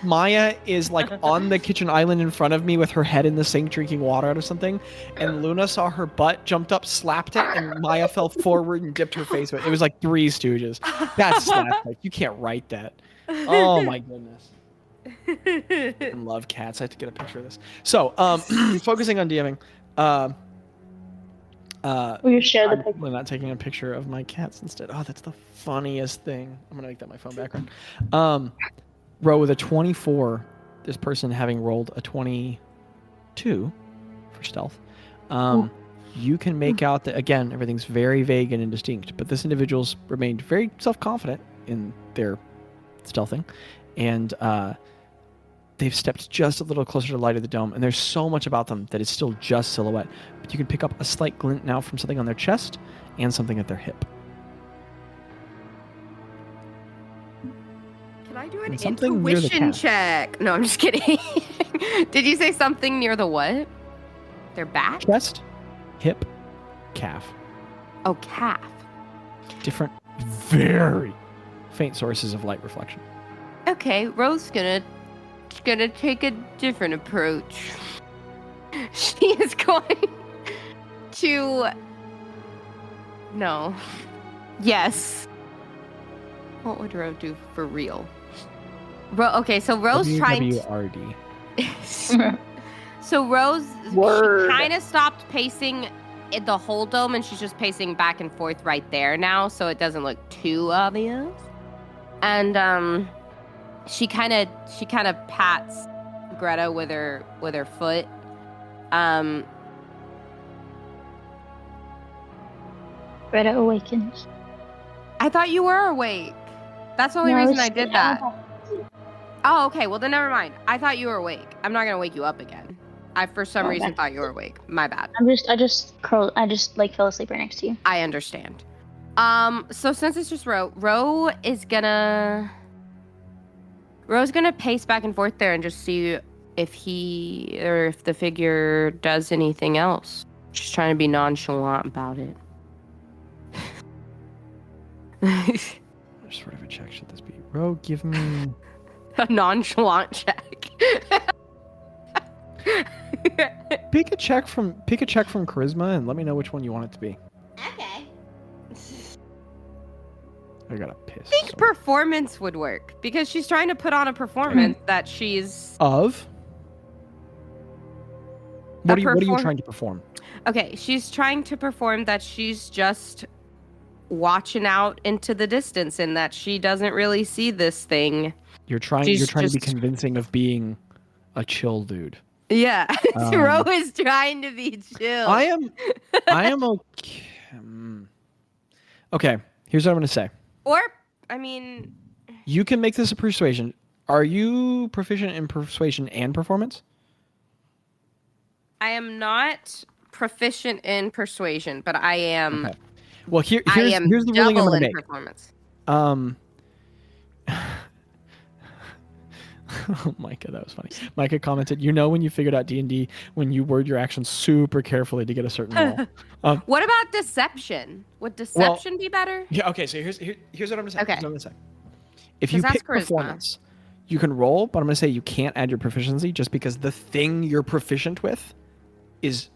Maya is like on the kitchen island in front of me with her head in the sink drinking water out of something, and Luna saw her butt, jumped up, slapped it, and Maya fell forward and dipped her face with it. It was like Three Stooges. That's slapstick. You can't write that. Oh my goodness. I love cats. I have to get a picture of this. So, focusing on DMing. Will you share the picture? I'm not taking a picture of my cats instead. Oh, that's the funniest thing. I'm gonna make that my phone background. Ro, with a 24, this person having rolled a 22 for stealth, you can make out that, again, everything's very vague and indistinct, but this individual's remained very self-confident in their stealthing, and they've stepped just a little closer to the light of the dome, and there's so much about them that is still just silhouette. But you can pick up a slight glint now from something on their chest and something at their hip. Can I do an something near the intuition calf. check? No, I'm just kidding. Did you say something near the what? Their back? Chest, hip, calf. Oh, calf. Different, very faint sources of light reflection. Okay, Rose gonna take a different approach. She is going to... No. Yes. What would Rose do for real? Okay, so Rose trying to... WWRD. So Rose, Word. she kind of stopped pacing in the whole dome, and she's just pacing back and forth right there now, so it doesn't look too obvious. And she kind of pats Gretta with her foot. Gretta awakens. I thought you were awake. That's the only reason I did that. Oh, okay. Well, then never mind. I thought you were awake. I'm not gonna wake you up again. I for some reason thought you were awake. My bad. I just like fell asleep right next to you. I understand. So since it's just Ro is gonna pace back and forth there and just see if the figure does anything else. She's trying to be nonchalant about it. What sort of a check should this be? Ro, give me a nonchalant check. pick a check from charisma and let me know which one you want it to be. Okay. I gotta piss. I think performance would work because she's trying to put on a performance that she's of. What are you trying to perform? Okay, she's trying to perform that she's just watching out into the distance and that she doesn't really see this thing. You're trying to be convincing of being a chill dude. Yeah. Ro is trying to be chill. I am okay. Okay, here's what I'm going to say. Or, I mean... You can make this a persuasion. Are you proficient in persuasion and performance? I am not proficient in persuasion, but I am... Okay. Well, here's the ruling I'm going to make. Performance. Oh, Micah, that was funny. Micah commented, when you figured out D&D when you word your actions super carefully to get a certain roll. What about deception? Would deception be better? Yeah, okay, so here's what I'm going to say. Okay. Here's what I'm going to say. If you pick performance, you can roll, but I'm going to say you can't add your proficiency just because the thing you're proficient with is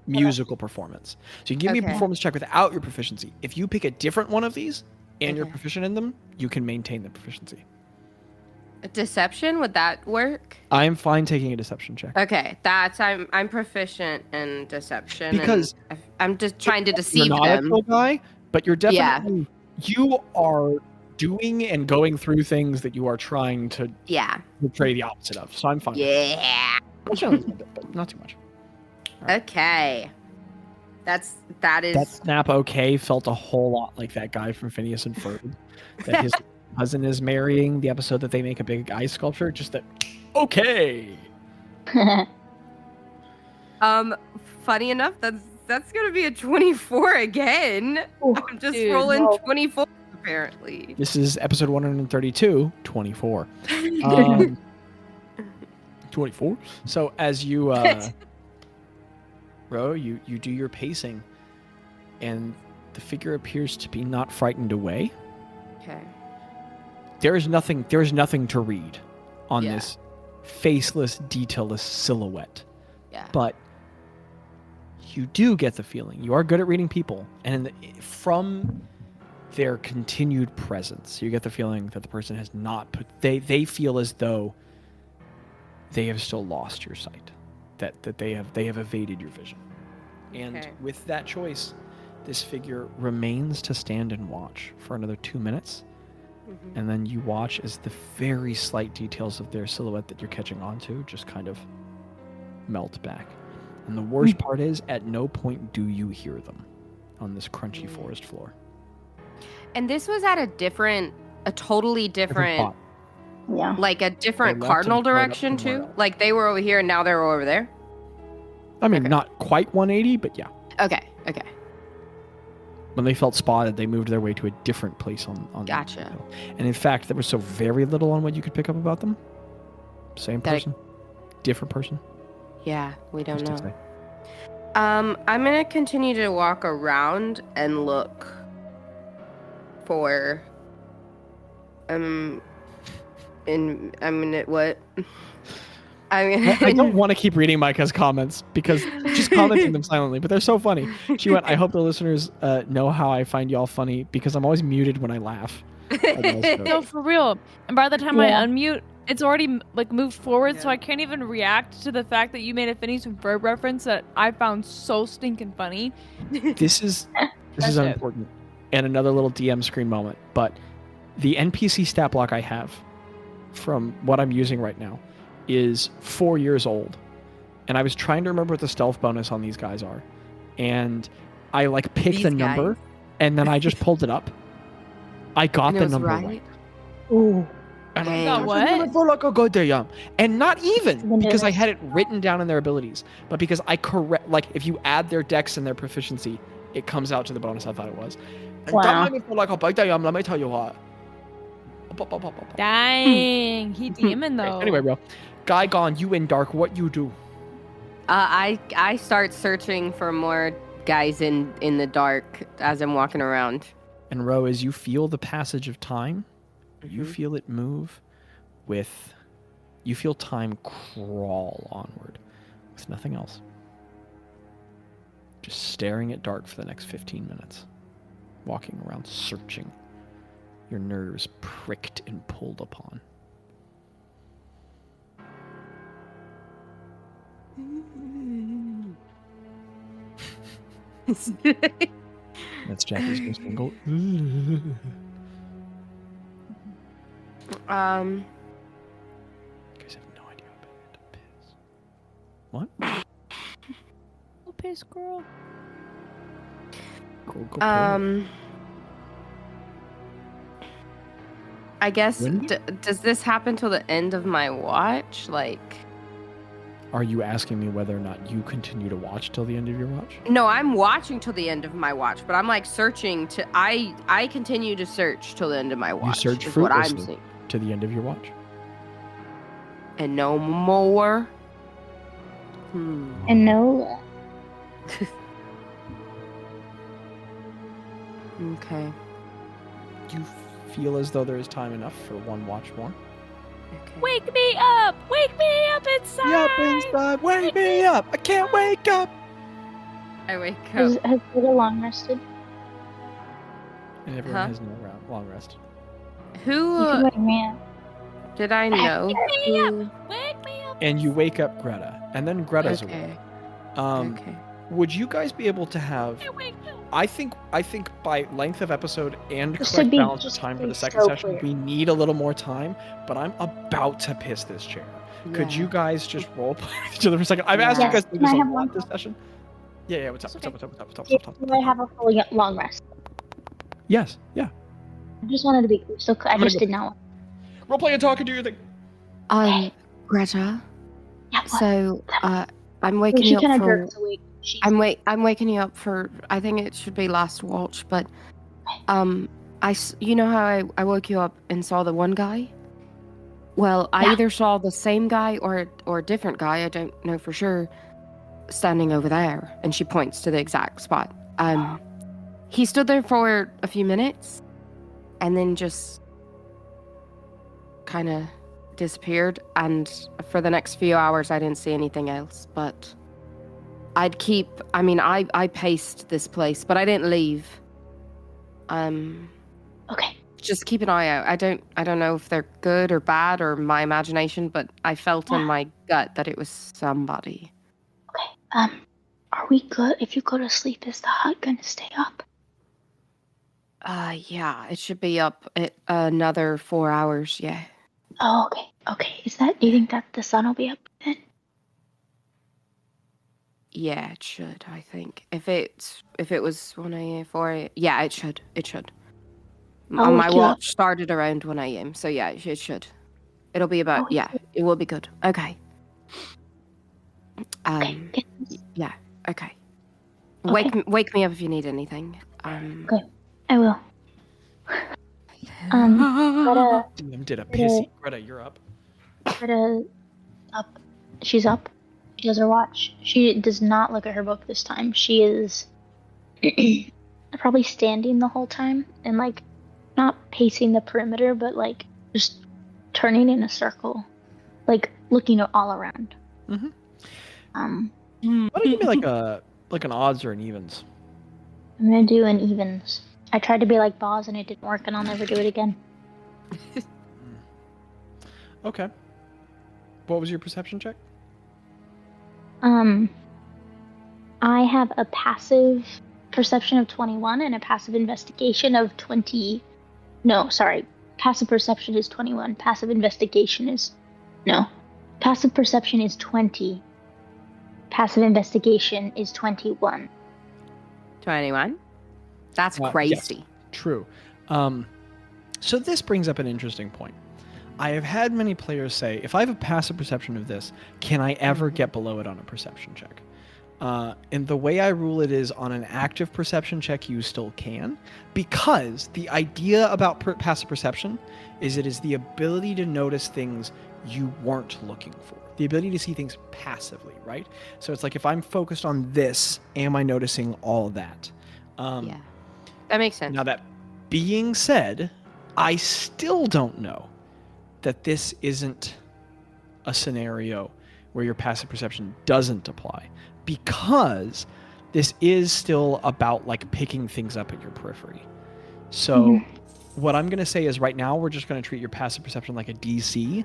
musical performance. So you can give me a performance check without your proficiency. If you pick a different one of these and you're proficient in them, you can maintain the proficiency. Deception, would that work? I'm fine taking a deception check. Okay, I'm proficient in deception because and I'm just trying to deceive you're not them. a cool guy, but you're definitely you are doing and going through things that you are trying to portray the opposite of. So I'm fine. Yeah. But not too much. Okay. That snap felt a whole lot like that guy from Phineas and Ferb that his cousin is marrying, the episode that they make a big ice sculpture, just that funny enough, that's gonna be a 24 again. Ooh, I'm just rolling 24 apparently. This is episode 132, 24. 24. So as you Ro, you do your pacing and the figure appears to be not frightened away. Okay. There is nothing to read on this faceless, detailless silhouette. Yeah. But you do get the feeling. You are good at reading people. And from their continued presence, you get the feeling that the person has not put... They feel as though they have still lost your sight. That they have evaded your vision. And with that choice, this figure remains to stand and watch for another 2 minutes. Mm-hmm. And then you watch as the very slight details of their silhouette that you're catching onto just kind of melt back. And the worst part is, at no point do you hear them on this crunchy forest floor. And this was at a totally different Yeah. Like a different They left cardinal and showed up direction somewhere too? else. Like they were over here and now they're over there? I mean, Okay. not quite 180, but yeah. Okay. When they felt spotted, they moved their way to a different place on Gotcha. the hill. And in fact, there was so very little on what you could pick up about them. Same That- person, different person. Yeah, we don't Who's to know. say? I'm gonna continue to walk around and look for what? I don't want to keep reading Micah's comments because she's commenting them silently, but they're so funny. She went, I hope the listeners know how I find y'all funny because I'm always muted when I laugh. No, for real. And by the time I Yeah. unmute, it's already like moved forward, so I can't even react to the fact that you made a Phineas and Ferb reference that I found so stinking funny. This is That's it. unimportant. And another little DM screen moment, but the NPC stat block I have from what I'm using right now is 4 years old. And I was trying to remember what the stealth bonus on these guys are. And I like picked These the number guys? and then I just pulled it up. I got And it the was number right? right. Ooh. And Dang. Got what? And not even Windows. because I had it written down in their abilities, but because I correct, like if you add their dex and their proficiency, it comes out to the bonus I thought it was. And that Wow. made me feel like a big damn, let me tell you what. Dang, he DMing though. Anyway, bro. Guy gone, you in dark, what you do? I start searching for more guys in the dark as I'm walking around. And Ro, as you feel the passage of time, you Mhm. feel it move with, you feel time crawl onward with nothing else. Just staring at dark for the next 15 minutes. Walking around searching. Your nerves pricked and pulled upon. That's Jackie's most single. Um, You guys have no idea how bad I had to piss. What? Oh, piss girl. Go piss. I guess When? does this happen till the end of my watch? Like, Are you asking me whether or not you continue to watch till the end of your watch? no, I'm watching till the end of my watch, but I'm like searching to. I continue to search till the end of my watch. search is what I'm fruitlessly. seeing. To the end of your watch? And no more. And no. Okay. You feel as though there is time enough for one watch more? Okay. Wake me up! Wake me up inside! inside, wake me up! I can't wake up! I wake Has up. Gretta long rested? And everyone Huh? has no long rest. Who You feel like, man. did I know? Wake me Who- Wake me up! And you wake up Greta, and then Greta's Okay. awake. Okay. Would you guys be able to have? Wake up! I think by length of episode and Just to correct be- balance of just to time for be the second so session, clear. we need a little more time. But I'm about to piss this chair. Could Yeah. you guys just role play with each other for a second? I've asked you Yeah. guys to do Can I this a have lot one this session. Yeah. What's up? It's What's up? What's up? Do I have a full long rest? Yes. Yeah. I just wanted to be clear. So I gonna just go- did not want. Role play and talk and do your thing. Greta. Yeah, what? So, I'm Well, waking she you up kind of for. jerks awake. She's I'm waking you up for. I think it should be last watch, but you know how I woke you up and saw the one guy. Well, I Yeah. either saw the same guy or a different guy. I don't know for sure. Standing over there, and she points to the exact spot. He stood there for a few minutes, and then just kind of disappeared. And for the next few hours, I didn't see anything else. But I'd keep. I mean, I paced this place, but I didn't leave. okay. Just keep an eye out. I don't know if they're good or bad or my imagination, but I felt in my gut that it was somebody. Okay. Are we good? If you go to sleep, is the hut gonna stay up? Yeah, it should be up at another 4 hours. Yeah. Oh, okay. Okay. Do you think that the sun will be up then? Yeah, it should, I think. If it was 1 a.m., 4 a.m., yeah, it should. I'll My look you up. watch started around 1 a.m., so yeah, it should. It'll be about, it will be good. Okay. Yeah, okay. Wake me up if you need anything. Okay, I will. Gretta. Did a pissy. Gretta, you're up. Gretta, up. She's up. She does her watch. She does not look at her book this time. She is probably standing the whole time and like not pacing the perimeter, but like just turning in a circle, like looking all around. Mm-hmm. Why don't you give me like an odds or an evens? I'm gonna do an evens. I tried to be like Bazz and it didn't work, and I'll never do it again. Okay. What was your perception check? I have a passive perception of 21 and a passive investigation of 20. No, sorry. Passive perception is 21. Passive investigation is... No. Passive perception is 20. Passive investigation is 21. 21? That's crazy. Yes, true. So this brings up an interesting point. I have had many players say, if I have a passive perception of this, can I ever get below it on a perception check? And the way I rule it is on an active perception check, you still can, because the idea about passive perception is it is the ability to notice things you weren't looking for, the ability to see things passively, right? So it's like, if I'm focused on this, am I noticing all of that? Yeah, that makes sense. Now, that being said, I still don't know that this isn't a scenario where your passive perception doesn't apply, because this is still about like picking things up at your periphery. So what I'm going to say is right now we're just going to treat your passive perception like a DC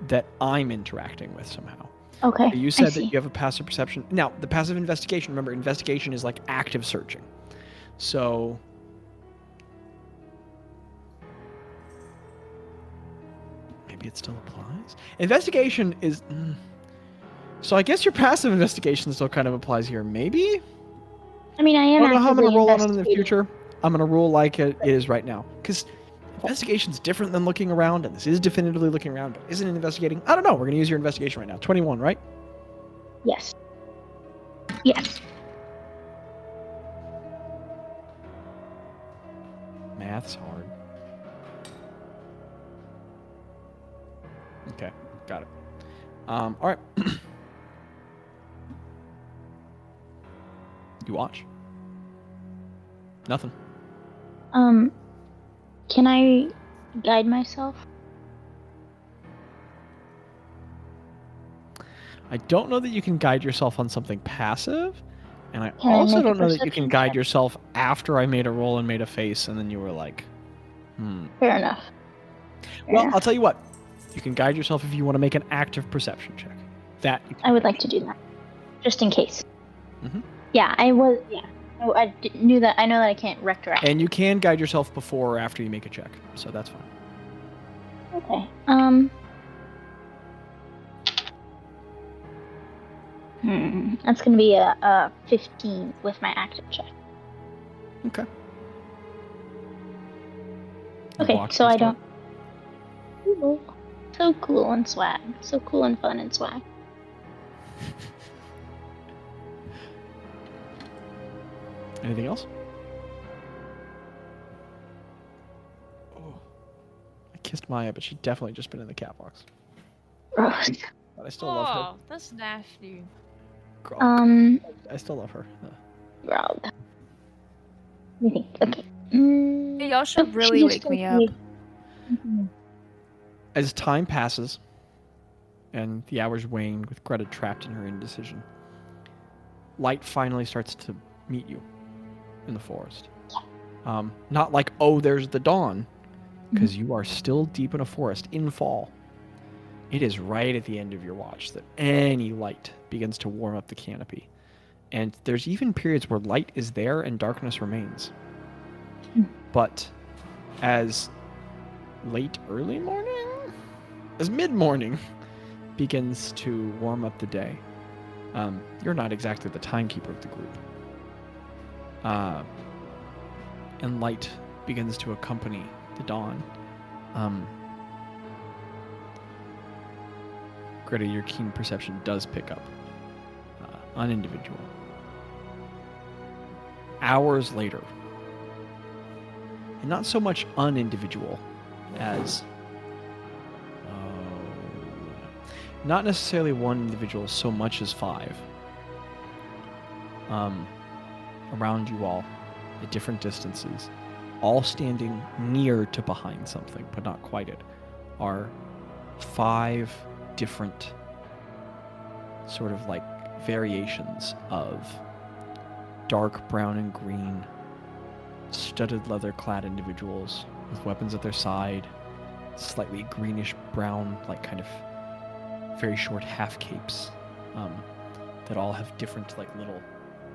that I'm interacting with somehow. Okay. So you said that you have a passive perception. Now, the passive investigation, remember, investigation is like active searching. So maybe it still applies. Investigation is... So I guess your passive investigation still kind of applies here. Maybe? I mean, I am don't know how I'm going to roll on it in the investigating. future. I'm going to rule like it is right now. Because investigation's different than looking around, and this is definitively looking around. Isn't it investigating? I don't know. We're going to use your investigation right now. 21, right? Yes. Yes. Math's hard. Okay, got it. All right. You watch? Nothing. Can I guide myself? I don't know that you can guide yourself on something passive, and I Can I also make a don't know that you can perception guide check? yourself after I made a roll and made a face, and then you were like, Fair enough. Well, I'll tell you what. You can guide yourself if you want to make an active perception check. That you can. I would like to do that, just in case. Mhm. Yeah, I was. Yeah, knew that. I know that I can't retroact. And you can guide yourself before or after you make a check, so that's fine. Okay. That's gonna be a 15 with my active check. Okay. Okay, Watch so this I door. don't. Cool. So cool and swag. So cool and fun and swag. Anything else? Oh, I kissed Maya, but she'd definitely just been in the cat box. Gross. But I still love her. Oh, that's nasty. Grog. I still love her. Grog. Let me think. Okay. Hey, y'all should really wake me up. As time passes, and the hours wane with Greta trapped in her indecision, light finally starts to meet you in the forest. Not like, oh, there's the dawn, because you are still deep in a forest in fall. It is right at the end of your watch that any light begins to warm up the canopy. And there's even periods where light is there and darkness remains. But as early morning, as mid-morning begins to warm up the day, you're not exactly the timekeeper of the group. And light begins to accompany the dawn. Greta, your keen perception does pick up on individual. Hours later, and not so much unindividual as not necessarily one individual so much as 5 around you all at different distances, all standing near to behind something, but not quite it, are 5 different sort of like variations of dark brown and green, studded leather-clad individuals with weapons at their side, slightly greenish brown, like kind of very short half capes that all have different like little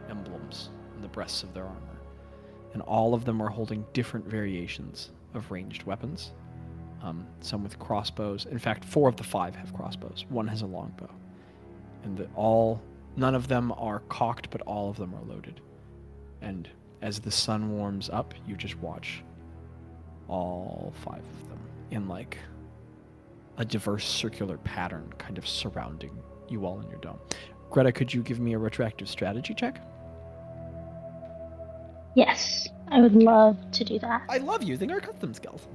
emblems on the breasts of their armor. And all of them are holding different variations of ranged weapons. Some with crossbows. In fact, 4 of the 5 have crossbows. 1 has a longbow. And none of them are cocked, but all of them are loaded. And as the sun warms up, you just watch all 5 of them in like a diverse circular pattern kind of surrounding you all in your dome. Greta, could you give me a retroactive strategy check? Yes, I would love to do that. I love using our custom skills.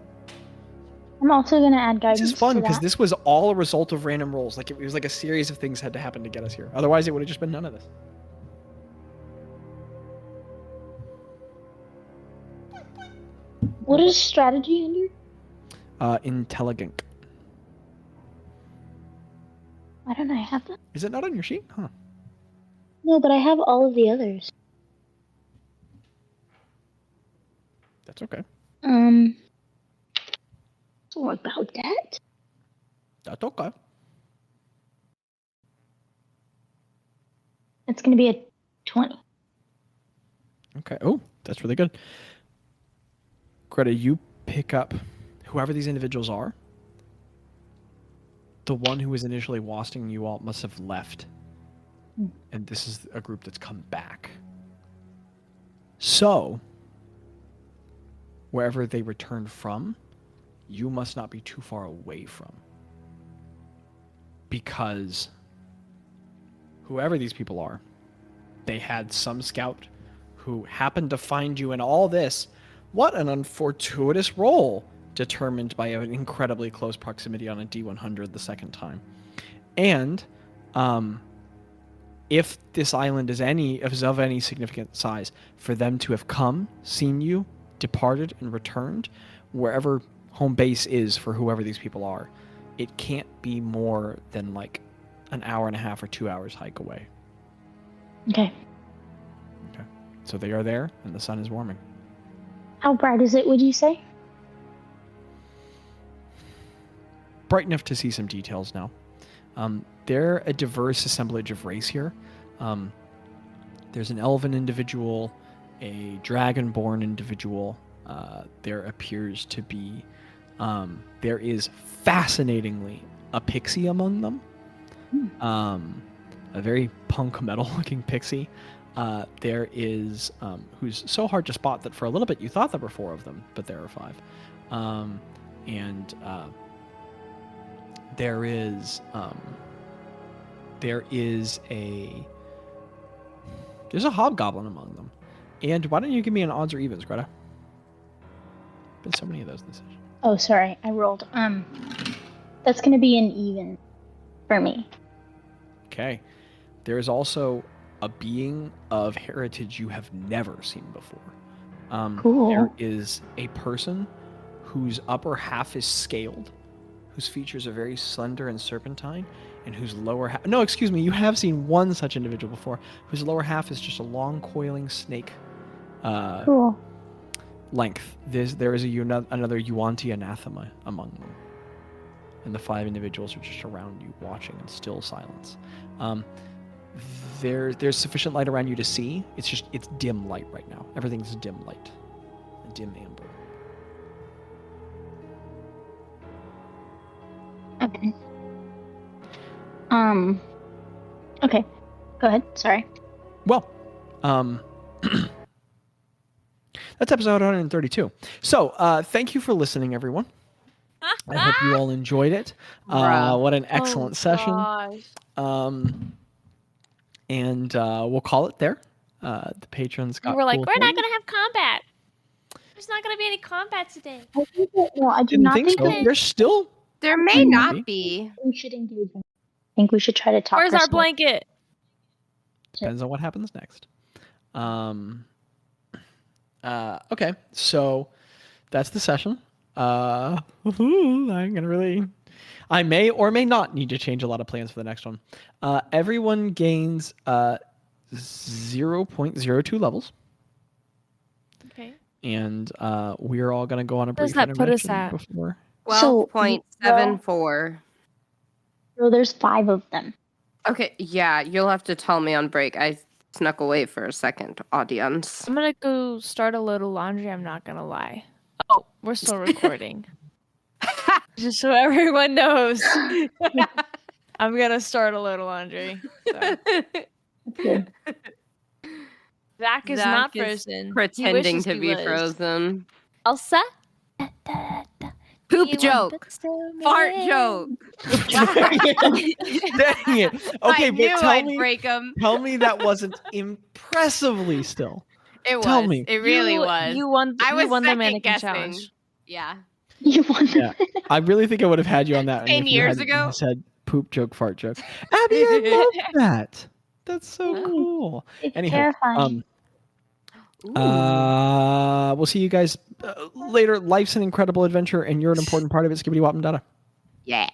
I'm also going to add guidance. This is fun because this was all a result of random rolls. Like it was like a series of things had to happen to get us here. Otherwise, it would have just been none of this. What is strategy under? Intelligent. Why don't I have that? Is it not on your sheet? Huh. No, but I have all of the others. That's okay. So about that? That's okay. It's going to be a 20. Okay. Oh, that's really good. Greta, you pick up whoever these individuals are. The one who was initially wasting you all must have left. And this is a group that's come back. So, wherever they returned from, you must not be too far away from. Because whoever these people are, they had some scout who happened to find you in all this. What an unfortuitous roll, determined by an incredibly close proximity on a D100 the second time. And if this island is of any significant size, for them to have come, seen you, departed, and returned, wherever home base is for whoever these people are, it can't be more than like an hour and a half or 2 hours hike away. Okay. So they are there, and the sun is warming. How bright is it, would you say? Bright enough to see some details now. They're a diverse assemblage of race here. There's an elven individual, a dragonborn individual. There appears to be, there is fascinatingly a pixie among them. A very punk metal looking pixie. There is, who's so hard to spot that for a little bit you thought there were 4 of them, but there are 5. There's a hobgoblin among them. And why don't you give me an odds or evens, Greta? Been so many of those decisions. Oh, sorry, I rolled. That's going to be an even for me. Okay. There is also a being of heritage you have never seen before. Cool. There is a person whose upper half is scaled, whose features are very slender and serpentine, and whose lower half... No, excuse me, you have seen one such individual before, whose lower half is just a long, coiling snake cool. length. There is another Yuanti anathema among them. And the 5 individuals are just around you, watching in still silence. There's sufficient light around you to see. It's dim light right now. Everything's dim light. A dim amber. Okay. Okay. Go ahead. Sorry. Well, that's episode 132. So, thank you for listening, everyone. I hope you all enjoyed it. Bruh. What an excellent session. And we'll call it there. The patrons got We're like, cool we're not things. going to have combat. There's not going to be any combat today. I think that, no, I do Didn't not think think so. that There's still There may not be. we should engage them. I think we should try to talk. Where's our Crystal. blanket? depends on what happens next. Okay, so that's the session. I may or may not need to change a lot of plans for the next one. Everyone gains 0.02 levels. Okay. And we're all going to go on a Does brief that put us intermission at? before. 12.74. So there's 5 of them. Okay, yeah, you'll have to tell me on break. I snuck away for a second, audience. I'm gonna go start a load of laundry. I'm not gonna lie. Oh, we're still recording. Just so everyone knows, I'm gonna start a load of laundry. So. Zach is not frozen. He Pretending wishes to he be was. frozen. Elsa? Poop joke. Fart joke. Dang it. Okay, I but knew tell I'd me, break them. tell me that wasn't impressively still. It was. Tell me. It really was. You won. I was you won the second mannequin guessing. challenge. Yeah. You want them. Yeah. I really think I would have had you on that. 10 if you years hadn't ago? said poop joke, fart joke. Abby, I love that. That's so cool. It's Anyhow, terrifying. we'll see you guys later. Life's an incredible adventure, and you're an important part of it. Skibbity wop and dada. Yeah.